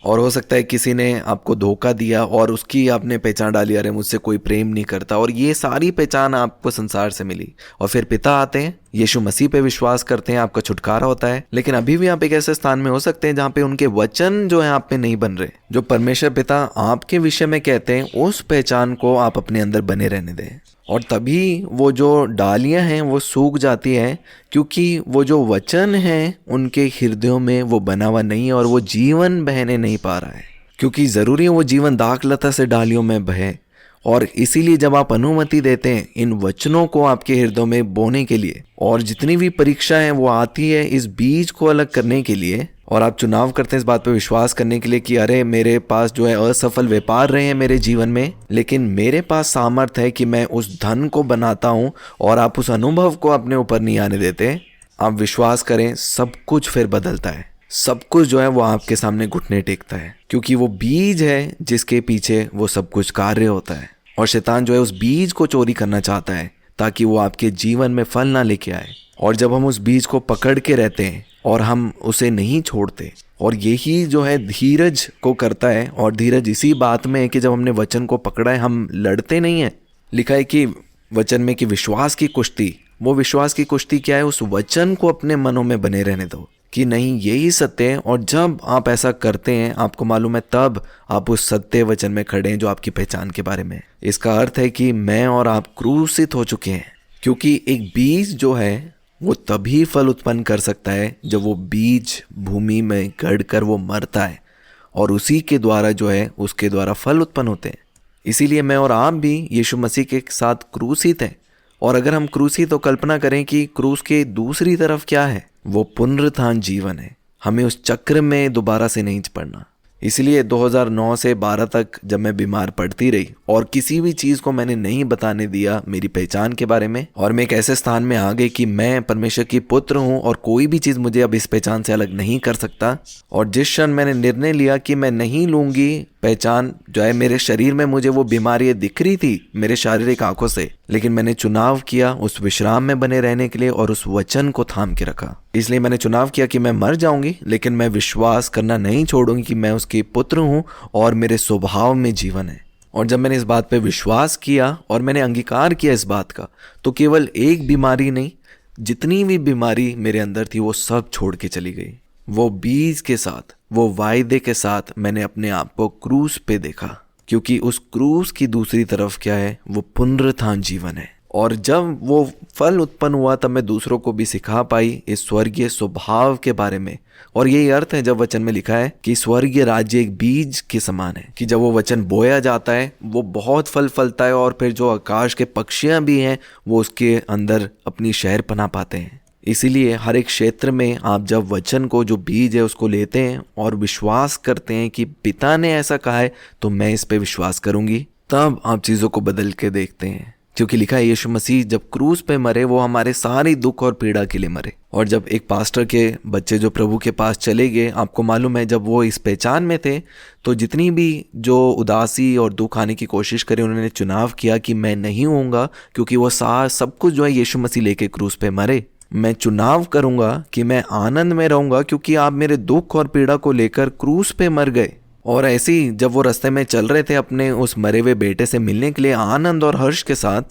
और हो सकता है किसी ने आपको धोखा दिया और उसकी आपने पहचान डाली, अरे मुझसे कोई प्रेम नहीं करता, और ये सारी पहचान आपको संसार से मिली। और फिर पिता आते हैं यीशु मसीह पे विश्वास करते हैं, आपका छुटकारा होता है। लेकिन अभी भी आप एक ऐसे स्थान में हो सकते हैं जहाँ पे उनके वचन जो है आप पे नहीं बन रहे। जो परमेश्वर पिता आपके विषय में कहते हैं उस पहचान को आप अपने अंदर बने रहने दें, और तभी वो जो डालियां हैं वो सूख जाती हैं, क्योंकि वो जो वचन हैं उनके हृदयों में वो बना हुआ नहीं है और वो जीवन बहने नहीं पा रहा है। क्योंकि ज़रूरी है वो जीवन दाखलता से डालियों में बहे, और इसीलिए जब आप अनुमति देते हैं इन वचनों को आपके हृदय में बोने के लिए, और जितनी भी परीक्षा है वो आती है इस बीज को अलग करने के लिए, और आप चुनाव करते हैं इस बात पे विश्वास करने के लिए कि अरे मेरे पास जो है असफल व्यापार रहे हैं मेरे जीवन में, लेकिन मेरे पास सामर्थ्य है कि मैं उस धन को बनाता हूँ, और आप उस अनुभव को अपने ऊपर नहीं आने देते। आप विश्वास करें, सब कुछ फिर बदलता है, सब कुछ जो है वो आपके सामने घुटने टेकता है, क्योंकि वो बीज है जिसके पीछे वो सब कुछ कार्य होता है। और शैतान जो है उस बीज को चोरी करना चाहता है ताकि वो आपके जीवन में फल ना लेके आए। और जब हम उस बीज को पकड़ के रहते हैं और हम उसे नहीं छोड़ते, और यही जो है धीरज को करता है, और धीरज इसी बात में है कि जब हमने वचन को पकड़ा है हम लड़ते नहीं हैं। लिखा है कि वचन में कि विश्वास की कुश्ती, वो विश्वास की कुश्ती क्या है? उस वचन को अपने मनों में बने रहने दो कि नहीं यही सत्य है, और जब आप ऐसा करते हैं आपको मालूम है तब आप उस सत्य वचन में खड़े हैं जो आपकी पहचान के बारे में है। इसका अर्थ है कि मैं और आप क्रूसित हो चुके हैं, क्योंकि एक बीज जो है वो तभी फल उत्पन्न कर सकता है जब वो बीज भूमि में गड़कर वो मरता है, और उसी के द्वारा जो है उसके द्वारा फल उत्पन्न होते हैं। इसीलिए मैं और आप भी यीशु मसीह के साथ क्रूसित हैं। और अगर हम क्रूसी तो कल्पना करें कि क्रूस के दूसरी तरफ क्या है, वो पुनरुत्थान जीवन है। हमें उस चक्र में दोबारा से नहीं पड़ना। इसलिए 2009 से 12 तक जब मैं बीमार पड़ती रही और किसी भी चीज़ को मैंने नहीं बताने दिया मेरी पहचान के बारे में, और मैं एक ऐसे स्थान में आ गई कि मैं परमेश्वर की पुत्र हूँ और कोई भी चीज़ मुझे अब इस पहचान से अलग नहीं कर सकता। और जिस क्षण मैंने निर्णय लिया कि मैं नहीं लूँगी पहचान जो है मेरे शरीर में, मुझे वो बीमारी दिख रही थी मेरे शारीरिक आंखों से, लेकिन मैंने चुनाव किया उस विश्राम में बने रहने के लिए और उस वचन को थाम के रखा। इसलिए मैंने चुनाव किया कि मैं मर जाऊंगी लेकिन मैं विश्वास करना नहीं छोड़ूंगी कि मैं उसके पुत्र हूँ और मेरे स्वभाव में जीवन है। और जब मैंने इस बात पे विश्वास किया और मैंने अंगीकार किया इस बात का, तो केवल एक बीमारी नहीं, जितनी भी बीमारी मेरे अंदर थी वो सब छोड़ के चली गई। वो बीज के साथ, वो वायदे के साथ मैंने अपने आप को क्रूस पे देखा, क्योंकि उस क्रूस की दूसरी तरफ क्या है? वो पुनरुत्थान जीवन है। और जब वो फल उत्पन्न हुआ तब मैं दूसरों को भी सिखा पाई इस स्वर्गीय स्वभाव के बारे में। और यही अर्थ है जब वचन में लिखा है कि स्वर्गीय राज्य एक बीज के समान है, कि जब वो वचन बोया जाता है वो बहुत फल फलता है, और फिर जो आकाश के पक्षियां भी हैं वो उसके अंदर अपनी शहर पना पाते हैं। इसीलिए हर एक क्षेत्र में आप जब वचन को, जो बीज है, उसको लेते हैं और विश्वास करते हैं कि पिता ने ऐसा कहा है तो मैं इस पे विश्वास करूंगी, तब आप चीज़ों को बदल के देखते हैं। क्योंकि लिखा है यीशु मसीह जब क्रूस पे मरे वो हमारे सारी दुख और पीड़ा के लिए मरे। और जब एक पास्टर के बच्चे जो प्रभु के पास चले गए, आपको मालूम है जब वो इस पहचान में थे तो जितनी भी जो उदासी और दुख आने की कोशिश करी, उन्होंने चुनाव किया कि मैं नहीं होऊंगा, क्योंकि वो सब कुछ जो है यीशु मसीह लेके क्रूस पे मरे। मैं चुनाव करूंगा कि मैं आनंद में रहूंगा, क्योंकि आप मेरे दुख और पीड़ा को लेकर क्रूस पे मर गए। और ऐसे ही जब वो रास्ते में चल रहे थे अपने उस मरे हुए बेटे से मिलने के लिए आनंद और हर्ष के साथ,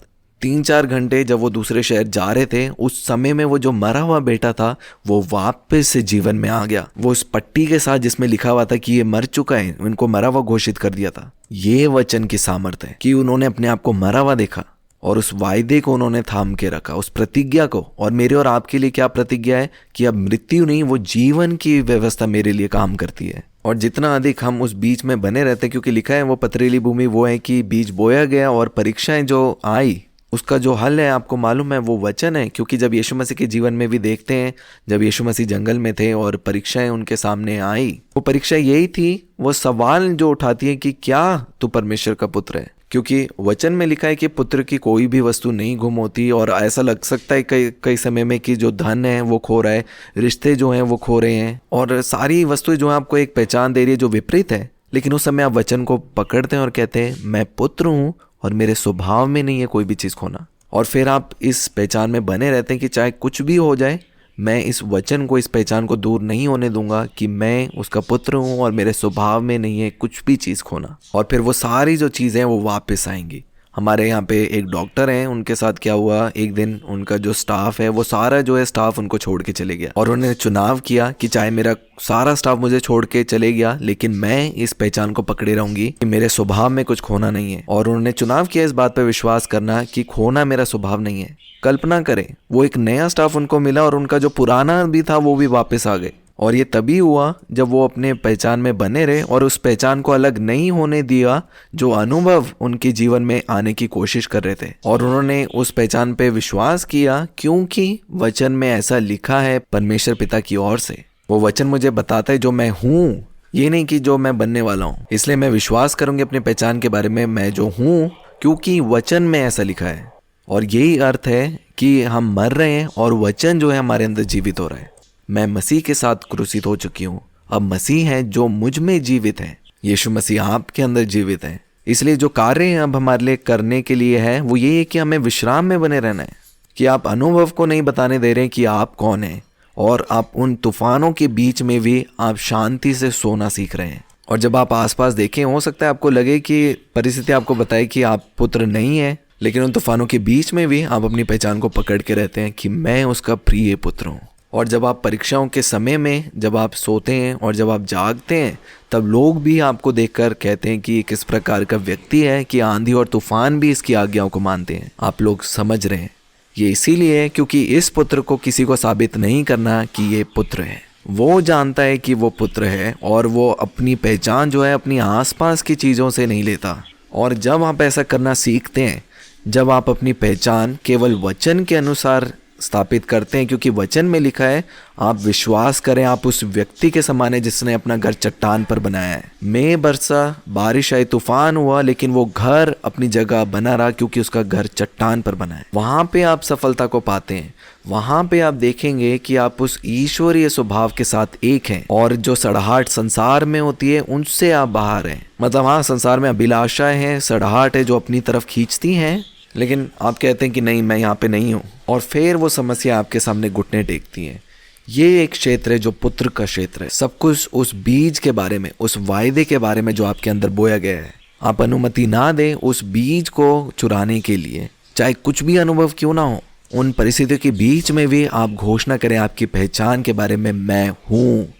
3-4 घंटे जब वो दूसरे शहर जा रहे थे, उस समय में वो जो मरा हुआ बेटा था वो वापस से जीवन में आ गया। वो उस पट्टी के साथ जिसमें लिखा हुआ था कि ये मर चुका है, उनको मरा हुआ घोषित कर दिया था। ये वचन की सामर्थ्य है कि उन्होंने अपने आप को मरा हुआ देखा और उस वायदे को उन्होंने थाम के रखा, उस प्रतिज्ञा को। और मेरे और आपके लिए क्या प्रतिज्ञा है कि अब मृत्यु नहीं, वो जीवन की व्यवस्था मेरे लिए काम करती है। और जितना अधिक हम उस बीच में बने रहते हैं, क्योंकि लिखा है वो पथरीली भूमि वो है कि बीज बोया गया और परीक्षाएं जो आई उसका जो हल है आपको मालूम है वो वचन है। क्योंकि जब यीशु मसीह के जीवन में भी देखते हैं, जब यीशु मसीह जंगल में थे और परीक्षाएं उनके सामने आई, वो परीक्षा यही थी, वो सवाल जो उठाती है कि क्या तू परमेश्वर का पुत्र है। क्योंकि वचन में लिखा है कि पुत्र की कोई भी वस्तु नहीं गुम होती, और ऐसा लग सकता है कई समय में कि जो धन है वो खो रहा है, रिश्ते जो हैं वो खो रहे हैं, और सारी वस्तुएं जो आपको एक पहचान दे रही है जो विपरीत है। लेकिन उस समय आप वचन को पकड़ते हैं और कहते हैं मैं पुत्र हूँ और मेरे स्वभाव में नहीं है कोई भी चीज़ खोना। और फिर आप इस पहचान में बने रहते हैं कि चाहे कुछ भी हो जाए, मैं इस वचन को, इस पहचान को दूर नहीं होने दूंगा कि मैं उसका पुत्र हूँ और मेरे स्वभाव में नहीं है कुछ भी चीज़ खोना। और फिर वो सारी जो चीज़ें हैं वो वापस आएंगी। हमारे यहाँ पे एक डॉक्टर हैं, उनके साथ क्या हुआ, एक दिन उनका जो स्टाफ है वो सारा जो है स्टाफ उनको छोड़ के चले गया, और उन्होंने चुनाव किया कि चाहे मेरा सारा स्टाफ मुझे छोड़ के चले गया लेकिन मैं इस पहचान को पकड़े रहूंगी कि मेरे स्वभाव में कुछ खोना नहीं है। और उन्होंने चुनाव किया इस बात पर विश्वास करना कि खोना मेरा स्वभाव नहीं है। कल्पना करें, वो एक नया स्टाफ उनको मिला और उनका जो पुराना भी था वो भी वापस आ गए। और ये तभी हुआ जब वो अपने पहचान में बने रहे और उस पहचान को अलग नहीं होने दिया जो अनुभव उनके जीवन में आने की कोशिश कर रहे थे। और उन्होंने उस पहचान पे विश्वास किया क्योंकि वचन में ऐसा लिखा है परमेश्वर पिता की ओर से। वो वचन मुझे बताता है जो मैं हूँ, ये नहीं कि जो मैं बनने वाला हूँ। इसलिए मैं विश्वास करूंगी अपनी पहचान के बारे में, मैं जो हूँ, क्योंकि वचन में ऐसा लिखा है। और यही अर्थ है कि हम मर रहे हैं और वचन जो है हमारे अंदर जीवित हो रहा है। मैं मसीह के साथ क्रूसित हो चुकी हूँ, अब मसीह है जो मुझ में जीवित है। यीशु मसीह आपके अंदर जीवित है। इसलिए जो कार्य अब हमारे लिए करने के लिए है वो ये है कि हमें विश्राम में बने रहना है, कि आप अनुभव को नहीं बताने दे रहे कि आप कौन हैं, और आप उन तूफानों के बीच में भी आप शांति से सोना सीख रहे हैं। और जब आप आसपास देखें, हो सकता है आपको लगे कि परिस्थिति आपको बताए कि आप पुत्र नहीं है, लेकिन उन तूफानों के बीच में भी आप अपनी पहचान को पकड़ के रहते हैं कि मैं उसका प्रिय पुत्र हूँ। और जब आप परीक्षाओं के समय में जब आप सोते हैं और जब आप जागते हैं, तब लोग भी आपको देखकर कहते हैं कि किस प्रकार का व्यक्ति है कि आंधी और तूफान भी इसकी आज्ञाओं को मानते हैं। आप लोग समझ रहे हैं, ये इसीलिए क्योंकि इस पुत्र को किसी को साबित नहीं करना कि ये पुत्र है। वो जानता है कि वो पुत्र है और वो अपनी पहचान जो है अपनी आसपास की चीज़ों से नहीं लेता। और जब आप ऐसा करना सीखते हैं, जब आप अपनी पहचान केवल वचन के अनुसार स्थापित करते हैं, क्योंकि वचन में लिखा है आप विश्वास करें आप उस व्यक्ति के समान है जिसने अपना घर चट्टान पर बनाया है। मेघ बरसा, बारिश आई, तूफान हुआ, लेकिन वो घर अपनी जगह बना रहा क्योंकि उसका घर चट्टान पर बना है। वहां पे आप सफलता को पाते हैं। वहां पे आप देखेंगे कि आप उस ईश्वरीय स्वभाव के साथ एक हैं, और जो सड़ाहट संसार में होती है उनसे आप बाहर हैं। मतलब हाँ, संसार में अभिलाषाएं हैं, सड़ाहट है जो अपनी तरफ खींचती हैं, लेकिन आप कहते हैं कि नहीं, मैं यहाँ पे नहीं हूँ, और फिर वो समस्या आपके सामने घुटने टेकती है। ये एक क्षेत्र है जो पुत्र का क्षेत्र है। सब कुछ उस बीज के बारे में, उस वायदे के बारे में जो आपके अंदर बोया गया है। आप अनुमति ना दें उस बीज को चुराने के लिए, चाहे कुछ भी अनुभव क्यों ना हो। उन परिस्थितियों के बीच में भी आप घोषणा करें आपकी पहचान के बारे में, मैं हूँ।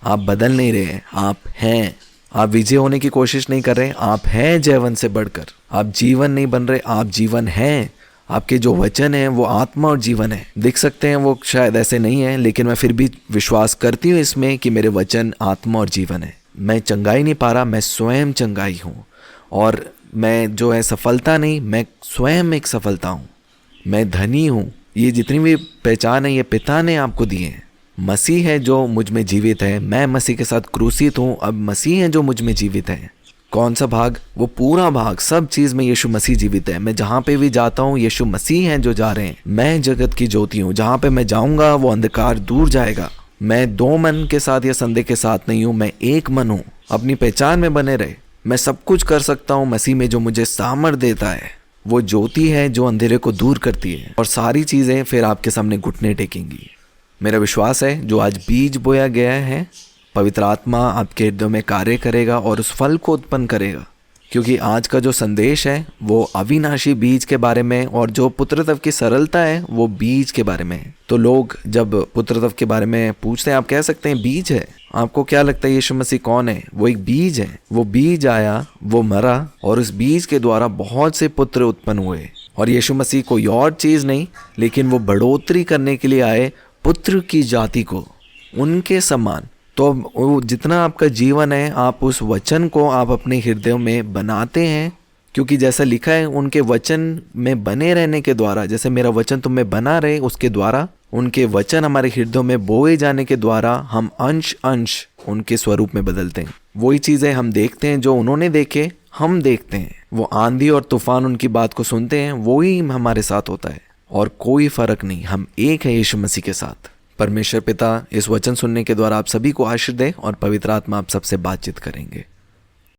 आप बदल नहीं रहे, आप हैं। आप विजय होने की कोशिश नहीं कर रहे, आप हैं जयवन से बढ़कर। आप जीवन नहीं बन रहे, आप जीवन हैं। आपके जो वचन हैं वो आत्मा और जीवन है। दिख सकते हैं वो शायद ऐसे नहीं है, लेकिन मैं फिर भी विश्वास करती हूँ इसमें कि मेरे वचन आत्मा और जीवन है। मैं चंगाई नहीं पा रहा, मैं स्वयं चंगाई हूँ। और मैं जो है सफलता नहीं, मैं स्वयं एक सफलता हूँ। मैं धनी हूँ। ये जितनी भी पहचान है ये पिता ने आपको दी है। मसीह है जो मुझ में जीवित है, मैं मसीह के साथ क्रूसित हूँ, अब मसीह है जो मुझ में जीवित है। कौन सा भाग? वो पूरा भाग, सब चीज़ में यीशु मसीह जीवित है। मैं जहाँ पे भी जाता हूँ यीशु मसीह हैं जो जा रहे हैं। मैं जगत की ज्योति हूँ, जहाँ पे मैं जाऊँगा वो अंधकार दूर जाएगा। मैं दो मन के साथ या संदेह के साथ नहीं हूँ, मैं एक मन हूँ। अपनी पहचान में बने रहे। मैं सब कुछ कर सकता हूँ मसीह में जो मुझे सामर्थ देता है। वो ज्योति है जो अंधेरे को दूर करती है, और सारी चीज़ें फिर आपके सामने घुटने टेकेंगी। मेरा विश्वास है जो आज बीज बोया गया है, पवित्र आत्मा आपके हृदय में कार्य करेगा और उस फल को उत्पन्न करेगा। क्योंकि आज का जो संदेश है वो अविनाशी बीज के बारे में, और जो पुत्रत्व की सरलता है वो बीज के बारे में है। तो लोग जब पुत्रत्व के बारे में पूछते हैं, आप कह सकते हैं बीज है। आपको क्या लगता है यीशु मसीह कौन है? वो एक बीज है। वो बीज आया, वो मरा, और उस बीज के द्वारा बहुत से पुत्र उत्पन्न हुए। और यीशु मसीह कोई और चीज़ नहीं, लेकिन वो बढ़ोतरी करने के लिए आए पुत्र की जाति को उनके समान। तो जितना आपका जीवन है, आप उस वचन को आप अपने हृदय में बनाते हैं, क्योंकि जैसा लिखा है उनके वचन में बने रहने के द्वारा, जैसे मेरा वचन तुम में बना रहे, उसके द्वारा, उनके वचन हमारे हृदय में बोए जाने के द्वारा हम अंश अंश उनके स्वरूप में बदलते हैं। वही चीज़ें हम देखते हैं जो उन्होंने देखे, हम देखते हैं। वो आंधी और तूफान उनकी बात को सुनते हैं, वही हमारे साथ होता है, और कोई फर्क नहीं। हम एक है यीशु मसीह के साथ। परमेश्वर पिता इस वचन सुनने के द्वारा आप सभी को आशीष दे, और पवित्र आत्मा आप सबसे बातचीत करेंगे।